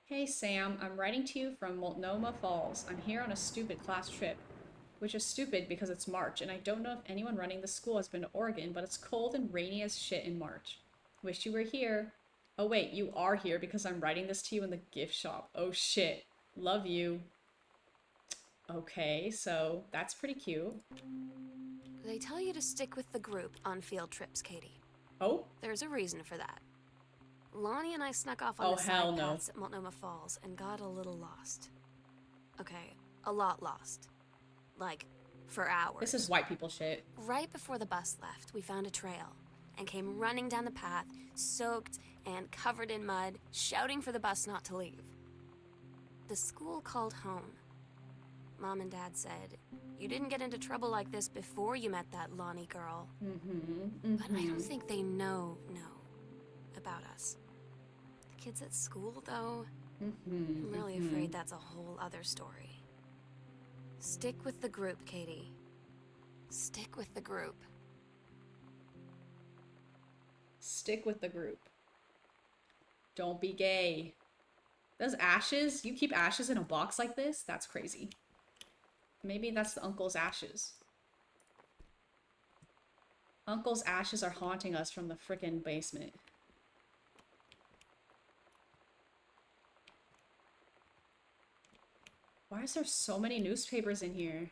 Hey Sam, I'm writing to you from Multnomah Falls. I'm here on a stupid class trip. Which is stupid because it's March, and I don't know if anyone running the school has been to Oregon, but it's cold and rainy as shit in March. Wish you were here. Oh wait, you are here because I'm writing this to you in the gift shop. Oh shit. Love you. Okay, so that's pretty cute. They tell you to stick with the group on field trips, Katie. Oh? There's a reason for that. Lonnie and I snuck off on Oh, the hell side no. paths at Multnomah Falls and got a little lost. Okay, a lot lost. Like, for hours. This is white people shit. Right before the bus left, we found a trail and came running down the path, soaked and covered in mud, shouting for the bus not to leave. The school called home. Mom and Dad said, "You didn't get into trouble like this before you met that Lonnie girl." But I don't think they know about us. The kids at school, though, I'm really afraid that's a whole other story. Stick with the group, Katie. Stick with the group. Stick with the group. Don't be gay. Those ashes? You keep ashes in a box like this? That's crazy. Maybe that's the uncle's ashes. Uncle's ashes are haunting us from the frickin' basement. Why is there so many newspapers in here?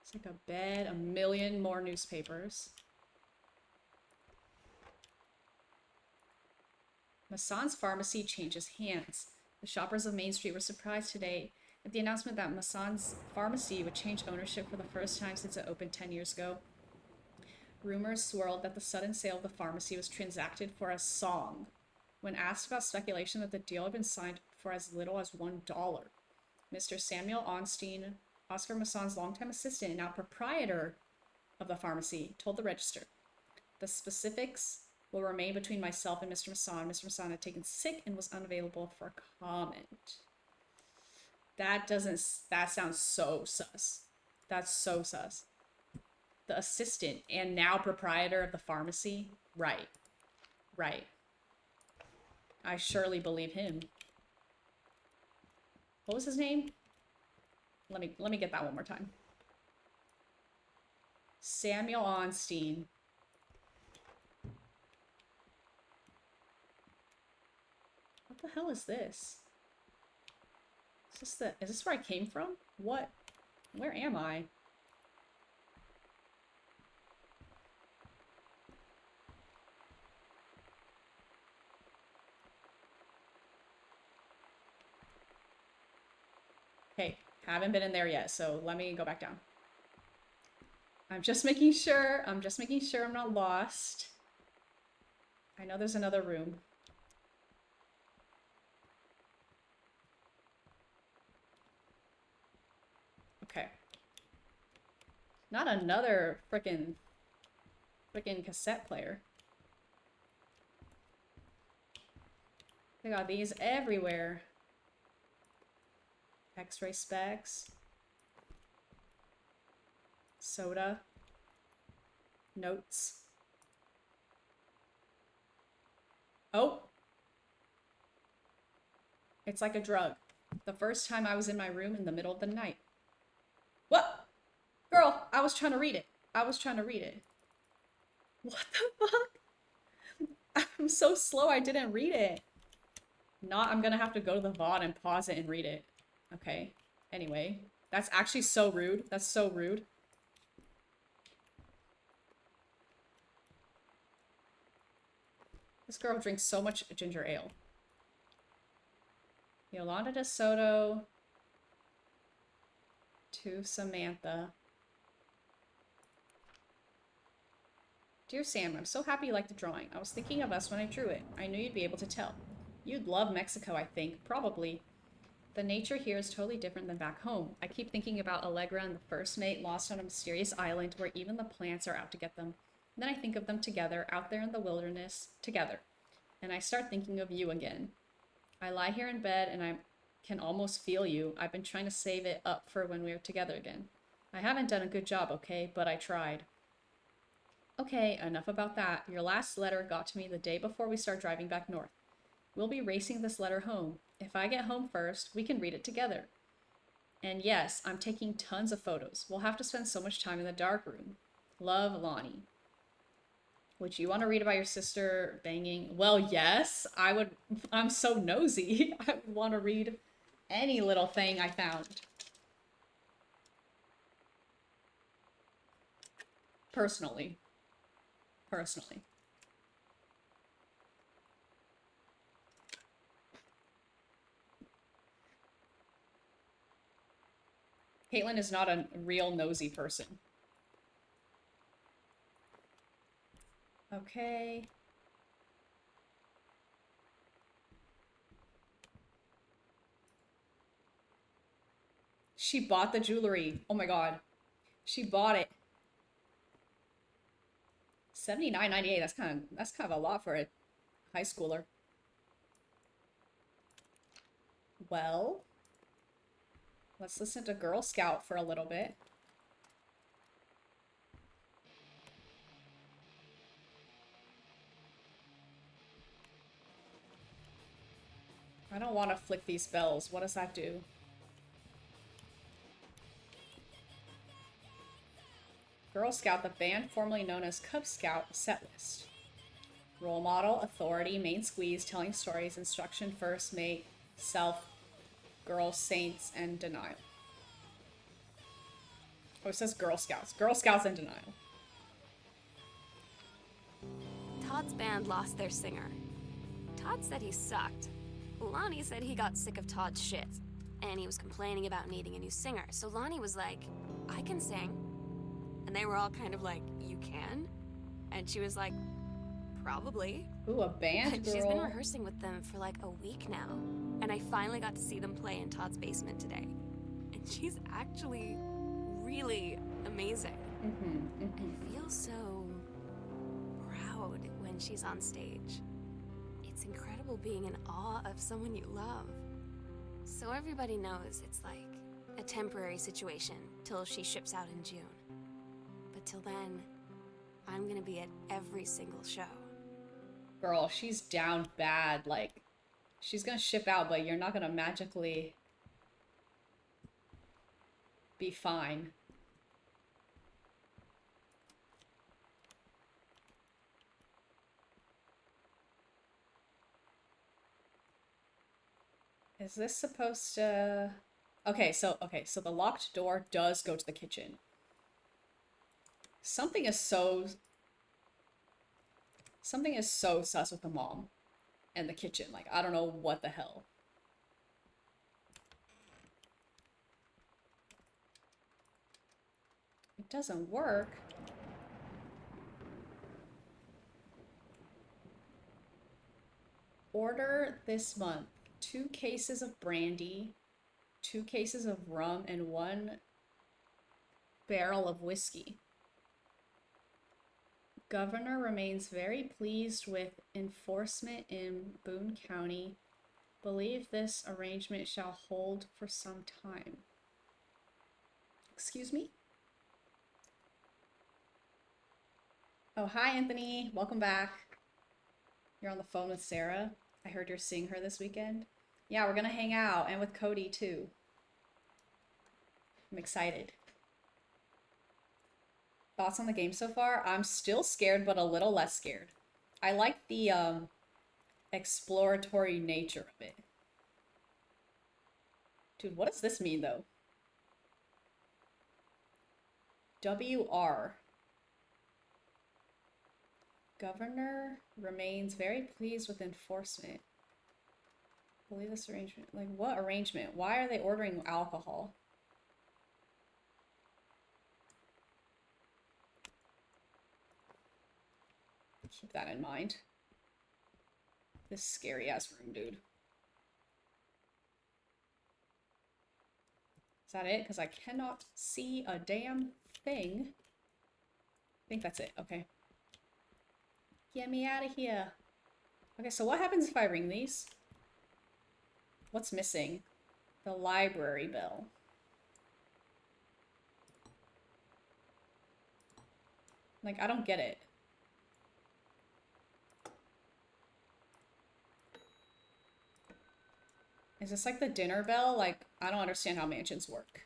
It's like a bed, a million more newspapers. Massan's pharmacy changes hands. The shoppers of Main Street were surprised today at the announcement that Massan's pharmacy would change ownership for the first time since it opened 10 years ago. Rumors swirled that the sudden sale of the pharmacy was transacted for a song. When asked about speculation that the deal had been signed for as little as $1, Mr. Samuel Onstein, Oscar Massan's longtime assistant and now proprietor of the pharmacy, told the Register. The specifics will remain between myself and Mr. Masson. Mr. Masson had taken sick and was unavailable for comment. That sounds so sus. That's so sus. The assistant and now proprietor of the pharmacy? Right. Right. I surely believe him. What was his name? Let me get that one more time. Samuel Onstein. What the hell is this? Is this where I came from? What? Where am I? Okay, haven't been in there yet, so let me go back down. I'm just making sure I'm not lost. I know there's another room. Okay. Not another frickin' cassette player. They got these everywhere. X-ray specs. Soda. Notes. Oh! It's like a drug. The first time I was in my room in the middle of the night. What? Girl, I was trying to read it. What the fuck? I'm so slow I didn't read it. I'm gonna have to go to the VOD and pause it and read it. Okay. Anyway. That's actually so rude. That's so rude. This girl drinks so much ginger ale. Yolanda De Soto to Samantha. Dear Sam, I'm so happy you liked the drawing. I was thinking of us when I drew it. I knew you'd be able to tell. You'd love Mexico, I think. Probably. The nature here is totally different than back home. I keep thinking about Allegra and the first mate lost on a mysterious island where even the plants are out to get them. Then I think of them together, out there in the wilderness, together. And I start thinking of you again. I lie here in bed and I can almost feel you. I've been trying to save it up for when we're together again. I haven't done a good job, okay? But I tried. Okay, enough about that. Your last letter got to me the day before we start driving back north. We'll be racing this letter home. If I get home first, we can read it together. And yes, I'm taking tons of photos. We'll have to spend so much time in the dark room. Love, Lonnie. Would you want to read about your sister banging? Well, yes, I would. I'm so nosy. I would want to read any little thing I found. Personally. Caitlin is not a real nosy person. Okay. She bought the jewelry. Oh my god. She bought it. $79.98. That's kind of a lot for a high schooler. Well, Let's listen to Girl Scout for a little bit. I don't want to flick these bells. What does that do? Girl Scout, the band formerly known as Cub Scout, set list. Role model, authority, main squeeze, telling stories, instruction first, mate, self, girl, saints, and denial. Oh, it says Girl Scouts. Girl Scouts and denial. Todd's band lost their singer. Todd said he sucked. Lonnie said he got sick of Todd's shit, and he was complaining about needing a new singer. So Lonnie was like, I can sing. And they were all kind of like, you can? And she was like, probably. Ooh, a band girl. She's been rehearsing with them for like a week now. And I finally got to see them play in Todd's basement today. And she's actually really amazing. I feel so proud when she's on stage. It's incredible being in awe of someone you love. So everybody knows it's like a temporary situation till she ships out in June. But till then, I'm gonna be at every single show. Girl, she's down bad. Like, she's gonna ship out, but you're not gonna magically be fine. Is this supposed to... Okay, so the locked door does go to the kitchen. Something is so sus with the mom and the kitchen. Like, I don't know what the hell. It doesn't work. Order this month 2 cases of brandy, 2 cases of rum, and 1 barrel of whiskey. Governor remains very pleased with enforcement in Boone County. Believe this arrangement shall hold for some time. Excuse me? Oh, hi, Anthony. Welcome back. You're on the phone with Sarah. I heard you're seeing her this weekend. Yeah, we're gonna hang out, and with Cody, too. I'm excited. Thoughts on the game so far? I'm still scared, but a little less scared. I like the exploratory nature of it. Dude, what does this mean, though? WR. Governor remains very pleased with enforcement. Believe this arrangement. Like, what arrangement? Why are they ordering alcohol? Keep that in mind. This scary ass room, dude. Is that it? Because I cannot see a damn thing. I think that's it. Okay. Get me out of here. Okay, so what happens if I ring these? What's missing? The library bell. Like, I don't get it. Is this like the dinner bell? Like, I don't understand how mansions work.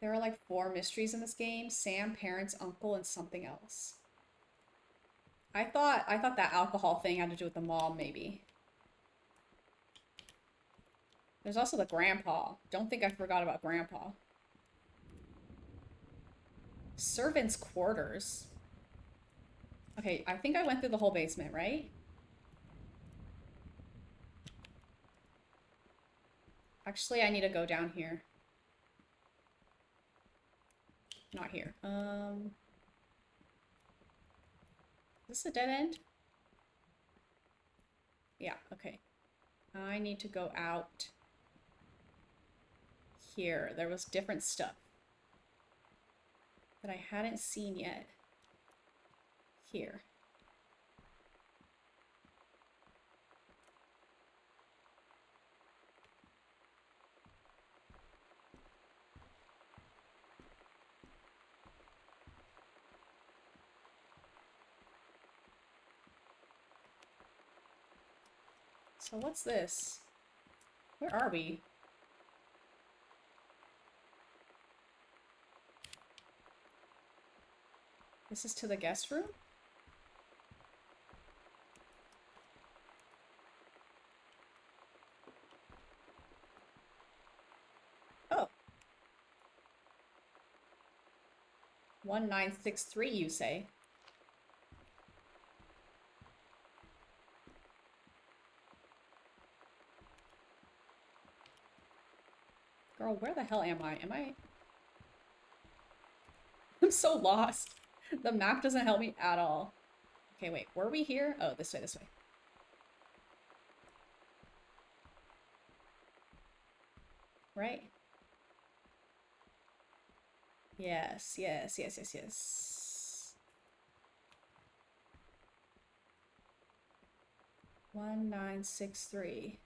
There are like 4 mysteries in this game. Sam, parents, uncle, and something else. I thought that alcohol thing had to do with the mom, maybe. There's also the grandpa. Don't think I forgot about grandpa. Servants' quarters. Okay, I think I went through the whole basement, right? Actually, I need to go down here. Not here. Is this a dead end? Yeah, okay. I need to go out here. There was different stuff that I hadn't seen yet. Here. So what's this? Where are we? This is to the guest room? Oh. 1963, you say? Girl, where the hell am I? I'm so lost. The map doesn't help me at all. Okay, wait, were we here? Oh, this way, this way. Right? Yes, yes, yes, yes, yes. 1963.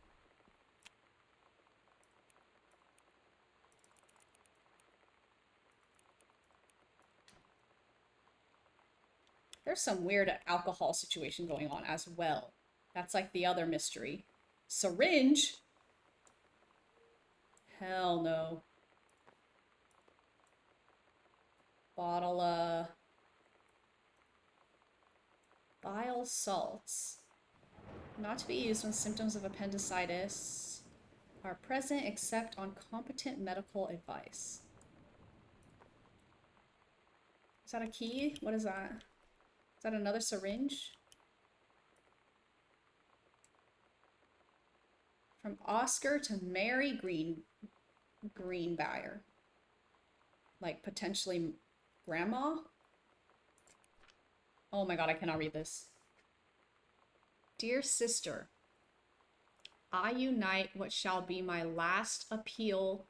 There's some weird alcohol situation going on as well. That's like the other mystery. Syringe? Hell no. Bottle of bile salts. Not to be used when symptoms of appendicitis are present except on competent medical advice. Is that a key? What is that? Is that another syringe? From Oscar to Mary Greenbrier. Like potentially grandma? Oh my god, I cannot read this. Dear sister, I unite what shall be my last appeal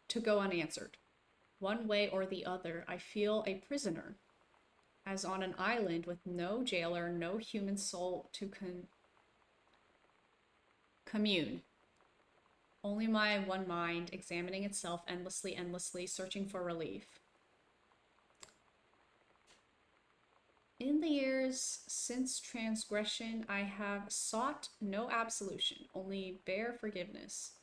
to go unanswered. One way or the other, I feel a prisoner, as on an island with no jailer, no human soul to commune. Only my one mind, examining itself endlessly, endlessly, searching for relief. In the years since transgression, I have sought no absolution, only bare forgiveness.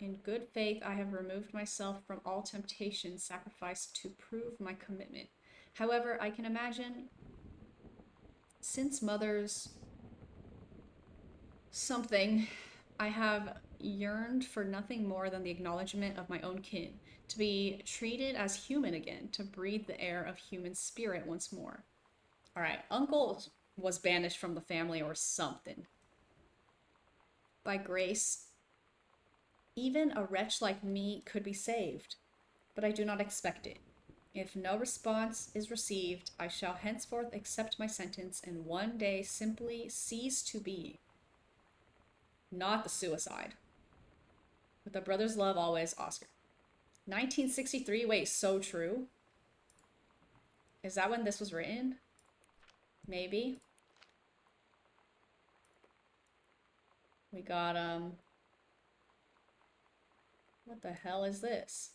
In good faith, I have removed myself from all temptation, sacrificed to prove my commitment. However, I can imagine, since mother's something, I have yearned for nothing more than the acknowledgement of my own kin, to be treated as human again, to breathe the air of human spirit once more. All right, uncle was banished from the family or something. By grace, even a wretch like me could be saved, but I do not expect it. If no response is received, I shall henceforth accept my sentence and one day simply cease to be. Not the suicide. With a brother's love always, Oscar. 1963, wait, so true? Is that when this was written? Maybe. We got, what the hell is this?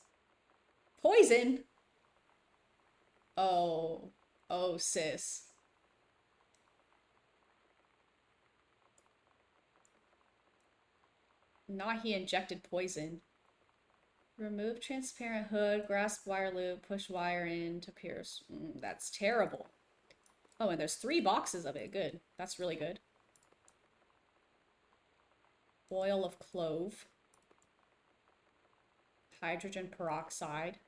Poison? Oh, sis. Not he injected poison. Remove transparent hood, grasp wire loop, push wire in to pierce. That's terrible. Oh, and there's 3 boxes of it. Good. That's really good. Oil of clove. Hydrogen peroxide.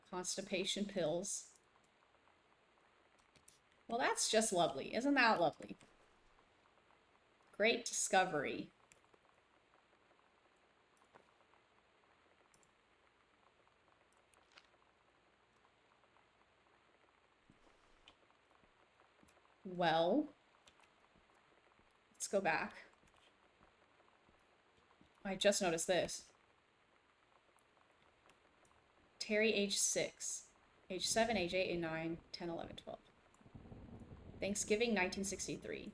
Constipation pills. Well, that's just lovely. Isn't that lovely? Great discovery. Well, let's go back. I just noticed this. Terry, age 6. Age 7, age 8, age 9, 10, 11, 12. Thanksgiving, 1963.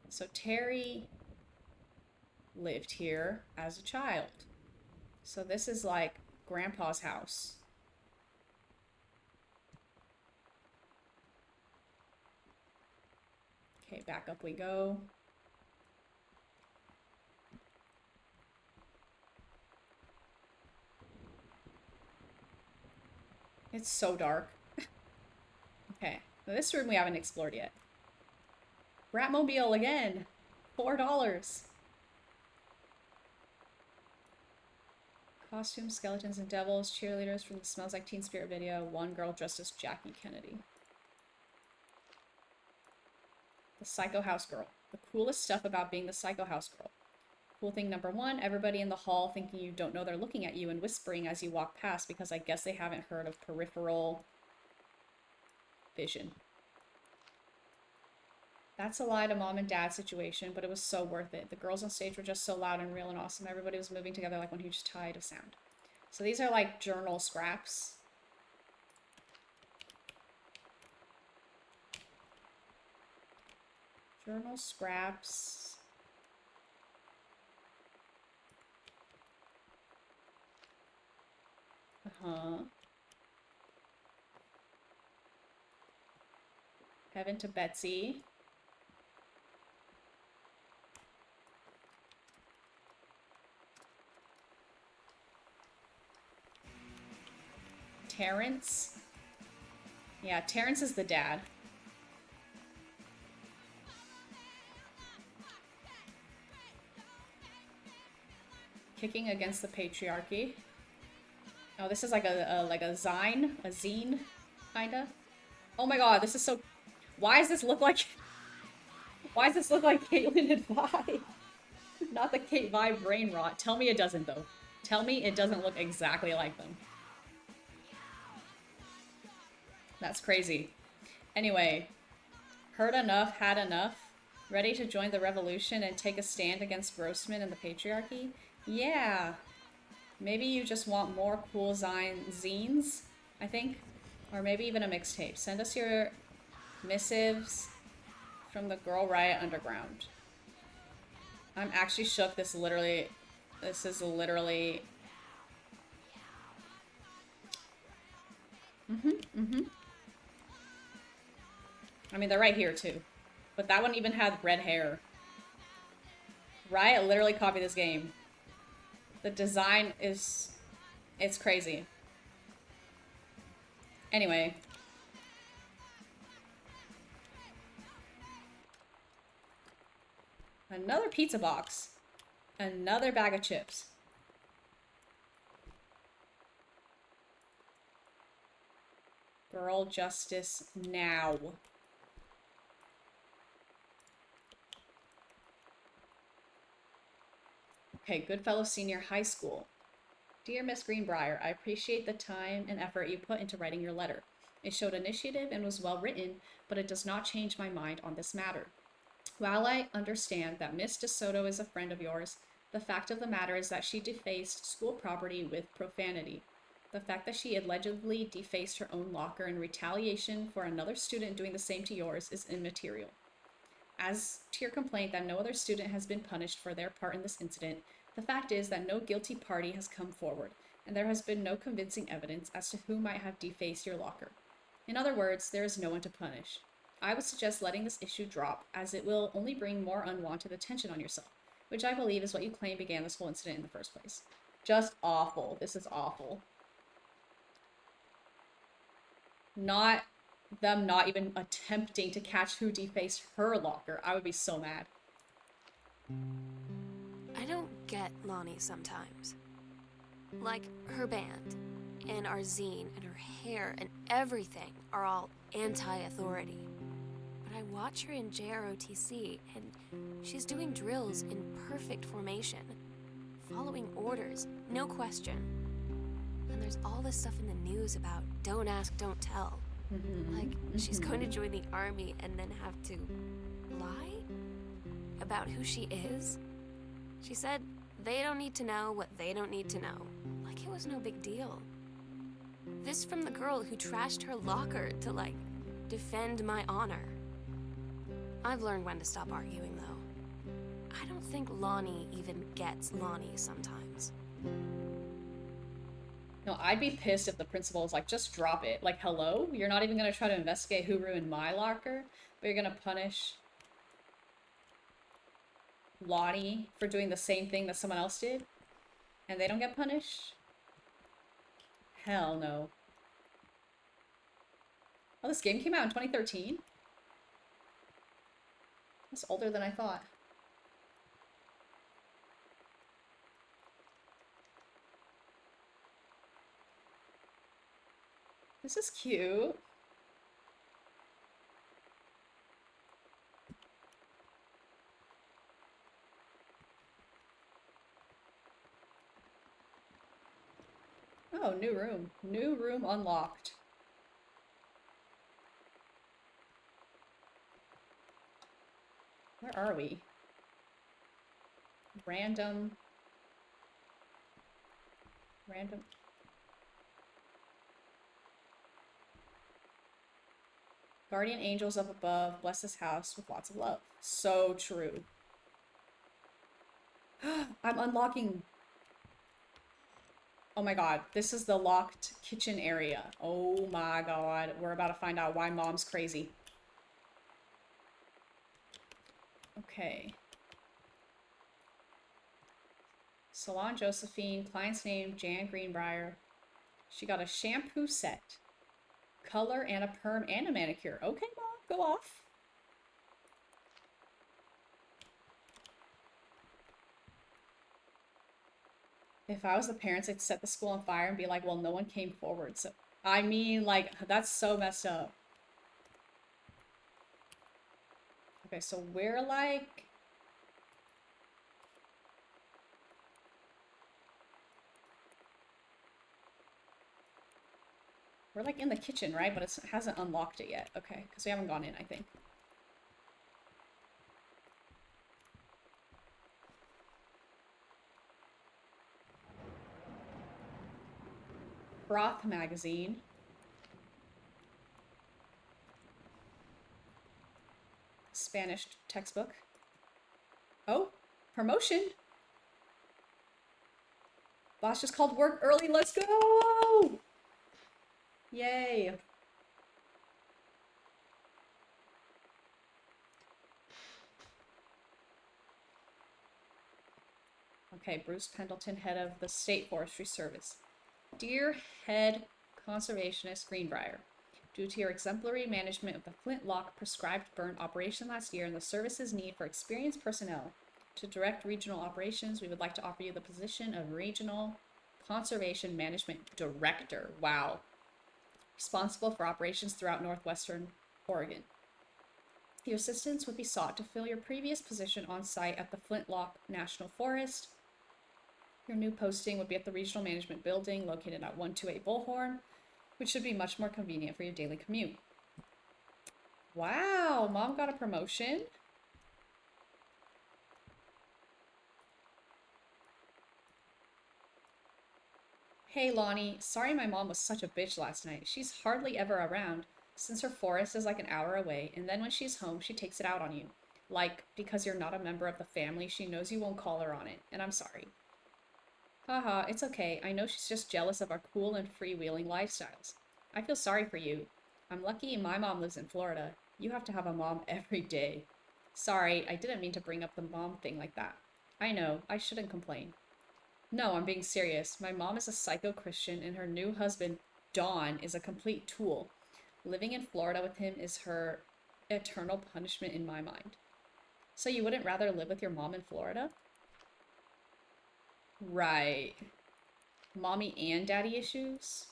So Terry lived here as a child. So this is like Grandpa's house. Okay, back up we go. It's so dark. Okay, now this room we haven't explored yet. Bratmobile again. $4. Costumes, skeletons, and devils. Cheerleaders from the Smells Like Teen Spirit video. One girl dressed as Jackie Kennedy. The Psycho House Girl. The coolest stuff about being the Psycho House Girl. Cool thing number one, everybody in the hall thinking you don't know they're looking at you and whispering as you walk past because I guess they haven't heard of peripheral vision. That's a lie to mom and dad situation, but it was so worth it. The girls on stage were just so loud and real and awesome. Everybody was moving together like one huge tide of sound. So these are like journal scraps. Journal scraps. Uh-huh. Heaven to Betsy. Terrence. Yeah, Terrence is the dad. Kicking against the patriarchy. Oh, this is like a zine, kinda. Oh my god, this is so. Why does this look like? Why does this look like Caitlyn and Vi? Not the Kate Vi brain rot. Tell me it doesn't though. Tell me it doesn't look exactly like them. That's crazy. Anyway, heard enough, had enough. Ready to join the revolution and take a stand against Grossman and the patriarchy? Yeah. Maybe you just want more cool zines, I think. Or maybe even a mixtape. Send us your missives from the Girl Riot Underground. I'm actually shook. This is literally... I mean, they're right here, too. But that one even had red hair. Riot literally copied this game. The design is... It's crazy. Anyway. Another pizza box. Another bag of chips. Girl justice now. Okay, Goodfellow Senior High School. Dear Miss Greenbrier, I appreciate the time and effort you put into writing your letter. It showed initiative and was well written, but it does not change my mind on this matter. While I understand that Miss DeSoto is a friend of yours, the fact of the matter is that she defaced school property with profanity. The fact that she allegedly defaced her own locker in retaliation for another student doing the same to yours is immaterial. As to your complaint that no other student has been punished for their part in this incident, the fact is that no guilty party has come forward, and there has been no convincing evidence as to who might have defaced your locker. In other words, there is no one to punish. I would suggest letting this issue drop, as it will only bring more unwanted attention on yourself, which I believe is what you claim began this whole incident in the first place. Just awful. This is awful. Not even attempting to catch who defaced her locker. I would be so mad. I don't get Lonnie sometimes. Like, her band, and our zine, and her hair, and everything are all anti-authority. But I watch her in JROTC, and she's doing drills in perfect formation, following orders, no question. And there's all this stuff in the news about don't ask, don't tell. Like, she's going to join the army and then have to lie about who she is? She said they don't need to know what they don't need to know. Like it was no big deal. This from the girl who trashed her locker to, like, defend my honor. I've learned when to stop arguing, though. I don't think Lonnie even gets Lonnie sometimes. No, I'd be pissed if the principal was like, just drop it. Like, hello? You're not even going to try to investigate who ruined my locker, but you're going to punish Lonnie for doing the same thing that someone else did and they don't get punished? Hell no. Oh, this game came out in 2013? That's older than I thought. This is cute. Oh, new room. New room unlocked. Where are we? Random. Guardian angels up above, bless this house with lots of love. So true. I'm unlocking. Oh my god, this is the locked kitchen area. Oh my god, we're about to find out why mom's crazy. Okay. Salon Josephine, client's name Jan Greenbrier. She got a shampoo set, color and a perm and a manicure. Okay, mom, go off. If I was the parents, I'd set the school on fire and be like, well, no one came forward. So, I mean, like, that's so messed up. Okay, so we're like... We're like in the kitchen, right? But it hasn't unlocked it yet. Okay, because we haven't gone in, I think. Broth magazine. Spanish textbook. Oh, promotion. Boss just called work early. Let's go! Yay. Okay, Bruce Pendleton, head of the State Forestry Service. Dear Head Conservationist Greenbrier, due to your exemplary management of the Flintlock prescribed burn operation last year and the service's need for experienced personnel to direct regional operations, we would like to offer you the position of Regional Conservation Management Director. Wow. Responsible for operations throughout northwestern Oregon. Your assistance would be sought to fill your previous position on site at the Flintlock National Forest. Your new posting would be at the Regional Management Building located at 128 Bullhorn, which should be much more convenient for your daily commute. Wow, mom got a promotion. Hey Lonnie, sorry my mom was such a bitch last night. She's hardly ever around, since her forest is like an hour away, and then when she's home, she takes it out on you. Like, because you're not a member of the family, she knows you won't call her on it, and I'm sorry. Haha, it's okay. I know she's just jealous of our cool and freewheeling lifestyles. I feel sorry for you. I'm lucky my mom lives in Florida. You have to have a mom every day. Sorry, I didn't mean to bring up the mom thing like that. I know, I shouldn't complain. No, I'm being serious. My mom is a psycho Christian and her new husband, Don, is a complete tool. Living in Florida with him is her eternal punishment in my mind. So you wouldn't rather live with your mom in Florida? Right. Mommy and daddy issues?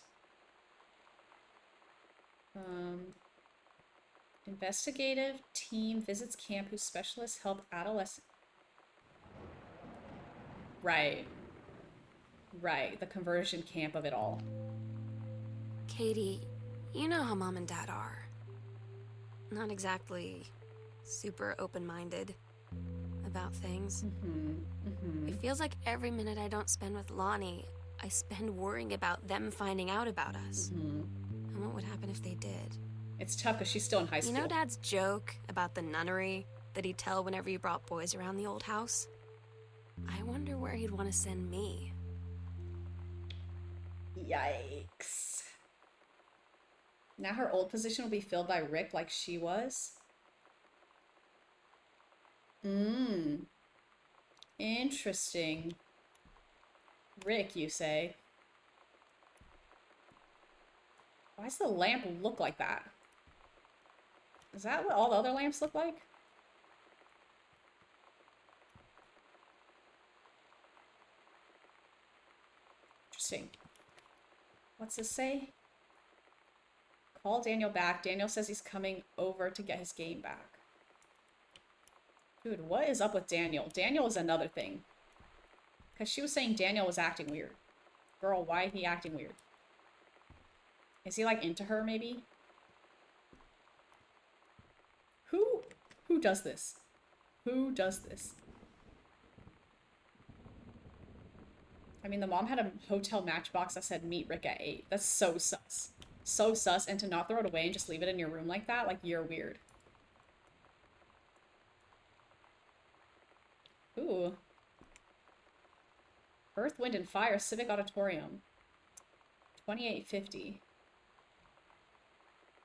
Investigative team visits camp whose specialists help adolescent. Right. Right, the conversion camp of it all. Katie, you know how Mom and Dad are. Not exactly super open-minded about things. It feels like every minute I don't spend with Lonnie, I spend worrying about them finding out about us. And what would happen if they did? It's tough because she's still in high school. You know Dad's joke about the nunnery that he'd tell whenever you brought boys around the old house? I wonder where he'd want to send me. Yikes. Now her old position will be filled by Rick like she was? Interesting. Rick, you say? Why does the lamp look like that? Is that what all the other lamps look like? Interesting. What's this say? Call Daniel back. Daniel says he's coming over to get his game back. Dude, what is up with Daniel? Daniel is another thing. Because she was saying Daniel was acting weird. Girl, why is he acting weird? Is he like into her maybe? Who does this? Who does this? I mean, the mom had a hotel matchbox that said meet Rick at 8. That's so sus. So sus, and to not throw it away and just leave it in your room like that, like, you're weird. Ooh. Earth, Wind, and Fire Civic Auditorium. 2850.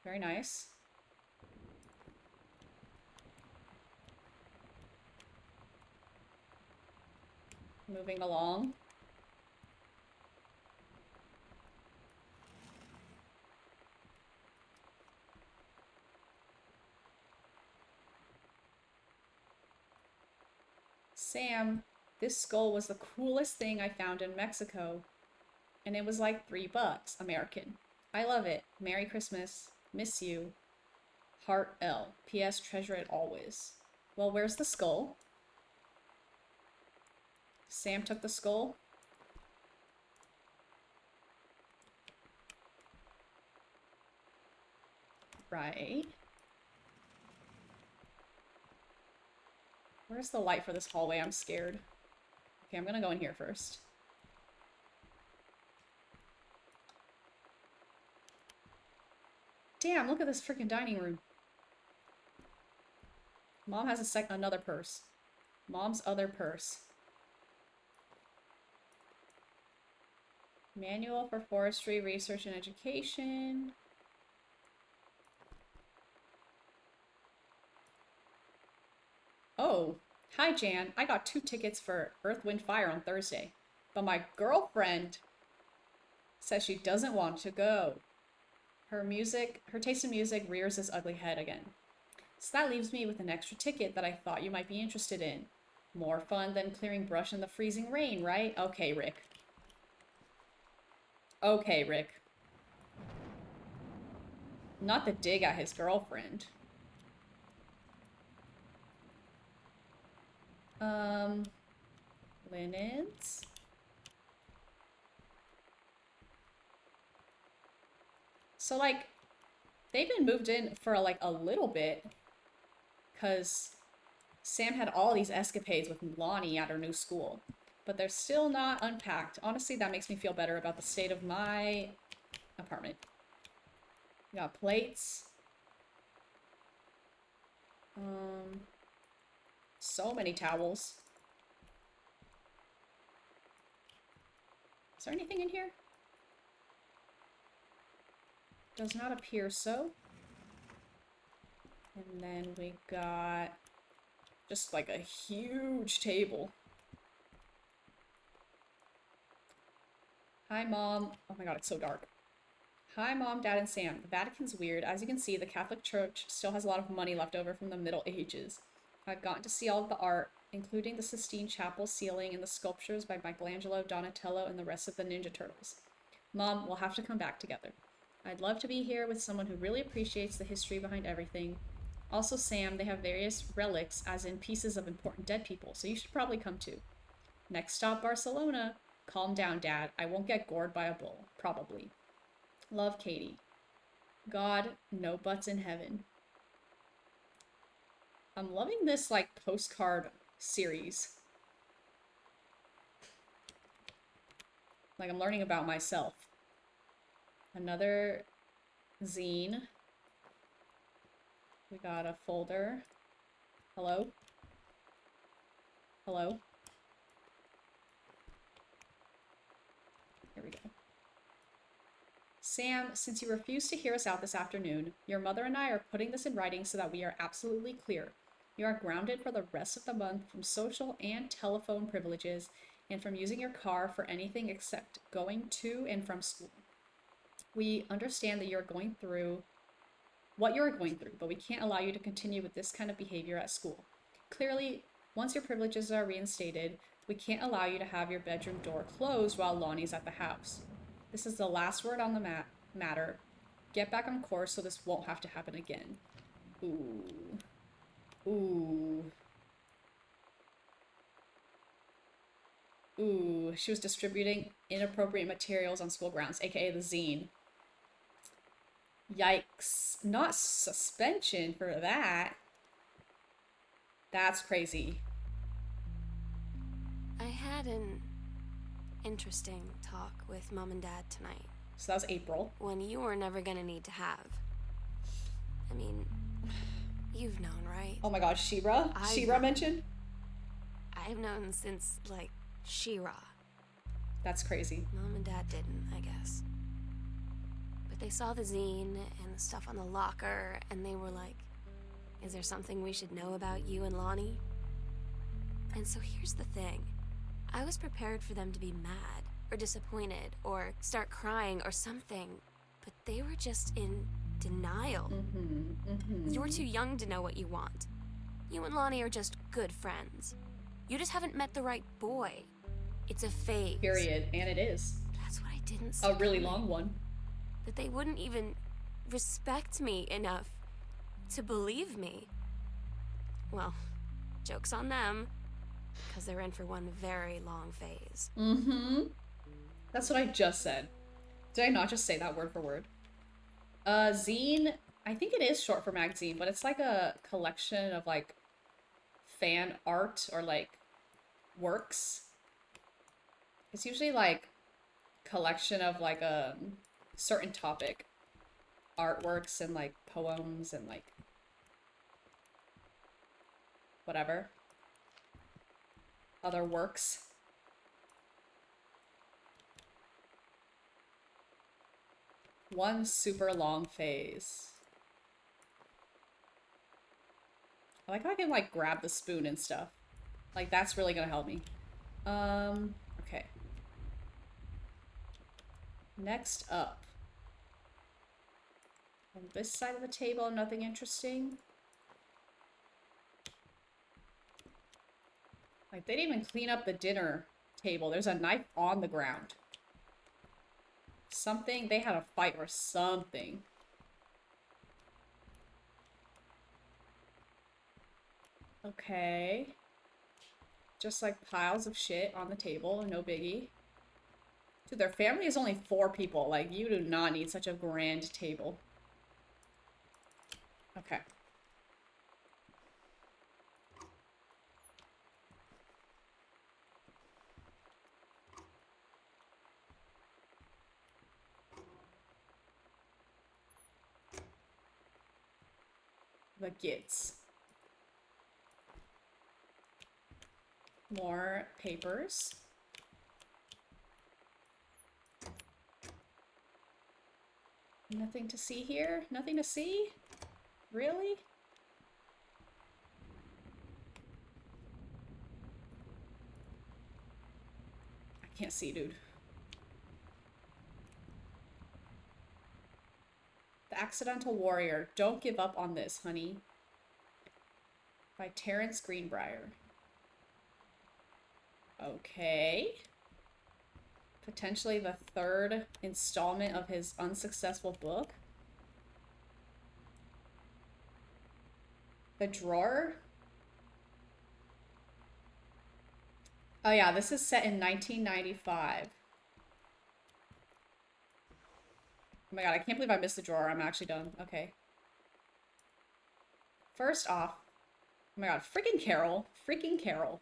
Very nice. Moving along. Sam, this skull was the coolest thing I found in Mexico. And it was like $3 American. I love it. Merry Christmas. Miss you. Heart L. P.S. Treasure it always. Well, where's the skull? Sam took the skull. Right. Where's the light for this hallway? I'm scared. Okay, I'm gonna go in here first. Damn, look at this freaking dining room. Mom has another purse. Mom's other purse. Manual for Forestry Research and Education. Oh, hi Jan. I got 2 tickets for Earth, Wind, Fire on Thursday, but my girlfriend says she doesn't want to go. Her taste in music rears its ugly head again. So that leaves me with an extra ticket that I thought you might be interested in. More fun than clearing brush in the freezing rain, right? Okay, Rick. Okay, Rick. Not the dig at his girlfriend. Linens. So, like, they've been moved in for, like, a little bit. Because Sam had all these escapades with Lonnie at her new school. But they're still not unpacked. Honestly, that makes me feel better about the state of my apartment. We got plates. So many towels. Is there anything in here? Does not appear so. And then we got just like a huge table. Hi, Mom. Oh my god, it's so dark. Hi, Mom, Dad, and Sam. The Vatican's weird. As you can see, the Catholic Church still has a lot of money left over from the Middle Ages. I've gotten to see all of the art, including the Sistine Chapel ceiling and the sculptures by Michelangelo, Donatello, and the rest of the Ninja Turtles. Mom, we'll have to come back together. I'd love to be here with someone who really appreciates the history behind everything. Also, Sam, they have various relics, as in pieces of important dead people, so you should probably come too. Next stop, Barcelona. Calm down, Dad. I won't get gored by a bull. Probably. Love, Katie. God, no butts in heaven. I'm loving this, like, postcard series. Like, I'm learning about myself. Another zine. We got a folder. Hello? Hello? Here we go. Sam, since you refused to hear us out this afternoon, your mother and I are putting this in writing so that we are absolutely clear. You are grounded for the rest of the month from social and telephone privileges and from using your car for anything except going to and from school. We understand that you're going through what you're going through, but we can't allow you to continue with this kind of behavior at school. Clearly, once your privileges are reinstated, we can't allow you to have your bedroom door closed while Lonnie's at the house. This is the last word on the matter. Get back on course so this won't have to happen again. Ooh. Ooh. Ooh, she was distributing inappropriate materials on school grounds, aka the zine. Yikes. Not suspension for that. That's crazy. I had an interesting talk with Mom and Dad tonight. So that was April. One you were never gonna need to have. I mean, you've known, right? Oh my god, She-Ra? She-Ra mentioned? I've known since, like, She-Ra. That's crazy. Mom and Dad didn't, I guess. But they saw the zine and the stuff on the locker, and they were like, is there something we should know about you and Lonnie? And so here's the thing. I was prepared for them to be mad, or disappointed, or start crying, or something. But they were just in denial. You're too young to know what you want. You and Lonnie are just good friends. You just haven't met the right boy. It's a phase. Period. And it is. That's what I didn't see. A really coming. long one. That they wouldn't even respect me enough to believe me. Well, joke's on them, because they're in for one very long phase. That's what I just said. Did I not just say that word for word? Zine, I think it is short for magazine, but it's like a collection of like fan art or like works. It's usually like collection of like a certain topic. Artworks and like poems and like whatever. Other works. One super long phase. I like how I can like grab the spoon and stuff. Like that's really gonna help me. Okay. Next up. On this side of the table, nothing interesting. Like they didn't even clean up the dinner table. There's a knife on the ground. Something, they had a fight or something. Okay. Just like piles of shit on the table, no biggie. Dude, their family is only 4 people. Like, you do not need such a grand table. Okay. The gits. More papers. Nothing to see here? Nothing to see? Really? I can't see, dude. The Accidental Warrior. Don't give up on this, honey. By Terrence Greenbrier. Okay. Potentially the 3rd installment of his unsuccessful book. The Drawer. Oh yeah, this is set in 1995. Oh my god, I can't believe I missed the drawer. I'm actually done. Okay. First off, oh my god, freaking Carol. Freaking Carol.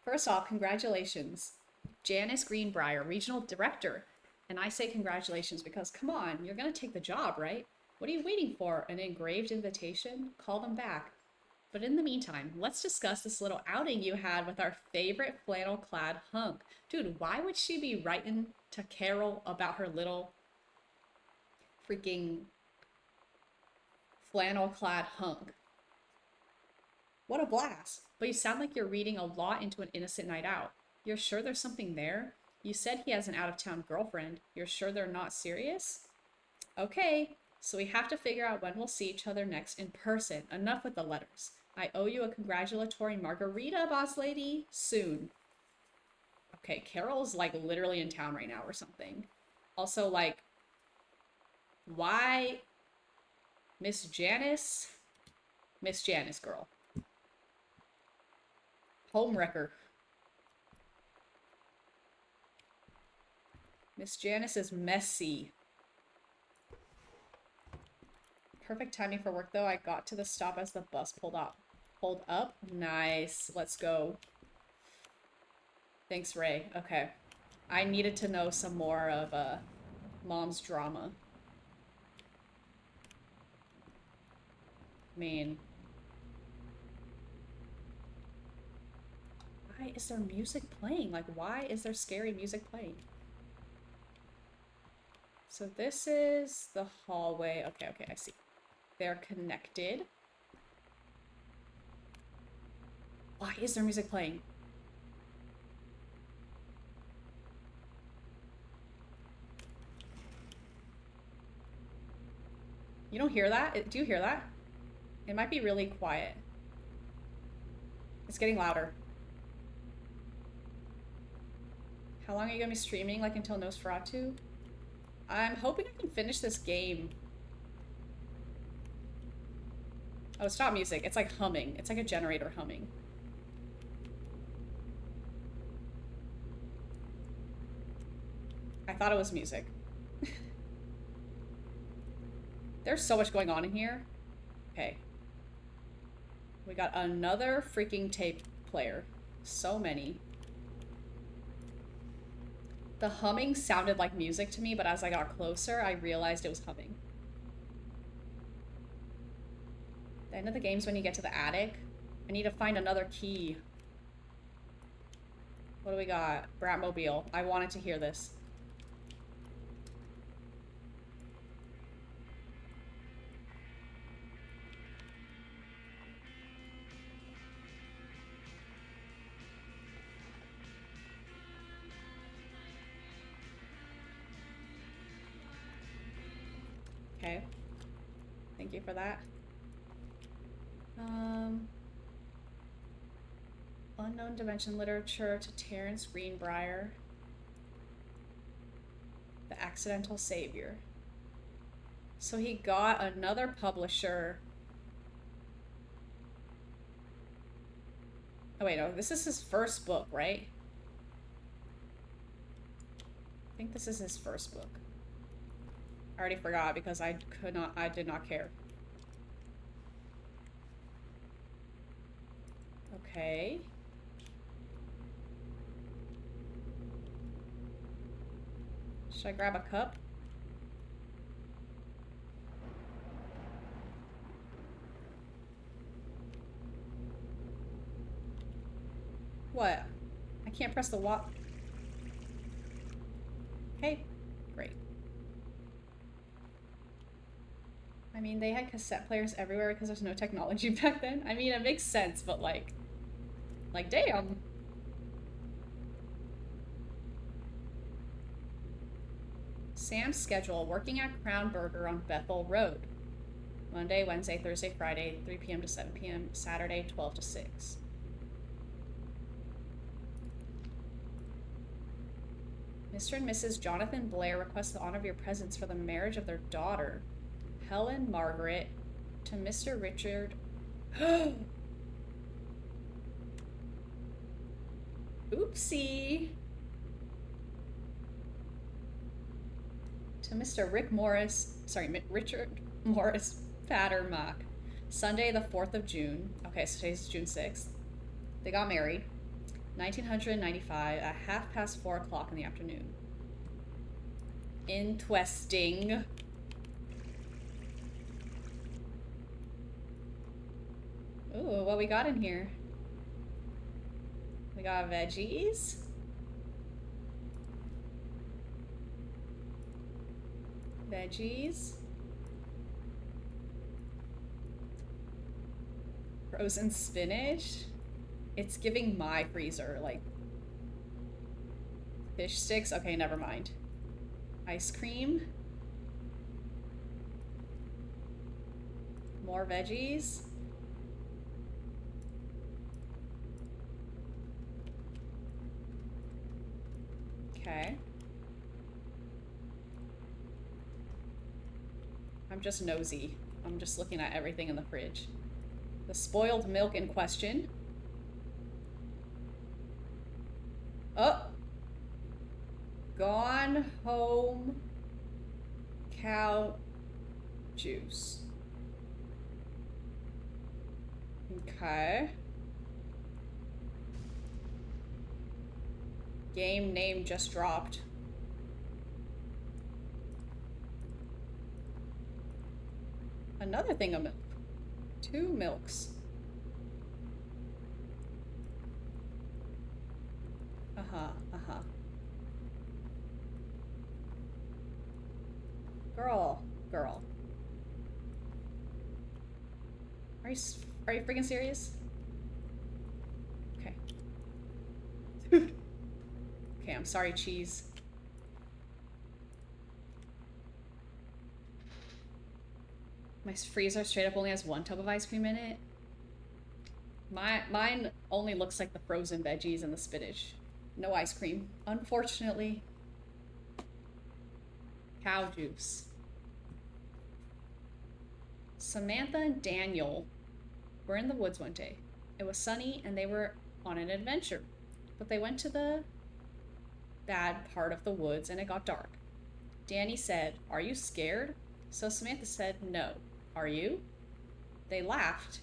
First off, congratulations. Janice Greenbrier, Regional Director. And I say congratulations because, come on, you're going to take the job, right? What are you waiting for? An engraved invitation? Call them back. But in the meantime, let's discuss this little outing you had with our favorite flannel-clad hunk. Dude, why would she be writing to Carol about her little freaking flannel-clad hunk? What a blast. But you sound like you're reading a lot into an innocent night out. You're sure there's something there? You said he has an out-of-town girlfriend. You're sure they're not serious? Okay, so we have to figure out when we'll see each other next in person. Enough with the letters. I owe you a congratulatory margarita, boss lady. Soon. Okay, Carol's like literally in town right now or something. Also, like, why Miss Janice? Miss Janice, girl. Homewrecker. Miss Janice is messy. Perfect timing for work, though. I got to the stop as the bus pulled up. Pulled up? Nice. Let's go. Thanks, Ray. Okay. I needed to know some more of Mom's drama. I mean... why is there music playing? Like, why is there scary music playing? So this is the hallway. Okay, okay, I see. They're connected. Why is there music playing? You don't hear that? Do you hear that? It might be really quiet. It's getting louder. How long are you gonna be streaming? Like until Nosferatu? I'm hoping I can finish this game. Oh, stop music. It's like humming. It's like a generator humming. I thought it was music. There's so much going on in here. Okay. We got another freaking tape player. So many. The humming sounded like music to me, but as I got closer, I realized it was humming. The end of the game's when you get to the attic. I need to find another key. What do we got? Bratmobile. I wanted to hear this. Okay. Thank you for that. Unknown Dimension Literature to Terrence Greenbrier. The Accidental Savior. So he got another publisher. Oh wait, no, this is his first book, right? I think this is his first book. I already forgot because I did not care. Okay. Should I grab a cup? What? I can't press the walk. Okay, great. I mean, they had cassette players everywhere because there's no technology back then. I mean, it makes sense, but like damn. Sam's schedule, working at Crown Burger on Bethel Road. Monday, Wednesday, Thursday, Friday, 3 p.m. to 7 p.m. Saturday, 12 to 6. Mr. and Mrs. Jonathan Blair request the honor of your presence for the marriage of their daughter, Helen Margaret, to Mr. Richard. Oopsie. To Mr. Richard Morris Pattermock. Sunday, the 4th of June. Okay, so today's June 6th. They got married. 1995 at 4:30 in the afternoon. Interesting. Ooh, what we got in here? We got veggies. Veggies. Frozen spinach? It's giving my freezer, like fish sticks. Okay, never mind. Ice cream. More veggies. Okay. I'm just nosy. I'm just looking at everything in the fridge. The spoiled milk in question. Oh! Gone home cow juice. Okay. Game name just dropped. Another thing of milk. 2 milks. Uh-huh, uh-huh. Girl. Are you freaking serious? Okay. Okay, I'm sorry, cheese. My freezer straight up only has 1 tub of ice cream in it. Mine only looks like the frozen veggies and the spinach. No ice cream, unfortunately. Cow juice. Samantha and Daniel were in the woods one day. It was sunny and they were on an adventure. But they went to the bad part of the woods and it got dark. Danny said, "Are you scared?" So Samantha said, "No. Are you?" They laughed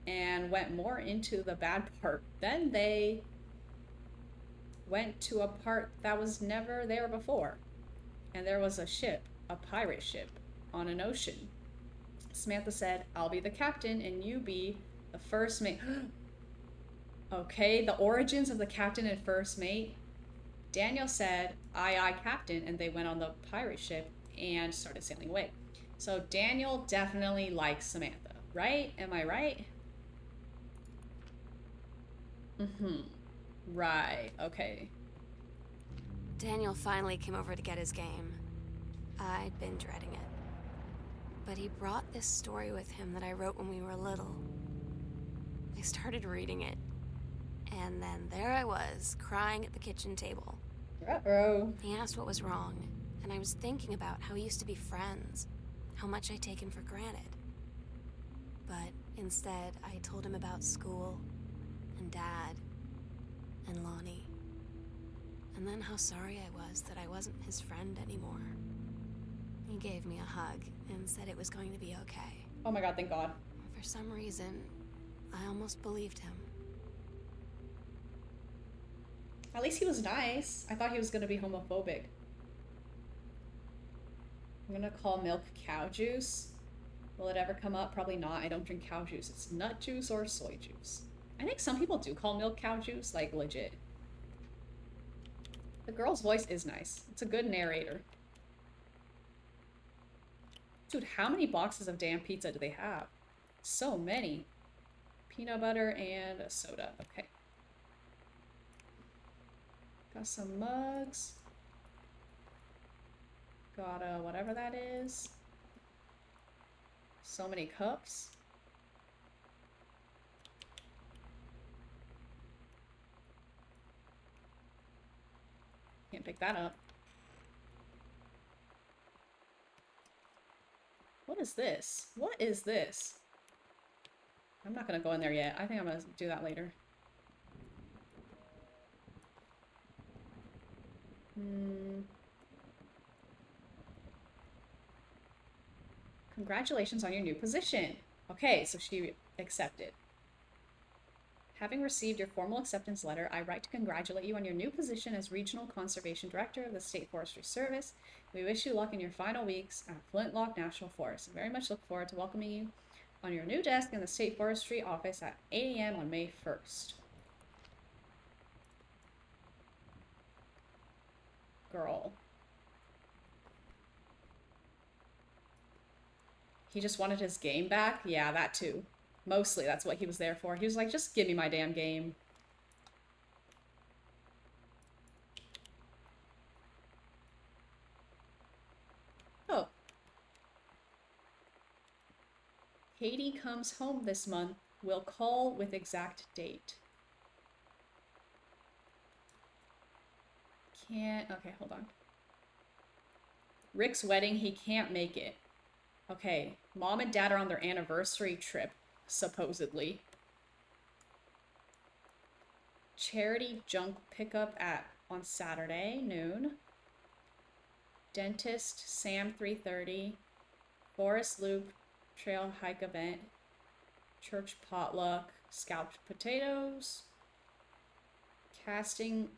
and went more into the bad part. Then they went to a part that was never there before. And there was a ship, a pirate ship, on an ocean. Samantha said, "I'll be the captain and you be the first mate." Okay, the origins of the captain and first mate. Daniel said, "Aye, aye, captain," and they went on the pirate ship and started sailing away. So Daniel definitely likes Samantha, right? Am I right? Mm-hmm. Right, okay. Daniel finally came over to get his game. I'd been dreading it. But he brought this story with him that I wrote when we were little. I started reading it, and then there I was, crying at the kitchen table. Uh-oh. He asked what was wrong, and I was thinking about how we used to be friends, how much I'd taken for granted. But instead, I told him about school, and Dad, and Lonnie. And then how sorry I was that I wasn't his friend anymore. He gave me a hug and said it was going to be okay. Oh my god, thank God. For some reason, I almost believed him. At least he was nice. I thought he was gonna be homophobic. I'm gonna call milk cow juice. Will it ever come up? Probably not. I don't drink cow juice. It's nut juice or soy juice. I think some people do call milk cow juice, like legit. The girl's voice is nice. It's a good narrator. Dude, how many boxes of damn pizza do they have? So many. Peanut butter and a soda. Okay. Got some mugs. Got whatever that is. So many cups. Can't pick that up. What is this? What is this? I'm not gonna go in there yet. I think I'm gonna do that later. Congratulations on your new position. Okay, so she accepted. Having received your formal acceptance letter, I write to congratulate you on your new position as Regional Conservation Director of the State Forestry Service. We wish you luck in your final weeks at Flintlock National Forest. I very much look forward to welcoming you on your new desk in the State Forestry office at 8 a.m. on May 1st. Girl. He just wanted his game back? Yeah, that too. Mostly, that's what he was there for. He was like, just give me my damn game. Oh. Katie comes home this month. We'll call with exact date. Can't... Okay, hold on. Rick's wedding, he can't make it. Okay, mom and dad are on their anniversary trip, supposedly. Charity junk pickup on Saturday, noon. Dentist, Sam 3:30. Forest Loop, trail hike event. Church potluck, scalped potatoes. Cresting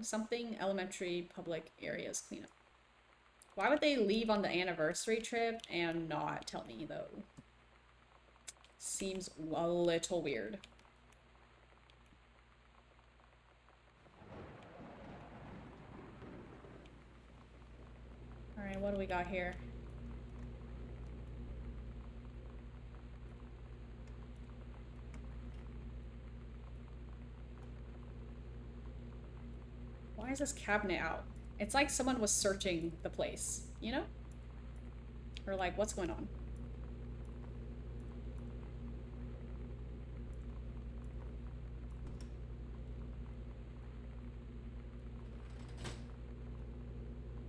something, elementary public areas cleanup. Why would they leave on the anniversary trip and not tell me, though? Seems a little weird. Alright, what do we got here? Why is this cabinet out? It's like someone was searching the place, you know? Or like, what's going on?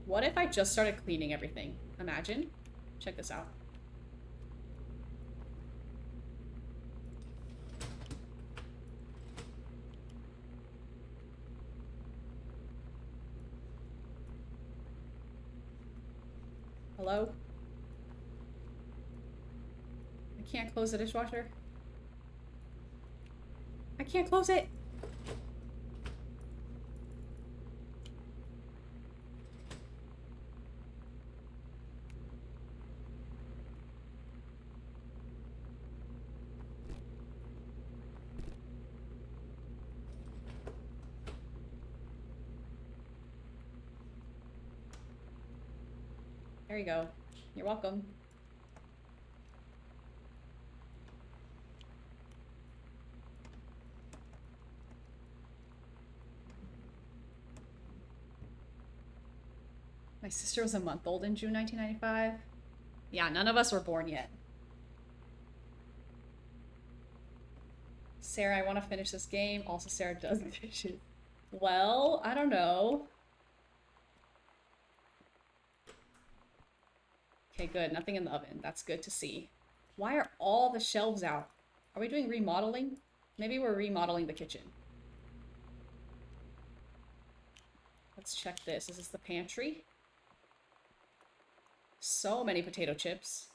What if I just started cleaning everything? Imagine. Check this out. Hello? I can't close the dishwasher. I can't close it! There you go. You're welcome. My sister was a month old in June 1995. Yeah, none of us were born yet. Sarah, I want to finish this game. Also, Sarah does dishes. Well, I don't know. Okay, good. Nothing in the oven. That's good to see. Why are all the shelves out? Are we doing remodeling? Maybe we're remodeling the kitchen. Let's check this. Is this the pantry? So many potato chips.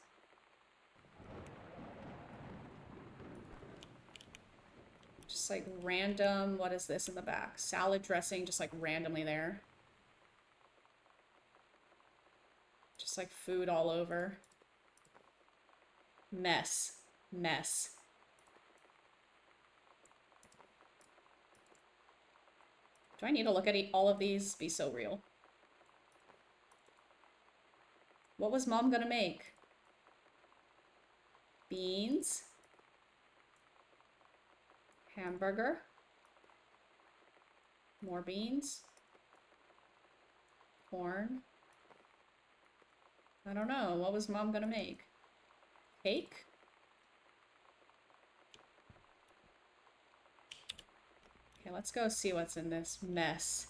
Just like random, what is this in the back? Salad dressing, just like randomly there. Just like food all over. Mess. Mess. Do I need to look at all of these? Be so real. What was mom gonna make? Beans. Hamburger. More beans. Corn. I don't know. What was mom gonna make? Cake? Okay, let's go see what's in this mess.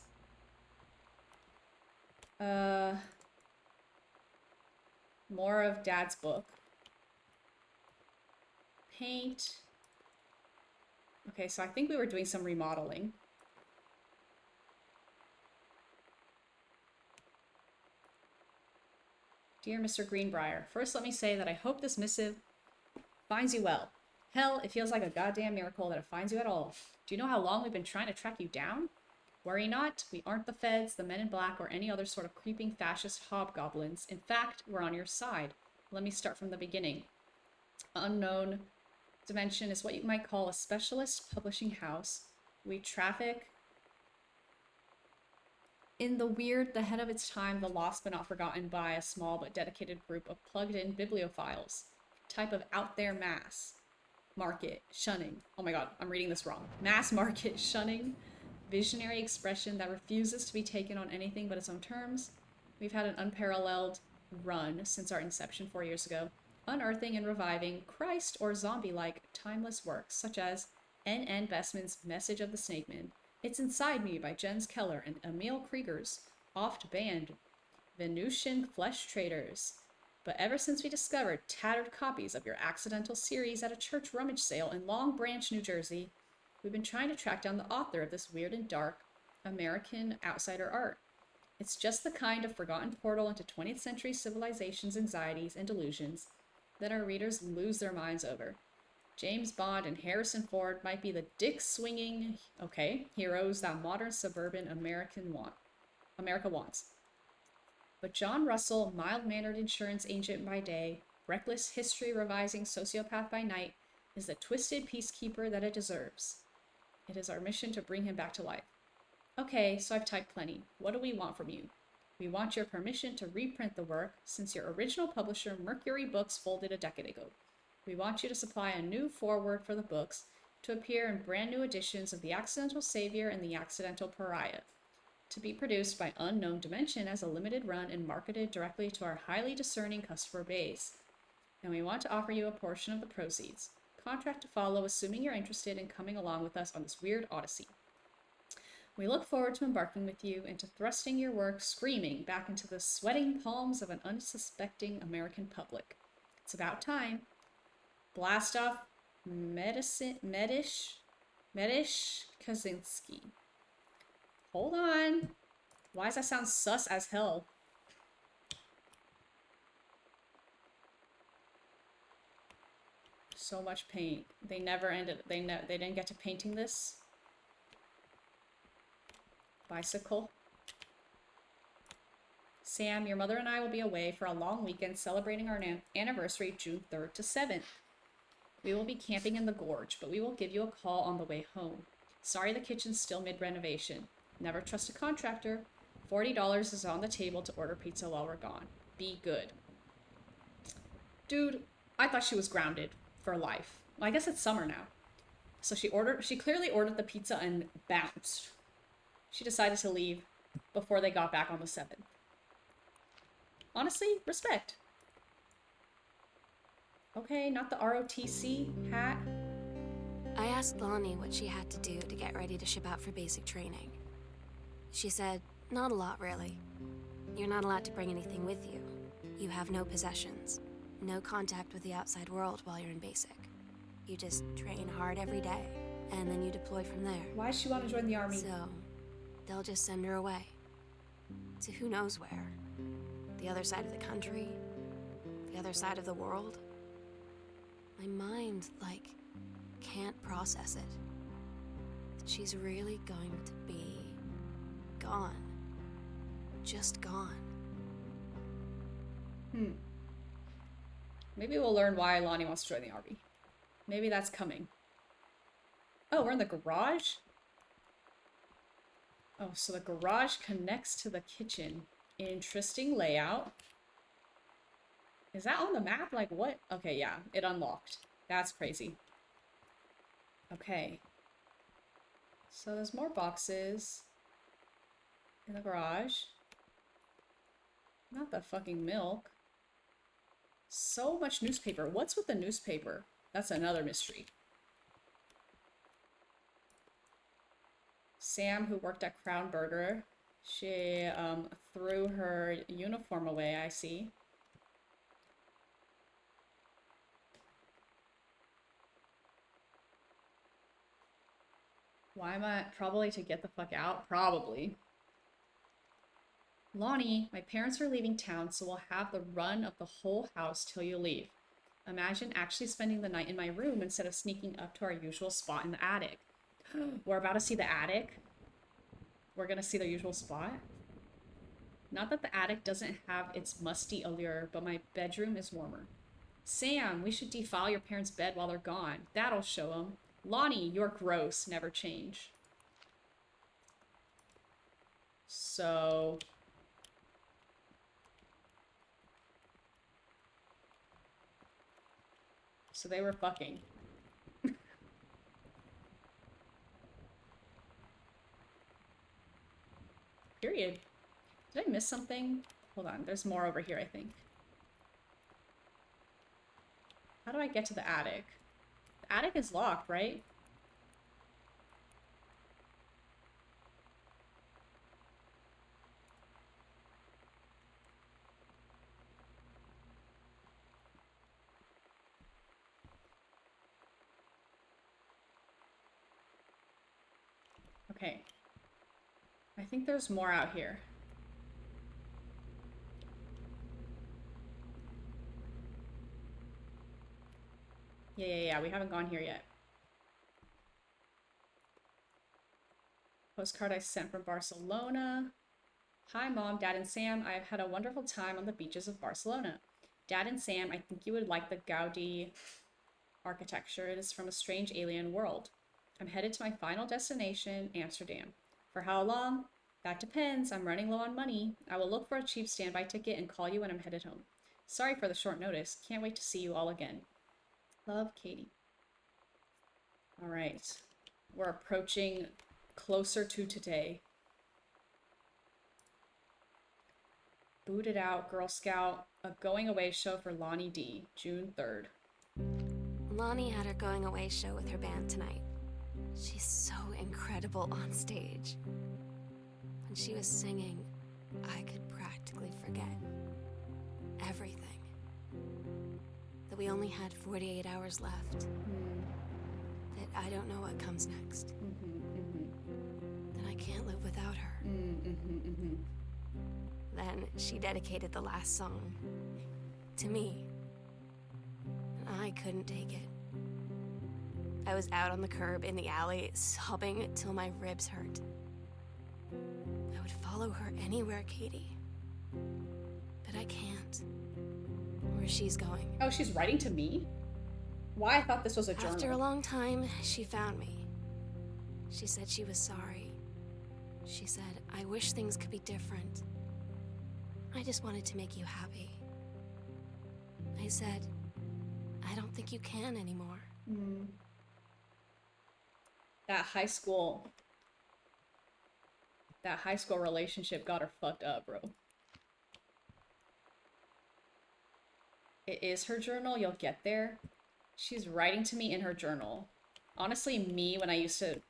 More of Dad's book. Paint. Okay, so I think we were doing some remodeling. Dear Mr. Greenbrier, first let me say that I hope this missive finds you well. Hell, it feels like a goddamn miracle that it finds you at all. Do you know how long we've been trying to track you down? Worry not, we aren't the feds, the men in black, or any other sort of creeping fascist hobgoblins. In fact, we're on your side. Let me start from the beginning. Unknown Dimension is what you might call a specialist publishing house. We traffic in the weird, the head of its time, the lost but not forgotten by a small but dedicated group of plugged-in bibliophiles. type of out there mass market shunning. Oh my god, I'm reading this wrong. Mass market shunning, visionary expression that refuses to be taken on anything but its own terms. We've had an unparalleled run since our inception 4 years ago, unearthing and reviving Christ or zombie-like timeless works such as N.N. Bestman's Message of the Snakeman, It's Inside Me by Jens Keller and Emil Krieger's oft-banned Venusian Flesh Traders. But ever since we discovered tattered copies of your accidental series at a church rummage sale in Long Branch, New Jersey, we've been trying to track down the author of this weird and dark American outsider art. It's just the kind of forgotten portal into 20th century civilization's anxieties and delusions that our readers lose their minds over. James Bond and Harrison Ford might be the dick-swinging, heroes that modern suburban America wants. But John Russell, mild-mannered insurance agent by day, reckless history-revising sociopath by night, is the twisted peacekeeper that it deserves. It is our mission to bring him back to life. Okay, so I've typed plenty. What do we want from you? We want your permission to reprint the work, since your original publisher, Mercury Books, folded a decade ago. We want you to supply a new foreword for the books to appear in brand new editions of The Accidental Savior and The Accidental Pariah, to be produced by Unknown Dimension as a limited run and marketed directly to our highly discerning customer base. And we want to offer you a portion of the proceeds. Contract to follow, assuming you're interested in coming along with us on this weird odyssey. We look forward to embarking with you into thrusting your work screaming back into the sweating palms of an unsuspecting American public. It's about time. Blast off Medish Kaczynski. Hold on. Why does that sound sus as hell? So much paint. They never ended. They didn't get to painting this. Bicycle. Sam, your mother and I will be away for a long weekend celebrating our anniversary June 3rd to 7th. We will be camping in the gorge, but we will give you a call on the way home. Sorry the kitchen's still mid-renovation. Never trust a contractor. $40 is on the table to order pizza while we're gone. Be good. Dude, I thought she was grounded for life. Well, I guess it's summer now. So she clearly ordered the pizza and bounced. She decided to leave before they got back on the 7th. Honestly, respect. Okay, not the ROTC hat. I asked Lonnie what she had to do to get ready to ship out for basic training. She said, not a lot, really. You're not allowed to bring anything with you. You have no possessions, no contact with the outside world while you're in basic. You just train hard every day, and then you deploy from there. Why does she want to join the army? So, they'll just send her away. To who knows where. The other side of the country. The other side of the world. My mind, can't process it. That she's really going to be gone. Just gone. Maybe we'll learn why Lonnie wants to join the army. Maybe that's coming. Oh, we're in the garage? Oh, so the garage connects to the kitchen. Interesting layout. Is that on the map? Like, what? Okay, yeah, it unlocked. That's crazy. Okay. So there's more boxes in the garage. Not the fucking milk. So much newspaper. What's with the newspaper? That's another mystery. Sam, who worked at Crown Burger, she threw her uniform away, I see. Why am I... Probably to get the fuck out? Probably. Lonnie, my parents are leaving town, so we'll have the run of the whole house till you leave. Imagine actually spending the night in my room instead of sneaking up to our usual spot in the attic. We're about to see the attic. We're gonna see the usual spot. Not that the attic doesn't have its musty allure, but my bedroom is warmer. Sam, we should defile your parents' bed while they're gone. That'll show them. Lonnie, you're gross. Never change. So... So they were fucking. Period. Did I miss something? Hold on, there's more over here, I think. How do I get to the attic? The attic is locked, right? Okay. I think there's more out here. Yeah, we haven't gone here yet. Postcard I sent from Barcelona. Hi, Mom, Dad, and Sam. I have had a wonderful time on the beaches of Barcelona. Dad and Sam, I think you would like the Gaudi architecture. It is from a strange alien world. I'm headed to my final destination, Amsterdam. For how long? That depends. I'm running low on money. I will look for a cheap standby ticket and call you when I'm headed home. Sorry for the short notice. Can't wait to see you all again. Love, Katie. All right. We're approaching closer to today. Booted Out, Girl Scout, a going away show for Lonnie D, June 3rd. Lonnie had her going away show with her band tonight. She's so incredible on stage. When she was singing, I could practically forget everything. That we only had 48 hours left. That I don't know what comes next. That I can't live without her. Then she dedicated the last song to me. And I couldn't take it. I was out on the curb in the alley, sobbing till my ribs hurt. I would follow her anywhere, Katie. But I can't. Where she's going. Oh, she's writing to me? Why? I thought this was a journal. After a long time, she found me. She said she was sorry. She said, I wish things could be different. I just wanted to make you happy. I said, I don't think you can anymore. That high school relationship got her fucked up, bro. It is her journal. You'll get there. She's writing to me in her journal. Honestly, me, when I used to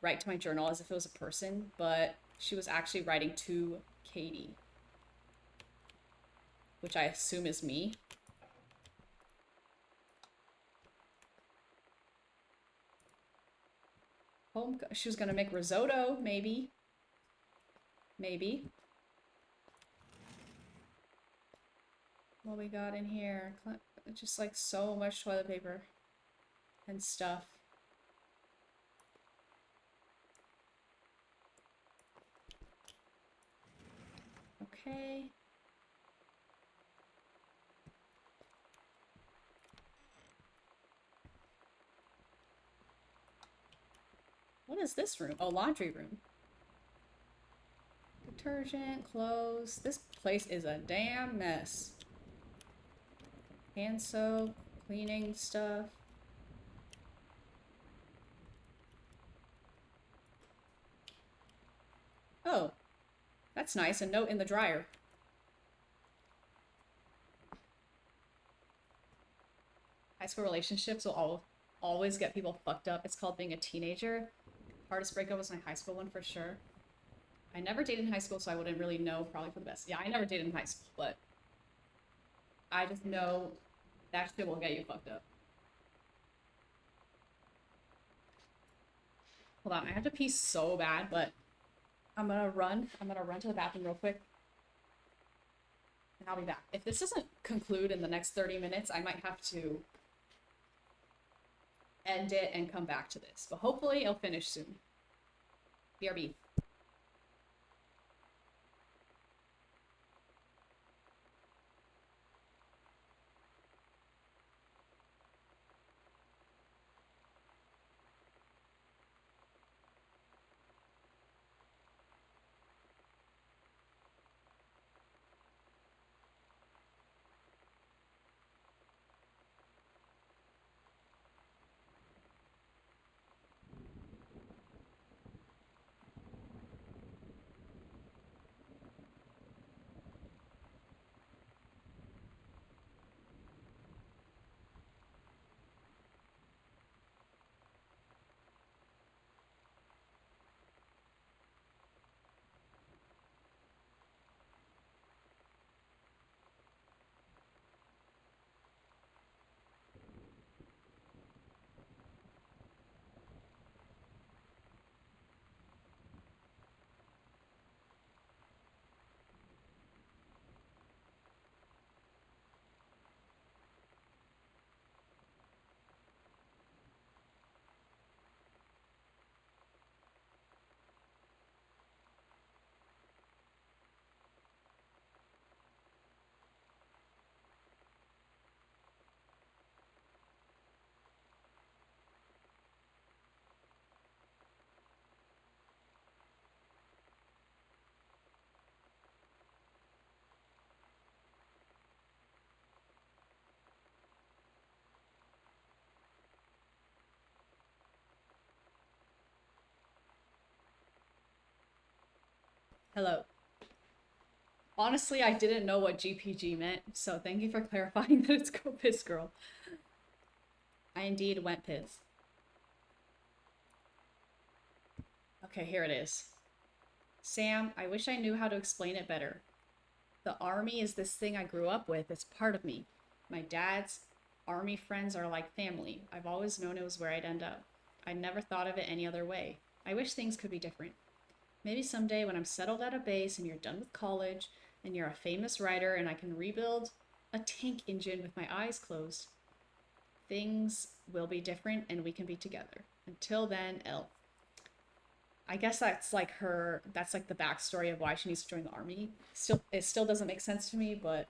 write to my journal as if it was a person, but she was actually writing to Katie, which I assume is me. Home, she was gonna make risotto, maybe. Maybe. What we got in here? Just like so much toilet paper and stuff. Okay. What is this room? Oh, laundry room. Detergent, clothes. This place is a damn mess. Hand soap, cleaning stuff. Oh, that's nice. A note in the dryer. High school relationships will always get people fucked up. It's called being a teenager. Hardest breakup was my high school one for sure. I never dated in high school, so I wouldn't really know. Probably for the best. Yeah, I never dated in high school, but I just know that shit will get you fucked up. Hold on, I have to pee so bad, but I'm gonna run to the bathroom real quick. And I'll be back. If this doesn't conclude in the next 30 minutes, I might have to end it and come back to this. But hopefully it'll finish soon. BRB. Hello. Honestly, I didn't know what GPG meant, so thank you for clarifying that it's Go Piss Girl. I indeed went piss. Okay, here it is. Sam, I wish I knew how to explain it better. The army is this thing I grew up with. It's part of me. My dad's army friends are like family. I've always known it was where I'd end up. I never thought of it any other way. I wish things could be different. Maybe someday when I'm settled at a base and you're done with college and you're a famous writer and I can rebuild a tank engine with my eyes closed, things will be different and we can be together. Until then, L. I guess that's like that's like the backstory of why she needs to join the army. It still doesn't make sense to me, but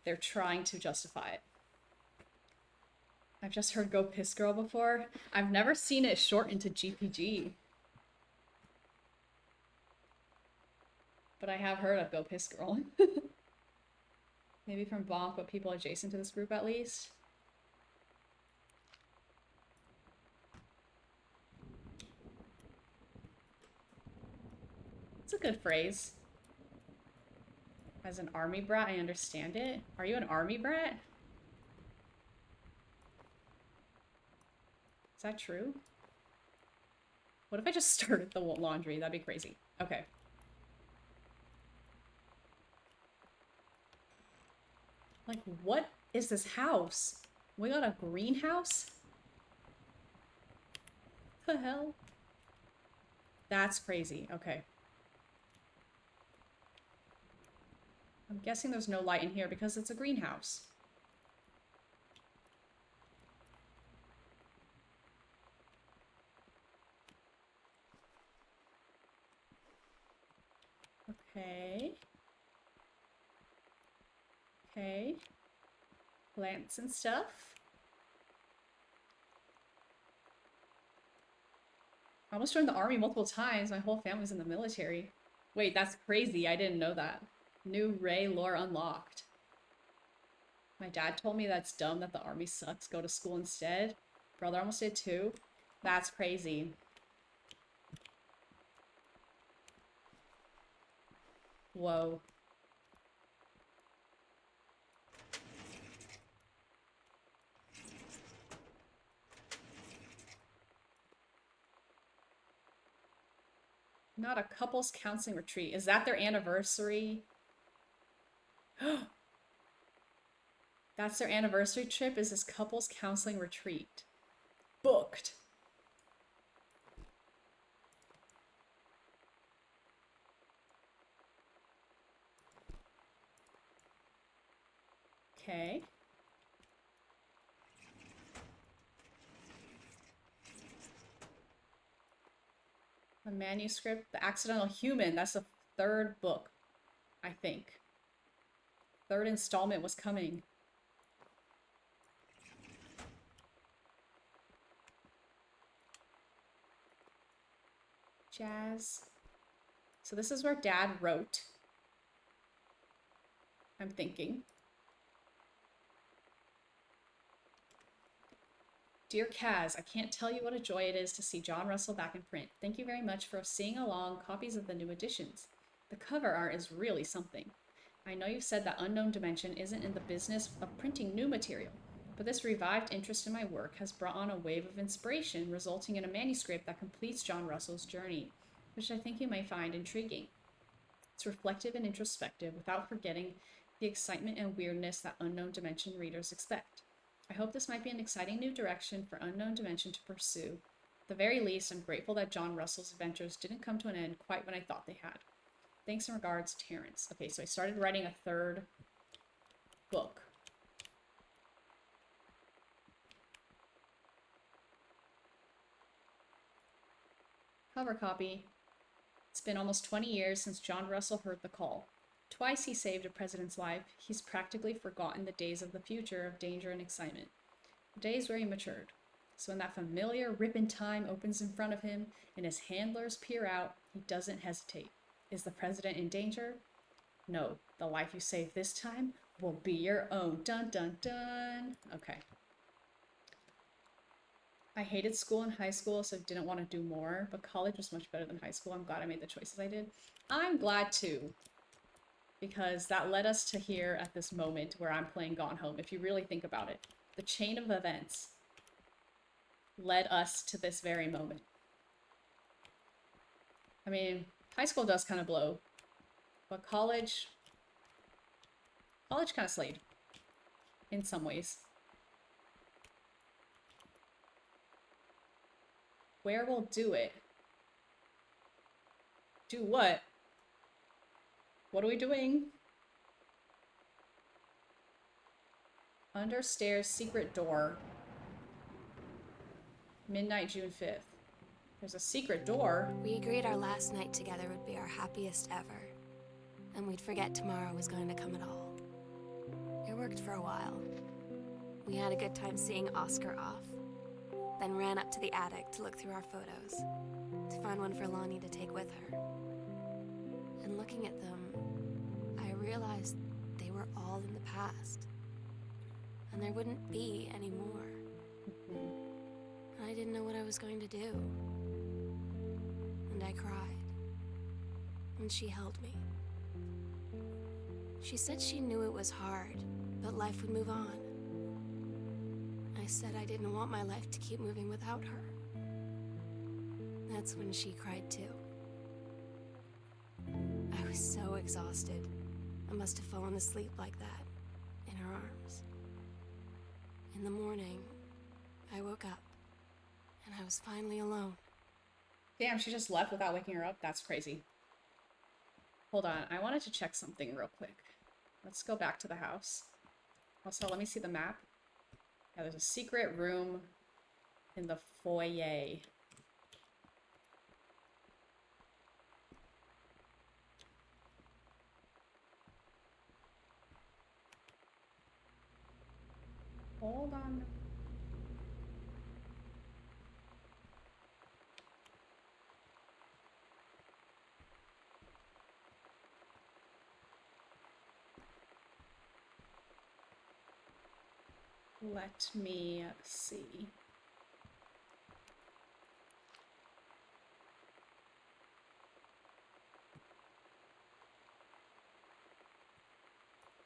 they're trying to justify it. I've just heard Go Piss Girl before. I've never seen it shortened to GPG. But I have heard of Go Piss Girl. Maybe from Bonk, but people adjacent to this group at least. It's a good phrase. As an army brat, I understand it. Are you an army brat? Is that true? What if I just started the laundry? That'd be crazy. Okay. Like, what is this house? We got a greenhouse? The hell? That's crazy. Okay. I'm guessing there's no light in here because it's a greenhouse. Okay. Okay. Plants and stuff. I almost joined the army multiple times. My whole family's in the military. Wait, that's crazy. I didn't know that. New Ray lore unlocked. My dad told me that's dumb that the army sucks. Go to school instead. Brother almost did too. That's crazy. Whoa. Not a couples counseling retreat. Is that their anniversary? That's their anniversary trip, is this couples counseling retreat. Booked. Okay. The manuscript, The Accidental Human, that's the third book, I think. Third installment was coming. Jazz. So this is where Dad wrote. I'm thinking. Dear Kaz, I can't tell you what a joy it is to see John Russell back in print. Thank you very much for seeing along copies of the new editions. The cover art is really something. I know you've said that Unknown Dimension isn't in the business of printing new material, but this revived interest in my work has brought on a wave of inspiration, resulting in a manuscript that completes John Russell's journey, which I think you may find intriguing. It's reflective and introspective without forgetting the excitement and weirdness that Unknown Dimension readers expect. I hope this might be an exciting new direction for Unknown Dimension to pursue. At the very least, I'm grateful that John Russell's adventures didn't come to an end quite when I thought they had. Thanks and regards, Terrence. Okay, so I started writing a third book. Cover copy. It's been almost 20 years since John Russell heard the call. Twice he saved a president's life. He's practically forgotten the days of the future of danger and excitement. The days where he matured. So when that familiar rip in time opens in front of him and his handlers peer out, he doesn't hesitate. Is the president in danger? No. The life you save this time will be your own. Dun dun dun. Okay. I hated school in high school, so didn't want to do more, but college was much better than high school. I'm glad I made the choices I did. I'm glad too, because that led us to here at this moment where I'm playing Gone Home. If you really think about it, the chain of events led us to this very moment. I mean, high school does kind of blow, but college kind of slayed in some ways. Where will do it? Do what? What are we doing? Under stairs, secret door. Midnight, June 5th. There's a secret door. We agreed our last night together would be our happiest ever, and we'd forget tomorrow was going to come at all. It worked for a while. We had a good time seeing Oscar off, then ran up to the attic to look through our photos, to find one for Lonnie to take with her. And looking at them, I realized they were all in the past, and there wouldn't be any more. And I didn't know what I was going to do. And I cried. And she held me. She said she knew it was hard, but life would move on. I said I didn't want my life to keep moving without her. That's when she cried too. I was so exhausted. I must have fallen asleep like that, in her arms. In the morning, I woke up, and I was finally alone. Damn, she just left without waking her up? That's crazy. Hold on, I wanted to check something real quick. Let's go back to the house. Also, let me see the map. Yeah, there's a secret room in the foyer. Hold on. Let me see.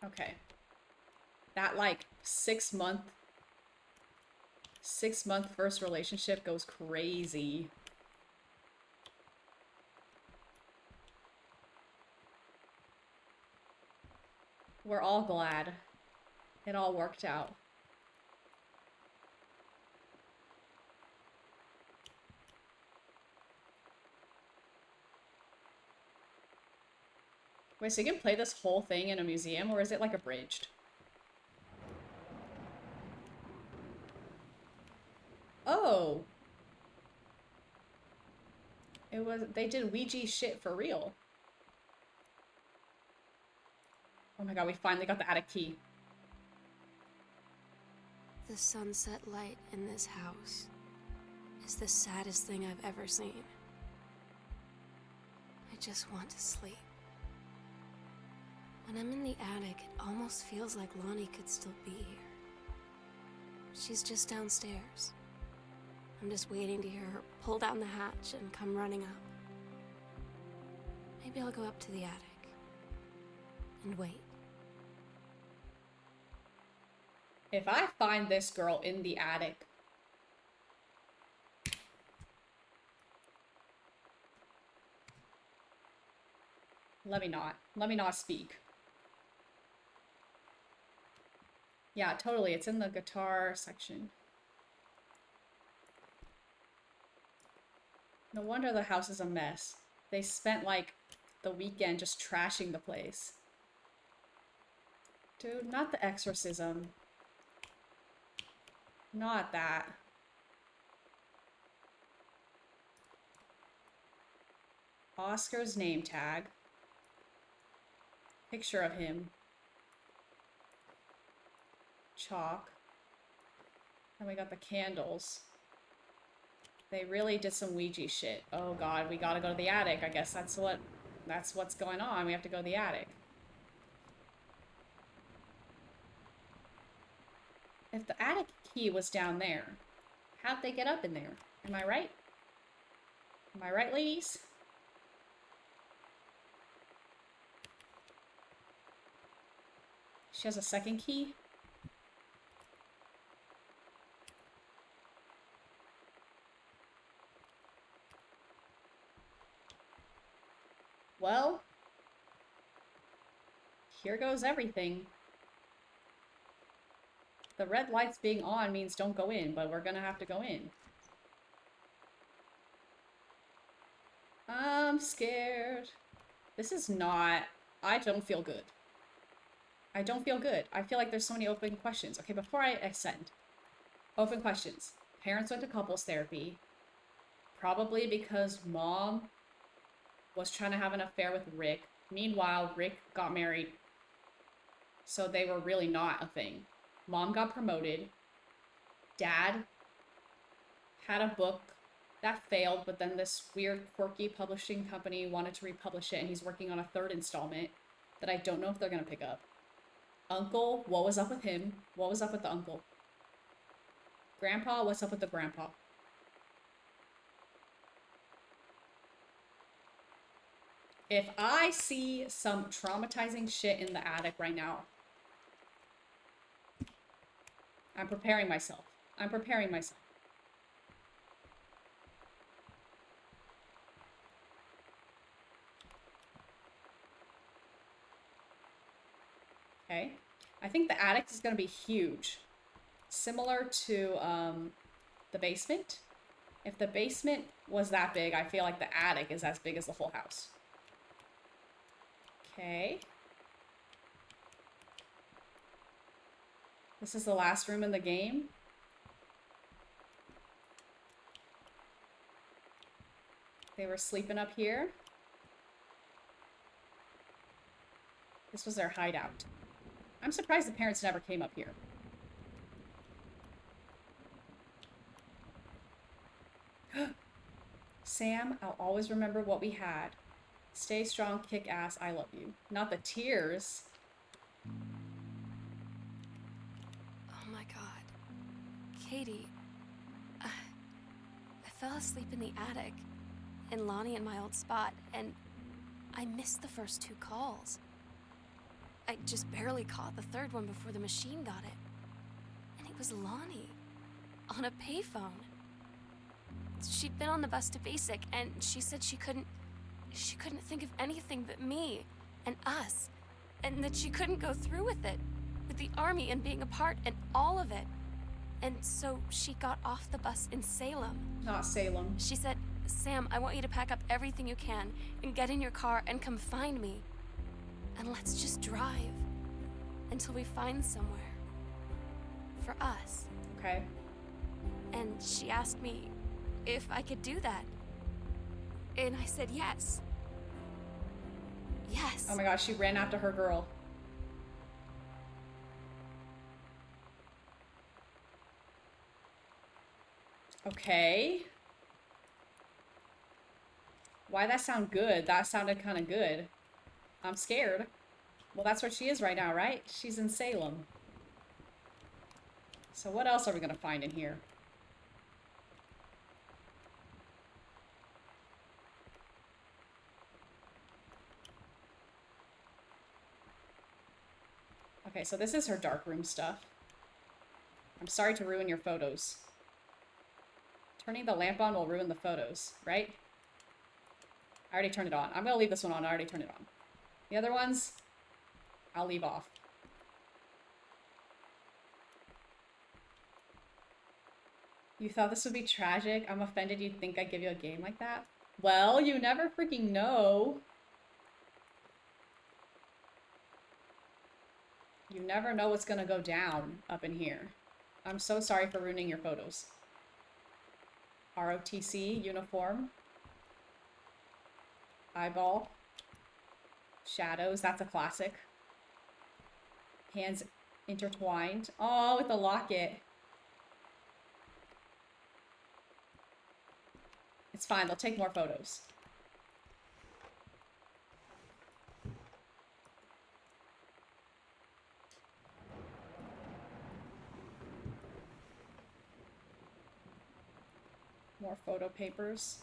Okay. That like 6-month first relationship goes crazy. We're all glad it all worked out. Wait, so you can play this whole thing in a museum, or is it like abridged? Oh. They did Ouija shit for real. Oh my god, we finally got the attic key. The sunset light in this house is the saddest thing I've ever seen. I just want to sleep. When I'm in the attic, it almost feels like Lonnie could still be here. She's just downstairs. I'm just waiting to hear her pull down the hatch and come running up. Maybe I'll go up to the attic and wait. If I find this girl in the attic, let me not speak. Yeah, totally. It's in the guitar section. No wonder the house is a mess. They spent like the weekend just trashing the place. Dude, not the exorcism. Not that. Oscar's name tag. Picture of him. Chalk. And we got the candles. They really did some Ouija shit. Oh god, we gotta go to the attic. I guess that's what's going on. We have to go to the attic. If the attic key was down there, How'd they get up in there? Am I right? Am I right, ladies? She has a second key. Well, here goes everything. The red lights being on means don't go in, but we're gonna have to go in. I'm scared. This is not... I don't feel good. I don't feel good. I feel like there's so many open questions. Okay, before I ascend. Open questions. Parents went to couples therapy. Probably because mom was trying to have an affair with Rick. Meanwhile, Rick got married. So they were really not a thing. Mom got promoted. Dad had a book that failed, but then this weird, quirky publishing company wanted to republish it, and he's working on a third installment that I don't know if they're gonna pick up. Uncle, what was up with him? What was up with the uncle? Grandpa, what's up with the grandpa? If I see some traumatizing shit in the attic right now, I'm preparing myself. I'm preparing myself. Okay. I think the attic is going to be huge. Similar to the basement. If the basement was that big, I feel like the attic is as big as the whole house. Okay. This is the last room in the game. They were sleeping up here. This was their hideout. I'm surprised the parents never came up here. Sam, I'll always remember what we had. Stay strong, kick ass, I love you. Not the tears. Oh my god. Katie, I fell asleep in the attic, in Lonnie and my old spot, and I missed the first 2 calls. I just barely caught the third one before the machine got it. And it was Lonnie, on a payphone. She'd been on the bus to Basic, and she said she couldn't think of anything but me and us, and that she couldn't go through with it, with the army and being apart and all of it. And so she got off the bus in Salem. Not Salem. She said, Sam, I want you to pack up everything you can and get in your car and come find me. And let's just drive until we find somewhere for us. Okay. And she asked me if I could do that. And I said yes. Yes. Oh my gosh, she ran after her girl. Okay. Why that sound good? That sounded kind of good. I'm scared. Well, that's where she is right now, right? She's in Salem. So what else are we gonna find in here? Okay, so this is her darkroom stuff. I'm sorry to ruin your photos. Turning the lamp on will ruin the photos, right? I already turned it on. I'm gonna leave this one on. I already turned it on. The other ones, I'll leave off. You thought this would be tragic? I'm offended you'd think I'd give you a game like that. Well, you never freaking know. You never know what's gonna go down up in here. I'm so sorry for ruining your photos. ROTC, uniform. Eyeball. Shadows, that's a classic. Hands intertwined. Oh, with the locket. It's fine, they'll take more photos. More photo papers.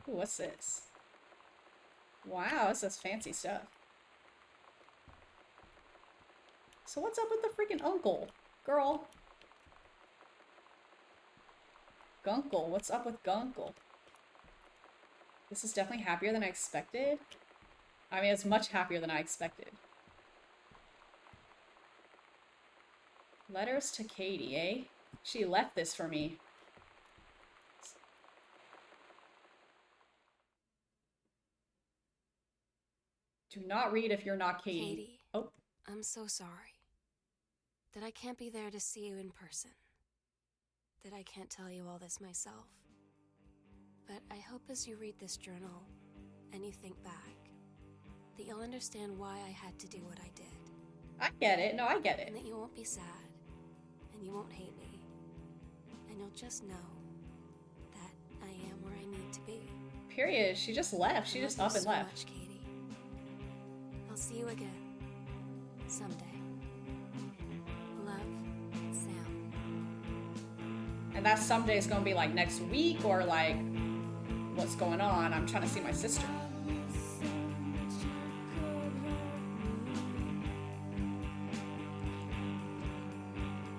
Ooh, what's this? Wow, this is fancy stuff. So what's up with the freaking uncle? Girl. Gunkle, what's up with Gunkle? This is definitely happier than I expected. I mean, it's much happier than I expected. Letters to Katie, eh? She left this for me. Do not read if you're not Katie. Katie. Oh, I'm so sorry that I can't be there to see you in person. That I can't tell you all this myself. But I hope as you read this journal and you think back, that you'll understand why I had to do what I did. I get it. No, I get it. And that you won't be sad, and you won't hate me. And you'll just know that I am where I need to be. Period. She just left. She I just love up you and so left. much, Katie. I'll see you again. Someday. Love, Sam. And that someday is gonna be like next week or like what's going on. I'm trying to see my sister.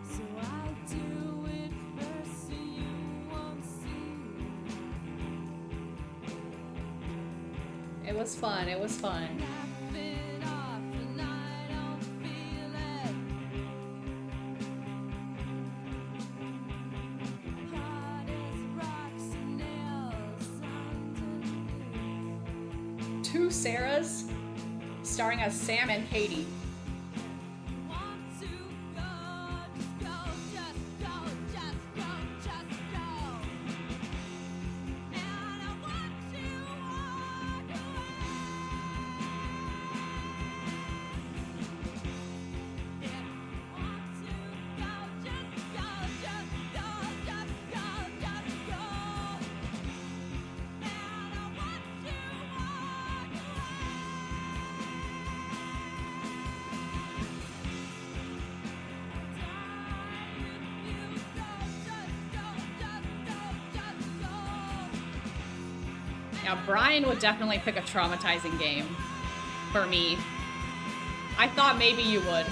So I'll do it first so you won't see me. It was fun. It was fun. Laugh it off and I don't feel it. Hard as rocks and nails underneath. Two Sarahs starring as Sam and Katie. Want to go, just go, just go, just go, just go. And I want to walk away. If you want to go, just go, just go, just go, just go. And I want to walk away. Now, Brian would definitely pick a traumatizing game for me. I thought maybe you would.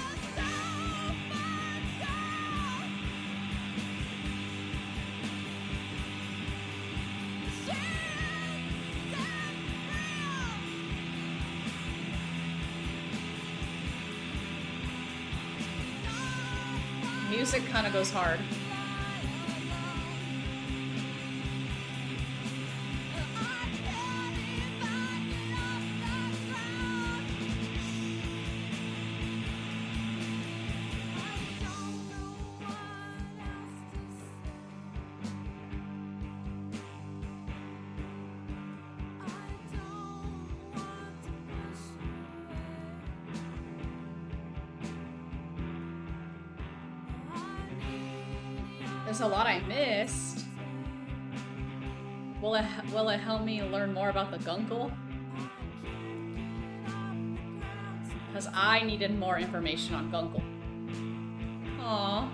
Music kind of goes hard. There's a lot I missed. Will it help me learn more about the Gunkle? Because I needed more information on Gunkle. Aww.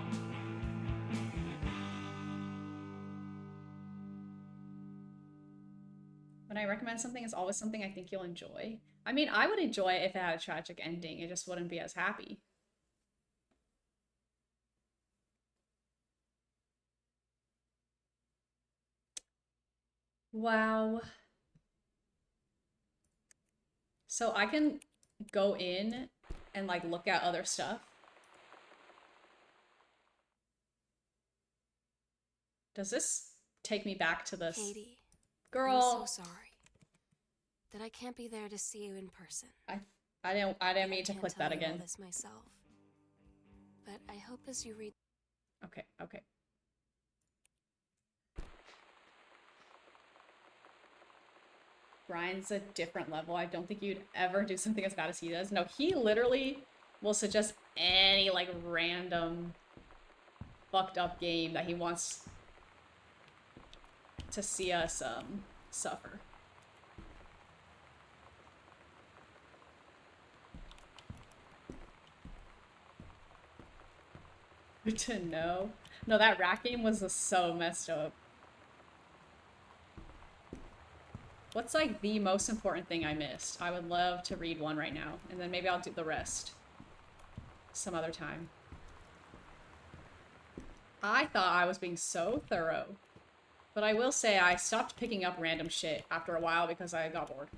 When I recommend something, it's always something I think you'll enjoy. I mean, I would enjoy it if it had a tragic ending. It just wouldn't be as happy. Wow. So I can go in and like look at other stuff. Does this take me back to this? Katie, Girl, I'm so sorry that I can't be there to see you in person. I didn't mean to Can't click tell that you all again. this myself. But I hope as you read Okay, okay. Brian's a different level. I don't think you'd ever do something as bad as he does. No, he literally will suggest any like random fucked up game that he wants to see us suffer. Good to know. No, that rat game was so messed up. What's like the most important thing I missed? I would love to read one right now, and then maybe I'll do the rest some other time. I thought I was being so thorough, but I will say I stopped picking up random shit after a while because I got bored.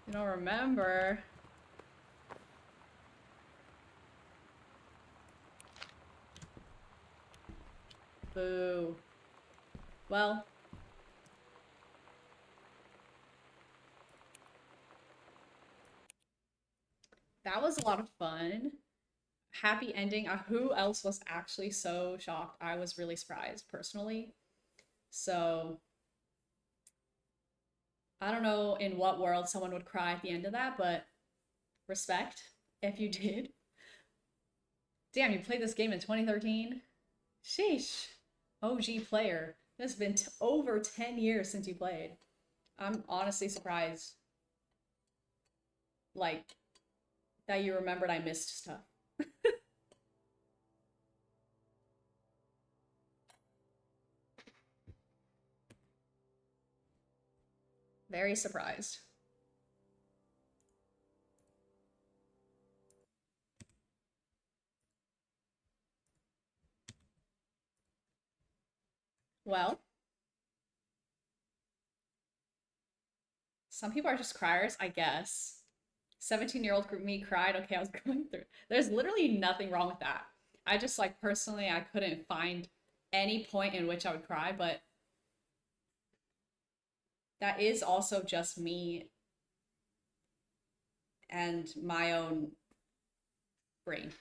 You don't remember? Boo. Well. That was a lot of fun. Happy ending. Who else was actually so shocked? I was really surprised, personally. So, I don't know in what world someone would cry at the end of that, but respect if you did. Damn, you played this game in 2013? Sheesh. OG player. It's been over 10 years since you played. I'm honestly surprised, like, that you remembered I missed stuff. Very surprised. Well, some people are just criers, I guess. 17-year-old me cried. Okay, I was going through. There's literally nothing wrong with that. I just like personally, I couldn't find any point in which I would cry, but that is also just me and my own brain.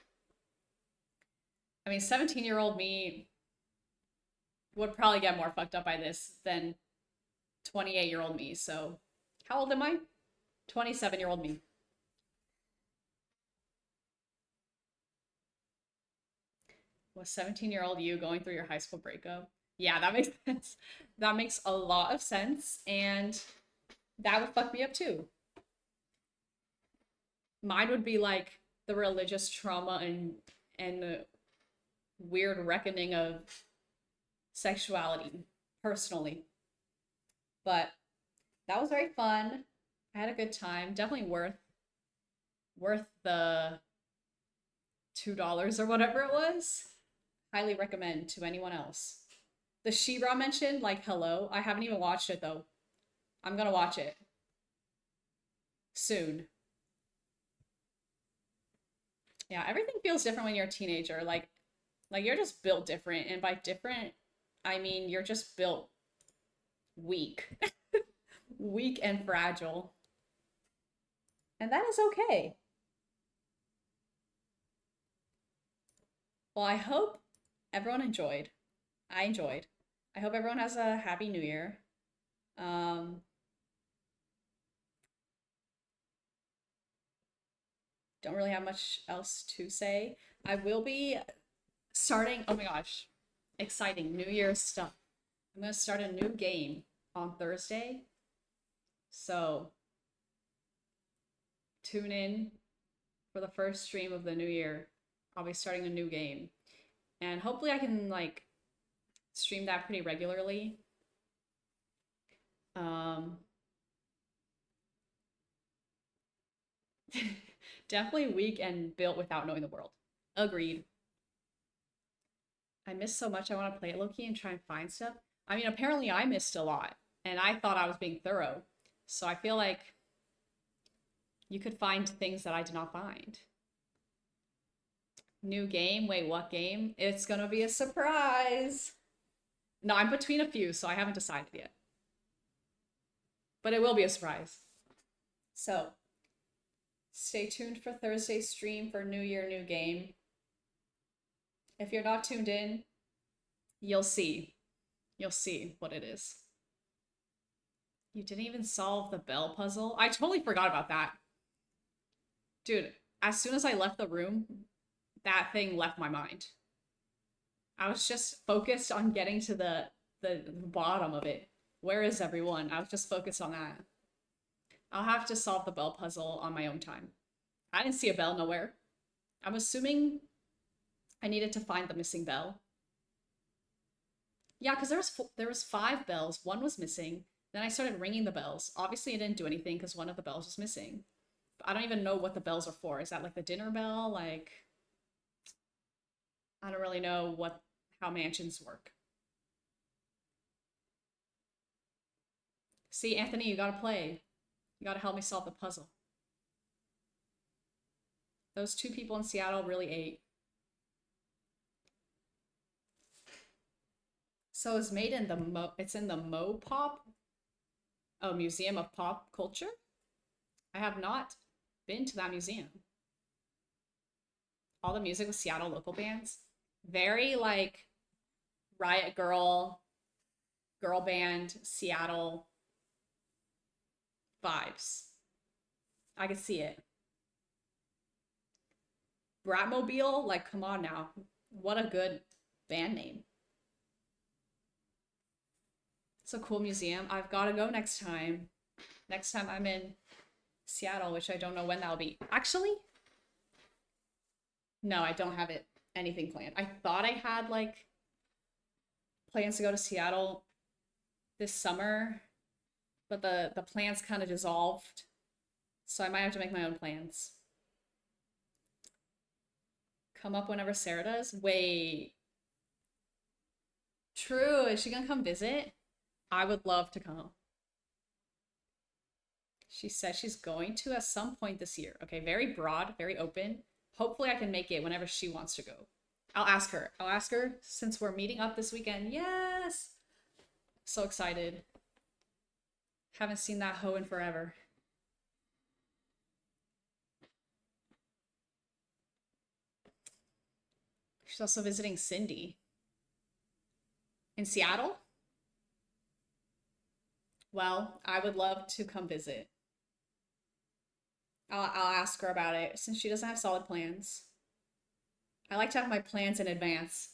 I mean, 17-year-old me would probably get more fucked up by this than 28-year-old me. So, how old am I? 27-year-old me. Was 17-year-old you going through your high school breakup? Yeah, that makes sense. That makes a lot of sense, and that would fuck me up too. Mine would be like the religious trauma and the weird reckoning of sexuality personally. But that was very fun. I had a good time. Definitely worth the $2 or whatever it was. Highly recommend to anyone else. The She-Ra mentioned, like, hello. I haven't even watched it though. I'm gonna watch it soon. Yeah, everything feels different when you're a teenager. Like you're just built different, and by different, I mean you're just built weak. Weak and fragile. And that is okay. Well, I hope everyone enjoyed. I enjoyed. I hope everyone has a happy new year. Um, don't really have much else to say. I will be starting, oh my gosh, exciting New Year's stuff. I'm going to start a new game on Thursday. So tune in for the first stream of the new year. I'll be starting a new game. And hopefully I can like stream that pretty regularly. Definitely weak and built without knowing the world. Agreed. I missed so much. I want to play it low-key and try and find stuff. I mean, apparently I missed a lot, and I thought I was being thorough. So I feel like you could find things that I did not find. New game? Wait, what game? It's gonna be a surprise. No, I'm between a few, so I haven't decided yet. But it will be a surprise. So, stay tuned for Thursday's stream for New Year, New Game. If you're not tuned in, you'll see. You'll see what it is. You didn't even solve the bell puzzle? I totally forgot about that. Dude, as soon as I left the room, that thing left my mind. I was just focused on getting to the bottom of it. Where is everyone? I was just focused on that. I'll have to solve the bell puzzle on my own time. I didn't see a bell nowhere. I'm assuming I needed to find the missing bell. Yeah, because there was 5 bells. One was missing. Then I started ringing the bells. Obviously, I didn't do anything because one of the bells was missing. But I don't even know what the bells are for. Is that like the dinner bell? Like, I don't really know how mansions work. See, Anthony, you gotta play. You gotta help me solve the puzzle. Those 2 people in Seattle really ate. So it's made in it's in the MoPop, Museum of Pop Culture. I have not been to that museum. All the music was Seattle local bands. Very like Riot Girl, girl band, Seattle vibes. I could see it. Bratmobile, like, come on now. What a good band name. It's a cool museum. I've got to go next time. Next time I'm in Seattle, which I don't know when that'll be. Actually, no, I don't have anything planned. I thought I had like plans to go to Seattle this summer, but the plans kind of dissolved. So I might have to make my own plans. Come up whenever Sarah does? Wait. True, is she gonna come visit? I would love to come. She says she's going to at some point this year. Okay, very broad, very open. Hopefully I can make it whenever she wants to go. I'll ask her. I'll ask her since we're meeting up this weekend. Yes! So excited. Haven't seen that hoe in forever. She's also visiting Cindy. In Seattle? Well, I would love to come visit. I'll ask her about it since she doesn't have solid plans. I like to have my plans in advance.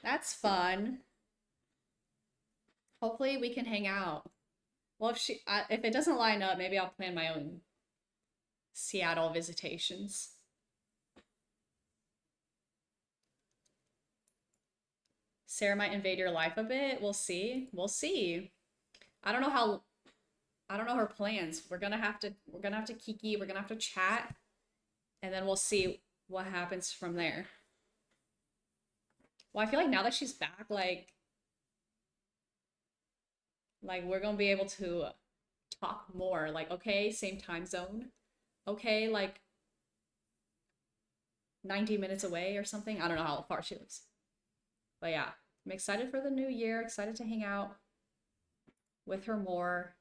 That's fun. Hopefully we can hang out. Well, if it doesn't line up, maybe I'll plan my own Seattle visitations. Sarah might invade your life a bit. We'll see. We'll see. I don't know her plans. We're gonna have to kiki, we're gonna have to chat, and then we'll see what happens from there. Well, I feel like now that she's back, like we're gonna be able to talk more. Like, okay, same time zone. Okay, like 90 minutes away or something. I don't know how far she lives. But yeah, I'm excited for the new year, excited to hang out with her more.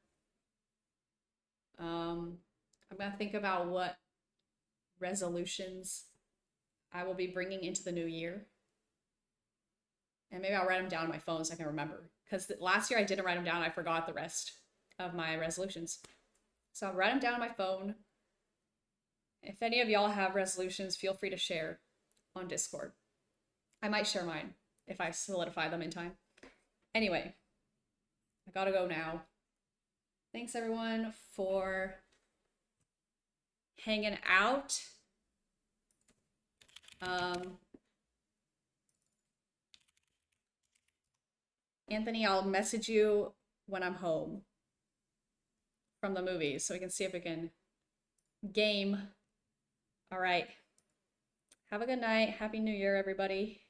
I'm gonna think about what resolutions I will be bringing into the new year. And maybe I'll write them down on my phone so I can remember. Because last year I didn't write them down, I forgot the rest of my resolutions. So I'll write them down on my phone. If any of y'all have resolutions, feel free to share on Discord. I might share mine if I solidify them in time. Anyway, I gotta go now. Thanks everyone for hanging out. Anthony, I'll message you when I'm home from the movies so we can see if we can game. All right. Have a good night. Happy New Year, everybody.